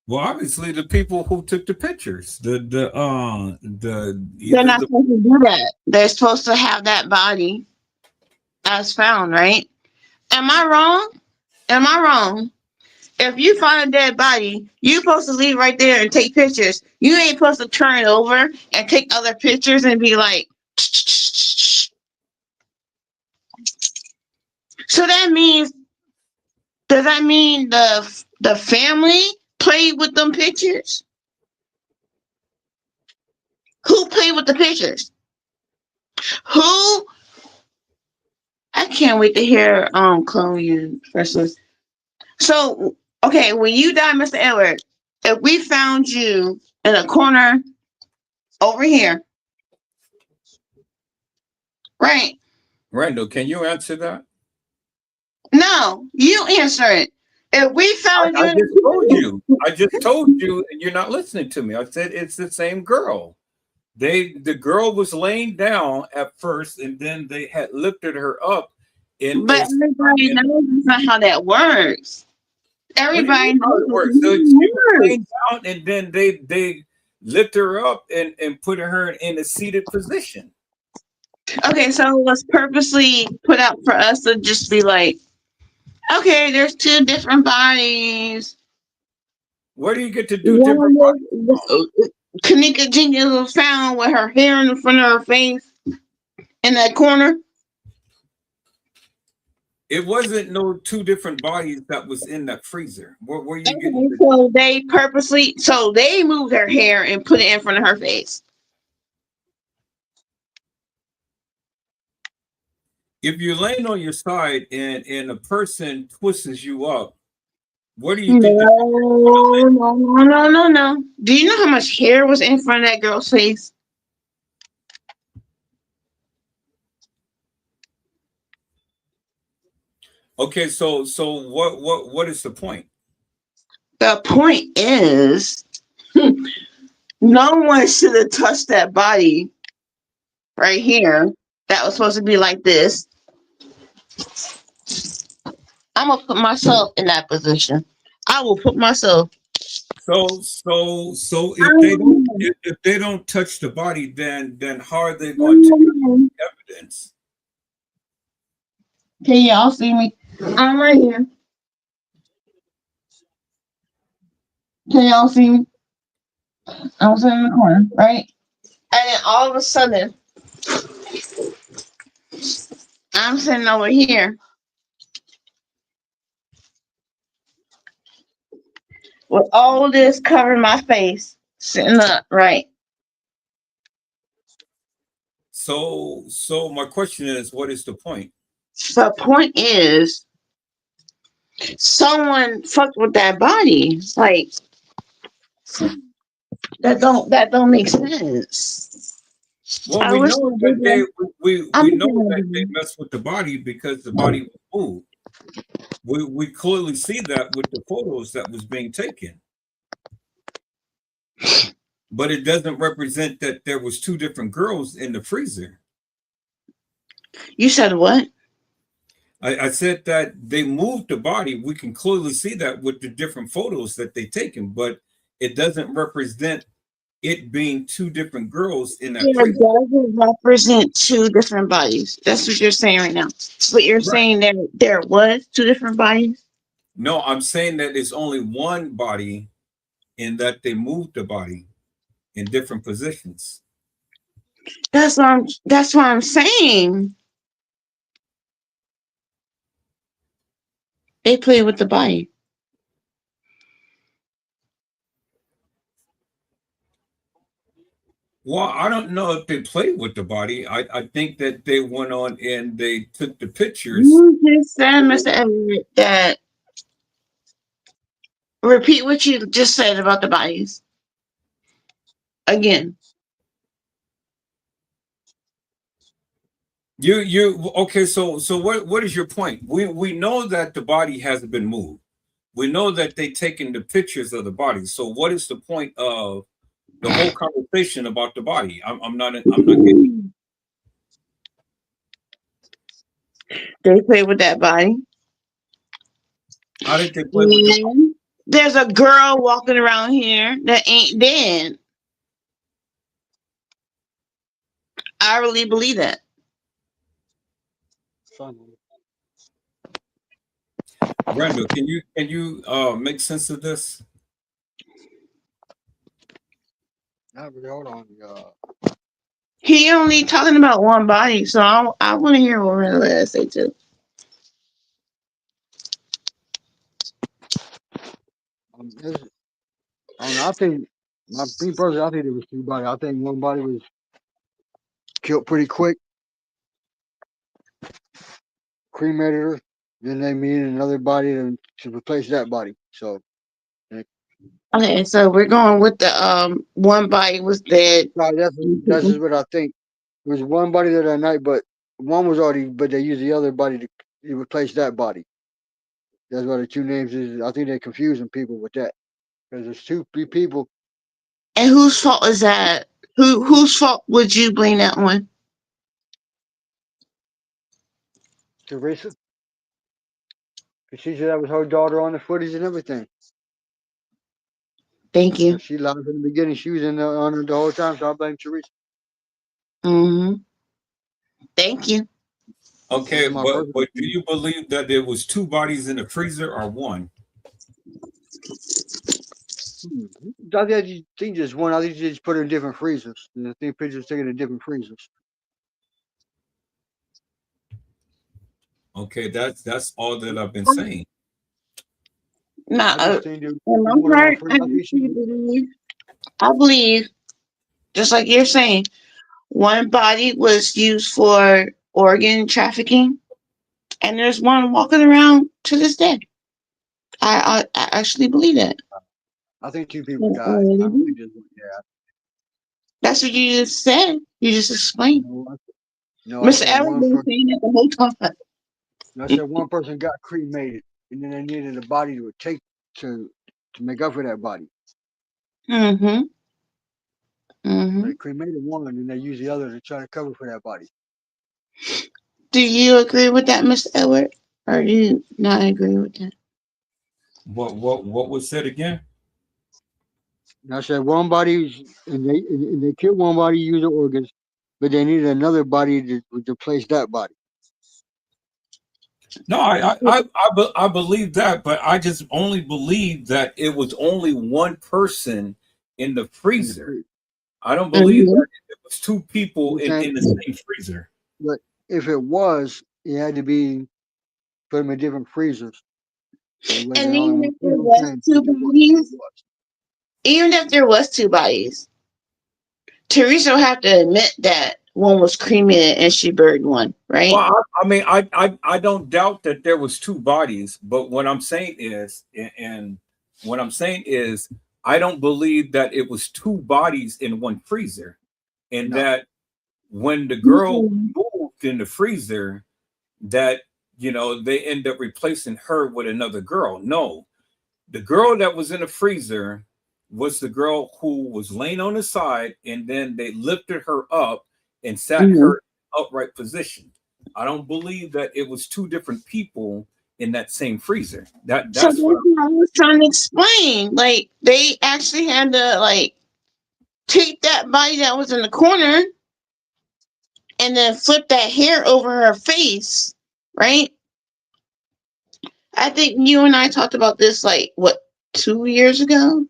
Well, obviously the people who took the pictures, the They're either not the supposed to do that. They're supposed to have that body as found, right? Am I wrong? Am I wrong? if you find a dead body, you supposed to leave right there and take pictures. You ain't supposed to turn it over and take other pictures and be like. So that means, does that mean the family played with them pictures? Who played with the pictures? Who? I can't wait to hear Chloe and Precious. So okay, when you die, Mr. Edward, if we found you in a corner over here, right? Randall, can you answer that? No, you answer it. If we found I you just told you. I just told you, and you're not listening to me. I said it's the same girl. The girl was laying down at first, and then they had lifted her up in but a everybody in, knows that's not how that works. what do you Everybody mean how knows it that's works? So not she how was it works. laying down, and then they lift her up and put her in a seated position. Okay, so it was purposely put out for us to just be like, okay, there's two different bodies. Where do you get to do One different bodies from? Kanika Jenkins was found with her hair in the front of her face in that corner. It wasn't no two different bodies that was in that freezer. Where you getting Okay, this? so they purposely, so they moved her hair and put it in front of her face. If you're laying on your side and a person twists you up, what do you think the picture is going to No, no, no, no, no, no. Do you know how much hair was in front of that girl's face? Okay, so what is the point? The point is, no one should have touched that body right here. That was supposed to be like this. I'm gonna put myself in that position. I will put myself. So I if they don't touch the body, then how are they going to don't know. have evidence? Can y'all see me? I'm right here. Can y'all see me? I'm sitting in the corner, right? And then all of a sudden, I'm sitting over here with all this covering my face, sitting up, right? So my question is, what is the point? The point is, someone fucked with that body. Like that don't make sense. Well, I we wish know they that did. I'm we know thinking that they of messed with the body because the body was moved. We clearly see that with the photos that was being taken. But it doesn't represent that there was two different girls in the freezer. you said what? I said that they moved the body. We can clearly see that with the different photos that they taken, but it doesn't represent it being two different girls in that It freezer. doesn't represent two different bodies. That's what you're saying right now. But you're Right. saying there was two different bodies. No, I'm saying that it's only one body in that they moved the body in different positions. That's what I'm saying. They play with the body. Well, I don't know if they played with the body. I think that they went on and they took the pictures. You just said, Mr. Everett, that repeat what you just said about the bodies again. You okay, so what is your point? We know that the body hasn't been moved. We know that they taken the pictures of the body. So what is the point of the whole conversation about the body? I'm not getting. They play with that body. How did they play with the body? And there's a girl walking around here that ain't dead. I really believe that. Randall, can you make sense of this? Not really. Hold on. He only talking about one body, so I want to hear what Randall has to say too. I don't know. I think me personally, I think it was two bodies. I think one body was killed pretty quick, cremated her, then they needed another body to replace that body. So Okay, so we're going with the one body was dead. that's just what I think. It was one body that night, but one was already, but they used the other body to replace that body. That's why the two names is. I think they're confusing people with that because there's three people. And whose fault is that? Whose fault would you blame that one? Teresa, because she said that was her daughter on the footage and everything. Thank you. She lied from the beginning. She was on it the whole time, so I blame Teresa. Mm-hmm. Thank you. Okay, but do you believe that there was two bodies in the freezer or one? I think just one. I think you just put it in different freezers. And I think pictures taken in different freezers. Okay, that's all that I've been saying. Not I just think in my part, I believe, just like you're saying, one body was used for organ trafficking, and there's one walking around to this day. I actually believe that. I think two people died. I don't think there's one. Yeah. That's what you just said. You just explained. No, I Mr. said Evans one been person. saying that the whole time. I said one person got cremated, and then they needed a body to take to make up for that body. Mm-hmm. They cremated one, and they used the other to try to cover for that body. Do you agree with that, Mr. Edward, or do you not agree with that? What was said again? And I said one body, and they killed one body, used the organs, but they needed another body to replace that body. No, I believe that, but I just only believe that it was only one person in the freezer. I don't believe that it was two people in the same freezer. But if it was, it had to be put them in different freezers. And even if there was two bodies, Teresa will have to admit that one was cremated and she buried one, right? Well, I mean, I don't doubt that there was two bodies, but what I'm saying is, and what I'm saying is, I don't believe that it was two bodies in one freezer, and that when the girl moved in the freezer, that they end up replacing her with another girl. No, the girl that was in the freezer was the girl who was laying on the side, and then they lifted her up and sat her in upright position. I don't believe that it was two different people in that same freezer. That's what I was trying to explain. Like they actually had to take that body that was in the corner and then flip that hair over her face, right? I think you and I talked about this 2 years ago?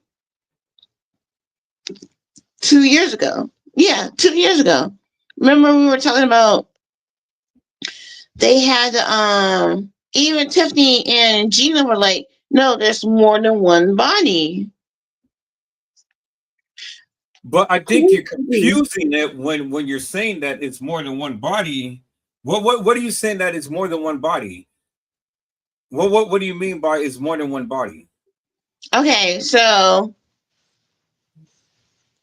2 years ago. Yeah, 2 years ago. Remember we were talking about they had even Tiffany and Gina were like, no, there's more than one body. But I think you're confusing it when you're saying that it's more than one body. What are you saying that it's more than one body? What do you mean by it's more than one body? Okay, so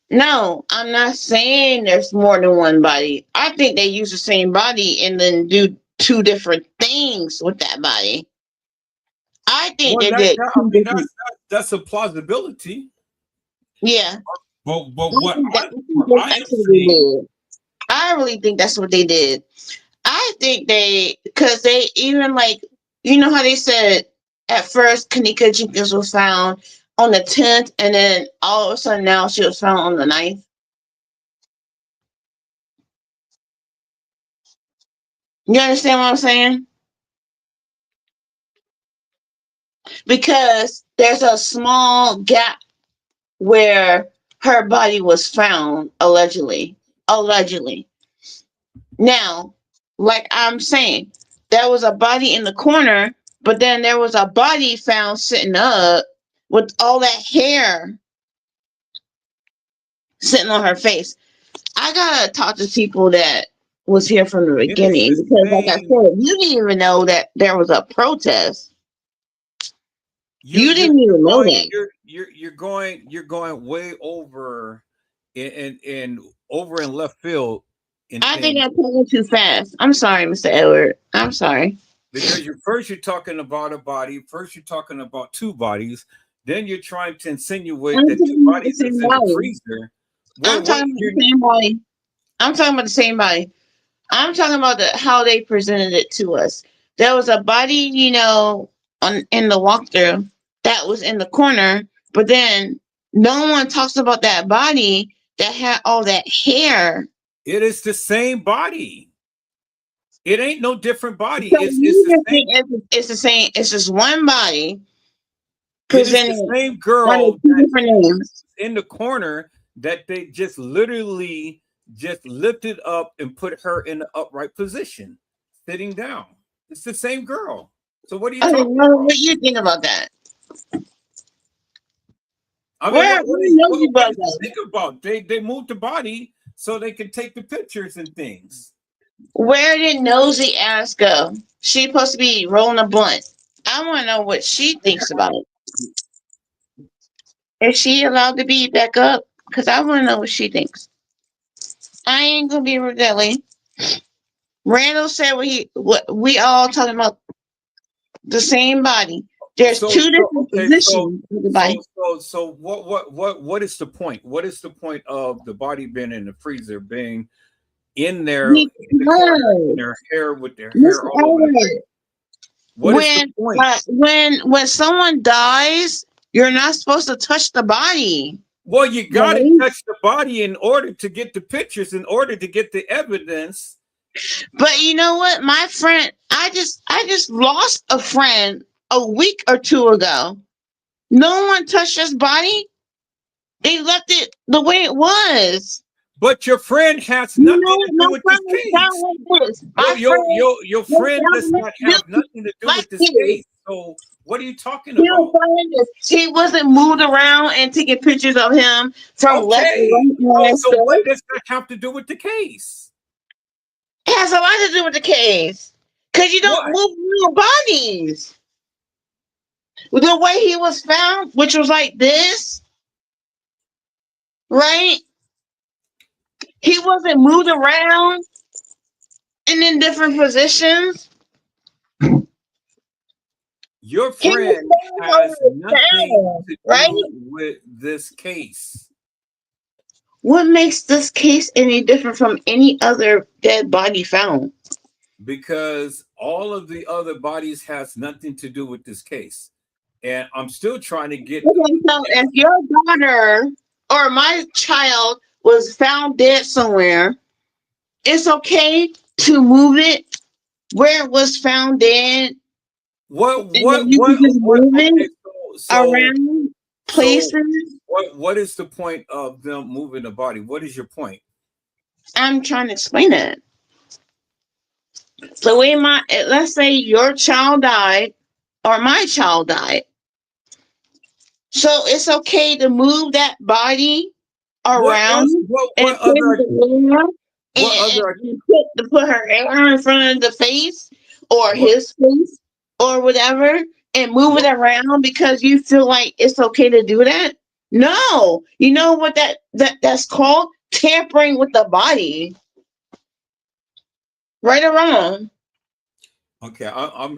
no, I'm not saying there's more than one body. I think they use the same body and then do two different things with that body. I think they did. That's a plausibility. Yeah. But what I am saying, I really think that's what they did. I think because they even how they said at first Kanika Jenkins was found on the 10th, and then all of a sudden now she was found on the 9th. You understand what I'm saying? because there's a small gap where her body was found, allegedly. Allegedly. Now, like I'm saying, there was a body in the corner, but then there was a body found sitting up with all that hair sitting on her face. I gotta talk to people that was here from the It is beginning the because, like I same. said, you didn't even know that there was a protest. You You're didn't even know going that. you're going way over in over in left field I think in I'm talking too fast. I'm sorry, Mr. Edward. I'm sorry. because you're talking about a body, first you're talking about two bodies, then you're trying to insinuate I'm that two talking about the bodies is same in the body. freezer. I'm What talking about you're the same body. I'm talking about the same body. I'm talking about how they presented it to us. There was a body, in the walkthrough that was in the corner, but then no one talks about that body that had all that hair. it is the same body. It ain't no different body. So It's you the just same. think it's the same. It's just one body It is the presented same under girl two that different names. in the corner that they just literally just lifted up and put her in the upright position, sitting down. It's the same girl. So what are you I talking don't know about? what you think about that. I mean, Where knows you what about did you that? think about? They moved the body so they could take the pictures and things. Where did Nosey ass go? She supposed to be rolling a blunt. I want to know what she thinks about it. Is she allowed to be back up? Because I want to know what she thinks. I ain't gonna be Rodelli. Randall said what we all talking about the same body. There's two different Okay, positions of the body. what is the point? What is the point of the body being in the freezer, being in there in the corner, in Because their hair with their hair Mr. all over the place? Edward, What is the point? when someone dies, you're not supposed to touch the body. Well, you got to Right? touch the body in order to get the pictures, in order to get the evidence. But you know what? My friend, I just lost a friend a week or two ago. No one touched his body. They left it the way it was. But your friend has You nothing know, to do my with this friend was found case. like this. My friend Your was friend found does not have guilty nothing to do like with this this. case. So what are you talking He was about? found like this. He wasn't moved around and taking pictures of him from left to Okay. right and all that So what stuff. does that have to do with the case? It has a lot to do with the case. Because you don't What? move real bodies. The way he was found, which was like this, right? He wasn't moved around and in different positions. Your He was friend standing over has the nothing sound, to right? do with this case. What makes this case any different from any other dead body found? Because all of the other bodies has nothing to do with this case. And I'm still trying to get Okay, so if your daughter or my child was found dead somewhere, it's okay to move it where it was found dead, and then you can just move okay, it around so places. what is the point of them moving the body? What is your point? I'm trying to explain it. So let's say your child died or my child died. So it's okay to move that body What around else and put the hair what other and put her hair in front of the face or what his face or whatever and move it what around because you feel like it's okay to do that? No. You know what that's called? Tampering with the body. Right or wrong. Okay,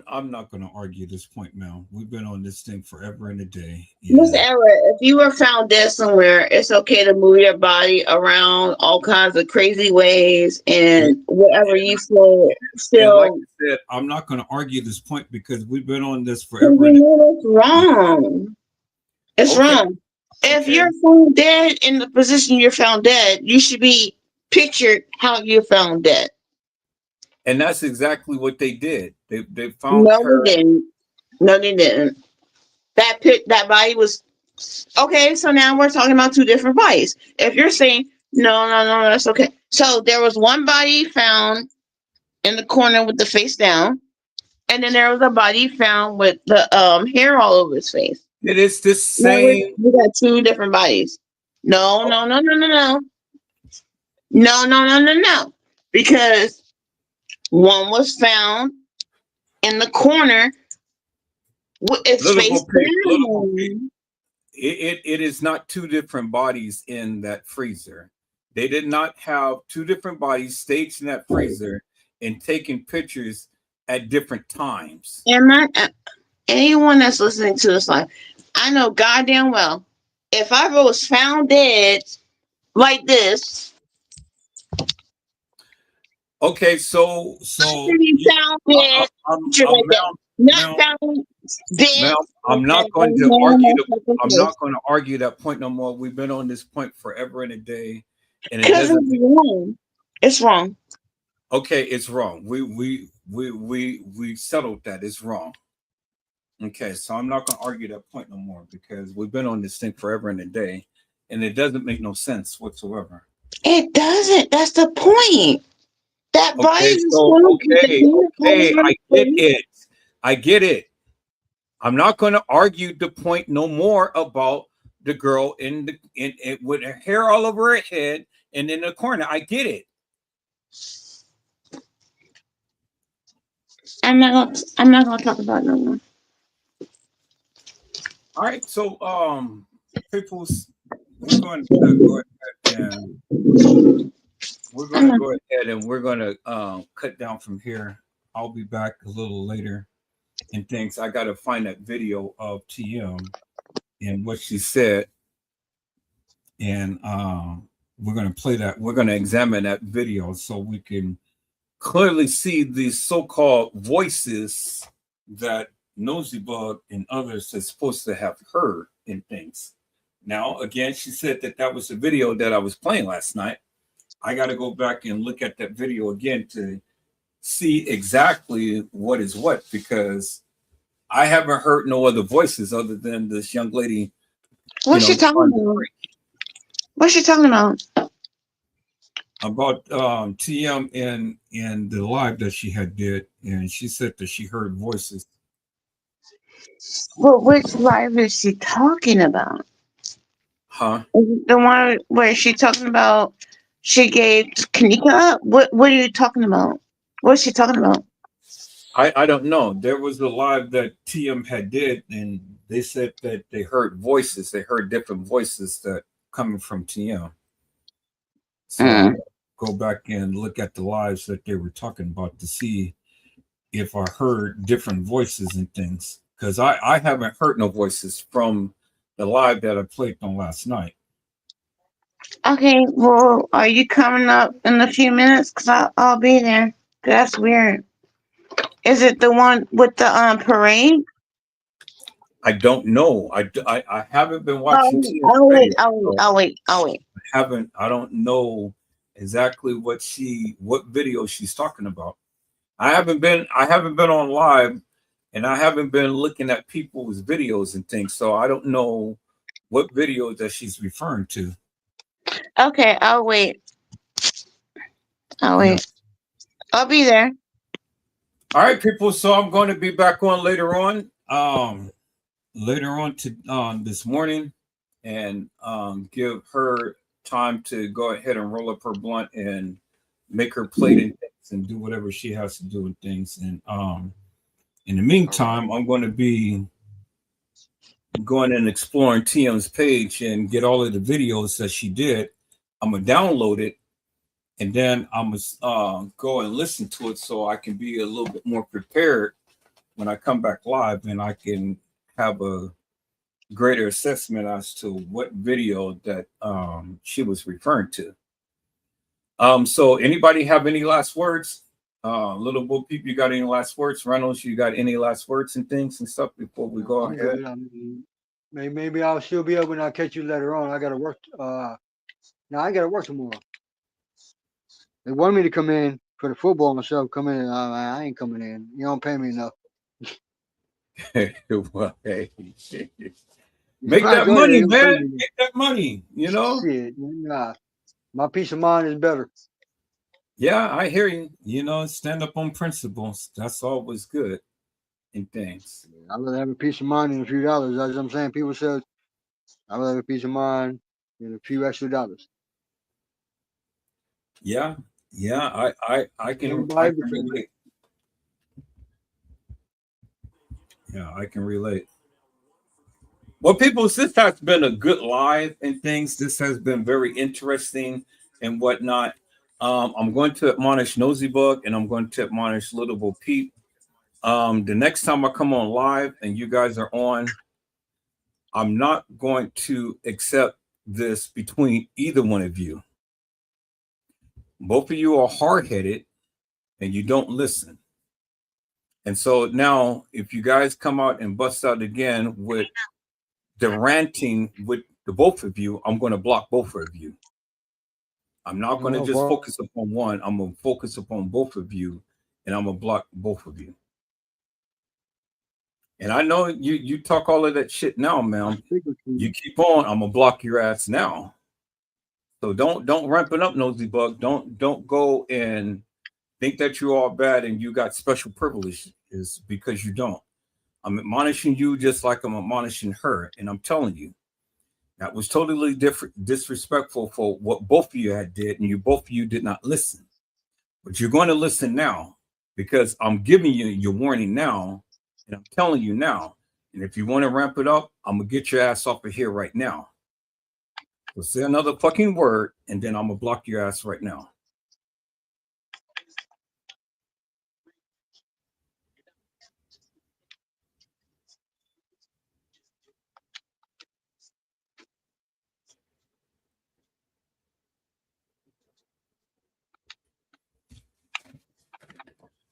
I'm not going to argue this point, Mel. We've been on this thing forever and a day. Mr. And Everett, if you were found dead somewhere, it's okay to move your body around all kinds of crazy ways and whatever you and like feel. I said, I'm not going to argue this point because we've been on this Because forever you and know that's wrong. It's okay, wrong. If okay. you're found dead in the position you're found dead, you should be pictured how you're found dead. And that's exactly what they did. They found No, her. they didn't. No, they didn't. that body was okay. So now we're talking about two different bodies. If you're saying no, no, no, that's okay. So there was one body found in the corner with the face down, and then there was a body found with the hair all over his face. It is the Now same. we got two different bodies. No, no, no, no, no, no, no, no, no, no, no, because one was found in the corner with its Little face Bo Peep, Little Bo Peep. down. It is not two different bodies in that freezer. They did not have two different bodies staged in that freezer and taking pictures at different times. Am I anyone that's listening to this live? I know goddamn well if I was found dead like this, Okay, so to be found dead, not found dead. ma'am, I'm not going to argue. I'm not going to argue that point no more. We've been on this point forever and a day, and it Because doesn't. it's wrong. It's wrong. Okay, it's wrong. We settled that. It's wrong. Okay, so I'm not going to argue that point no more because we've been on this thing forever and a day, and it doesn't make no sense whatsoever. It doesn't. That's the point. That body Okay, is so okay, I get it. I get it. I'm not going to argue the point no more about the girl in with her hair all over her head and in the corner. I get it. I'm not gonna talk about it no more. All right, so people's we're going to go ahead and we're going to go ahead and we're going to cut down from here. I'll be back a little later and things. I got to find that video of TM and what she said, and we're going to play that. We're going to examine that video so we can clearly see these so-called voices that Nosey Bugg and others are supposed to have heard in things. Now, again, she said that that was a video that I was playing last night. I got to go back and look at that video again to see exactly what is what, because I haven't heard no other voices other than this young lady. What's she talking about? What's she talking about? About TM in the live that she had did, and she said that she heard voices. Well, which live is she talking about? Huh? The one where she talking about she gave Kanika up? What are you talking about? What's she talking about? I don't know. There was a live that TM had did, and they said that they heard voices. They heard different voices that coming from TM. So I go back and look at the lives that they were talking about to see if I heard different voices and things. Because I haven't heard no voices from the live that I played on last night. Okay, well, are you coming up in a few minutes? Because I'll be there. That's weird. Is it the one with the parade? I don't know. I haven't been watching TM's I'll wait. I don't know exactly what video she's talking about. I haven't been on live, and I haven't been looking at people's videos and things, so I don't know what video that she's referring to. Okay, I'll wait. Yeah. I'll be there. All right, people. So I'm going to be back on later on this morning, and give her time to go ahead and roll up her blunt and make her plate and things and do whatever she has to do and things. And in the meantime, I'm going to be going and exploring TM's page and get all of the videos that she did. I'm gonna download it, and then I'm gonna go and listen to it so I can be a little bit more prepared when I come back live, and I can have a greater assessment as to what video that she was referring to. So anybody have any last words? Little Bo Peep, you got any last words? Reynolds, you got any last words and things and stuff before we go ahead? I mean, maybe I'll still be able to catch you later on. I got to work. Now I got to work tomorrow. They want me to come in for the football myself. Come in. I ain't coming in. You don't pay me enough. Well, hey, If make I that go there, money, they'll pay man. me. Make that money. You know. Shit, nah. My peace of mind is better. Yeah, I hear you. You know, stand up on principles. That's always good in things. I'd rather have a peace of mind than a few dollars. That's what I'm saying. People say I'd rather have a peace of mind than a few extra dollars. Yeah, yeah. I can Everything. relate. Yeah, I can relate. Well, people, this has been a good live and things. This has been very interesting and whatnot. I'm going to admonish Nosy Bug and I'm going to admonish Little Bo Peep. The next time I come on live and you guys are on, I'm not going to accept this between either one of you. Both of you are hard-headed and you don't listen. And so now, if you guys come out and bust out again with the ranting with the both of you, I'm going to block both of you. I'm not going to just focus upon one. I'm going to focus upon both of you, and I'm going to block both of you. And I know you talk all of that shit now, man. You keep on, I'm gonna block your ass now. So don't ramp it up, Nosy Bug. Don't go and think that you're all bad and you got special privileges because you don't. I'm admonishing you just like I'm admonishing her, and I'm telling you that was totally disrespectful for what both of you had did, and both of you did not listen. But you're going to listen now because I'm giving you your warning now, and I'm telling you now. And if you want to ramp it up, I'm gonna get your ass off of here right now. So say another fucking word, and then I'm gonna block your ass right now.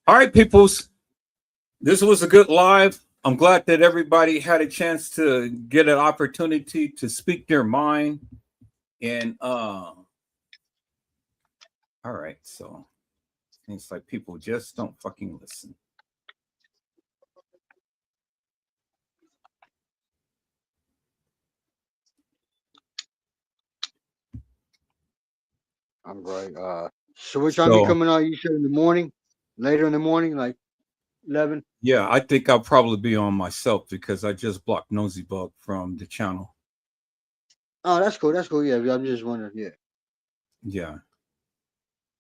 All right, peoples. This was a good live. I'm glad that everybody had a chance to get an opportunity to speak their mind. And all right, so it's like people just don't fucking listen. I'm great. So what time you coming out? You said in the morning? Later in the morning, like 11? Yeah, I think I'll probably be on myself because I just blocked Nosy Bug from the channel. Oh, that's cool. That's cool. Yeah, I'm just wondering. Yeah. Yeah.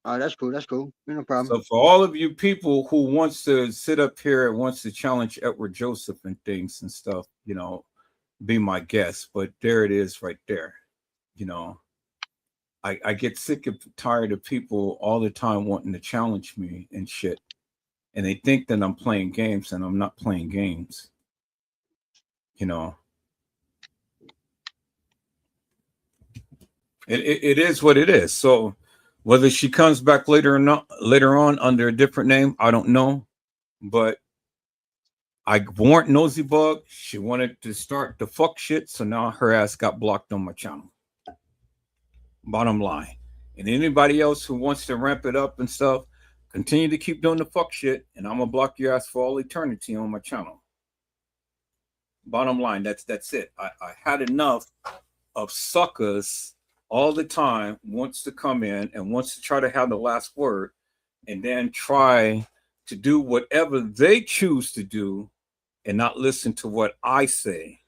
Oh, that's cool. That's cool. No problem. So for all of you people who wants to sit up here and wants to challenge Edward Joseph and things and stuff, you know, be my guest. But there it is right there. You know, I get sick and tired of people all the time wanting to challenge me and shit. And they think that I'm playing games, and I'm not playing games. You know, it is what it is. So whether she comes back later or not, later on under a different name, I don't know. But I warned Nosy Bug. She wanted to start the fuck shit, so now her ass got blocked on my channel. Bottom line. And anybody else who wants to ramp it up and stuff, continue to keep doing the fuck shit, and I'm gonna block your ass for all eternity on my channel. Bottom line, that's it. I had enough of suckers all the time wants to come in and wants to try to have the last word and then try to do whatever they choose to do and not listen to what I say.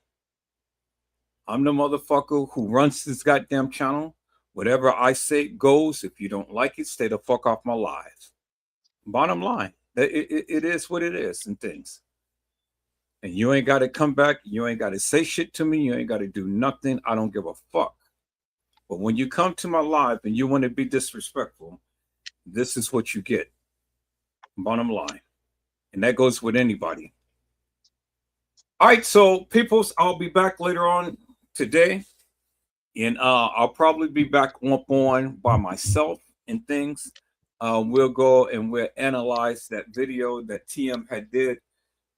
I'm the motherfucker who runs this goddamn channel. Whatever I say goes. If you don't like it, stay the fuck off my live. Bottom line, it is what it is and things. And you ain't got to come back. You ain't got to say shit to me. You ain't got to do nothing. I don't give a fuck. But when you come to my live and you want to be disrespectful, this is what you get. Bottom line. And that goes with anybody. All right, so peoples, I'll be back later on today. And I'll probably be back up on by myself and things. We'll go and we'll analyze that video that TM had did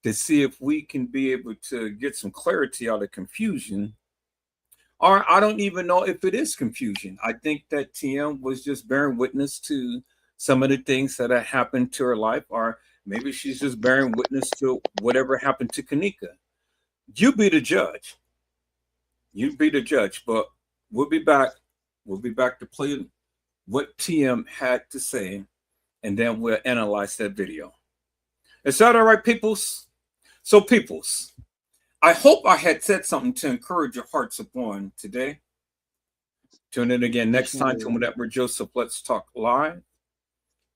to see if we can be able to get some clarity out of confusion. Or I don't even know if it is confusion. I think that TM was just bearing witness to some of the things that have happened to her life, or Maybe she's just bearing witness to whatever happened to Kanika. You be the judge. You be the judge. But we'll be back. We'll be back to play what TM had to say, and then we'll analyze that video. Is that all right, peoples? So, peoples, I hope I had said something to encourage your hearts upon today. Tune in again next time to Edward Joseph Let's Talk Live,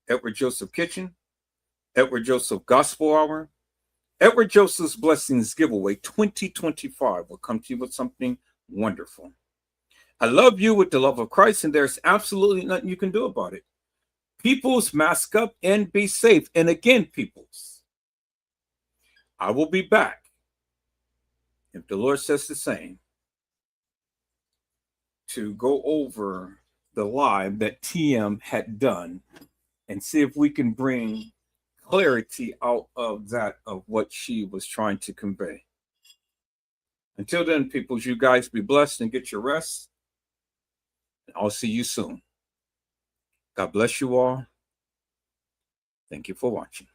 Edward Joseph Kitchen, Edward Joseph Gospel Hour, Edward Joseph's Blessings Giveaway 2025 will come to you with something wonderful. I love you with the love of Christ, and there's absolutely nothing you can do about it. Peoples, mask up and be safe. And again, peoples, I will be back, if the Lord says the same, to go over the live that TM had done and see if we can bring clarity out of that, of what she was trying to convey. Until then, peoples, you guys be blessed and get your rest. I'll see you soon. God bless you all. Thank you for watching.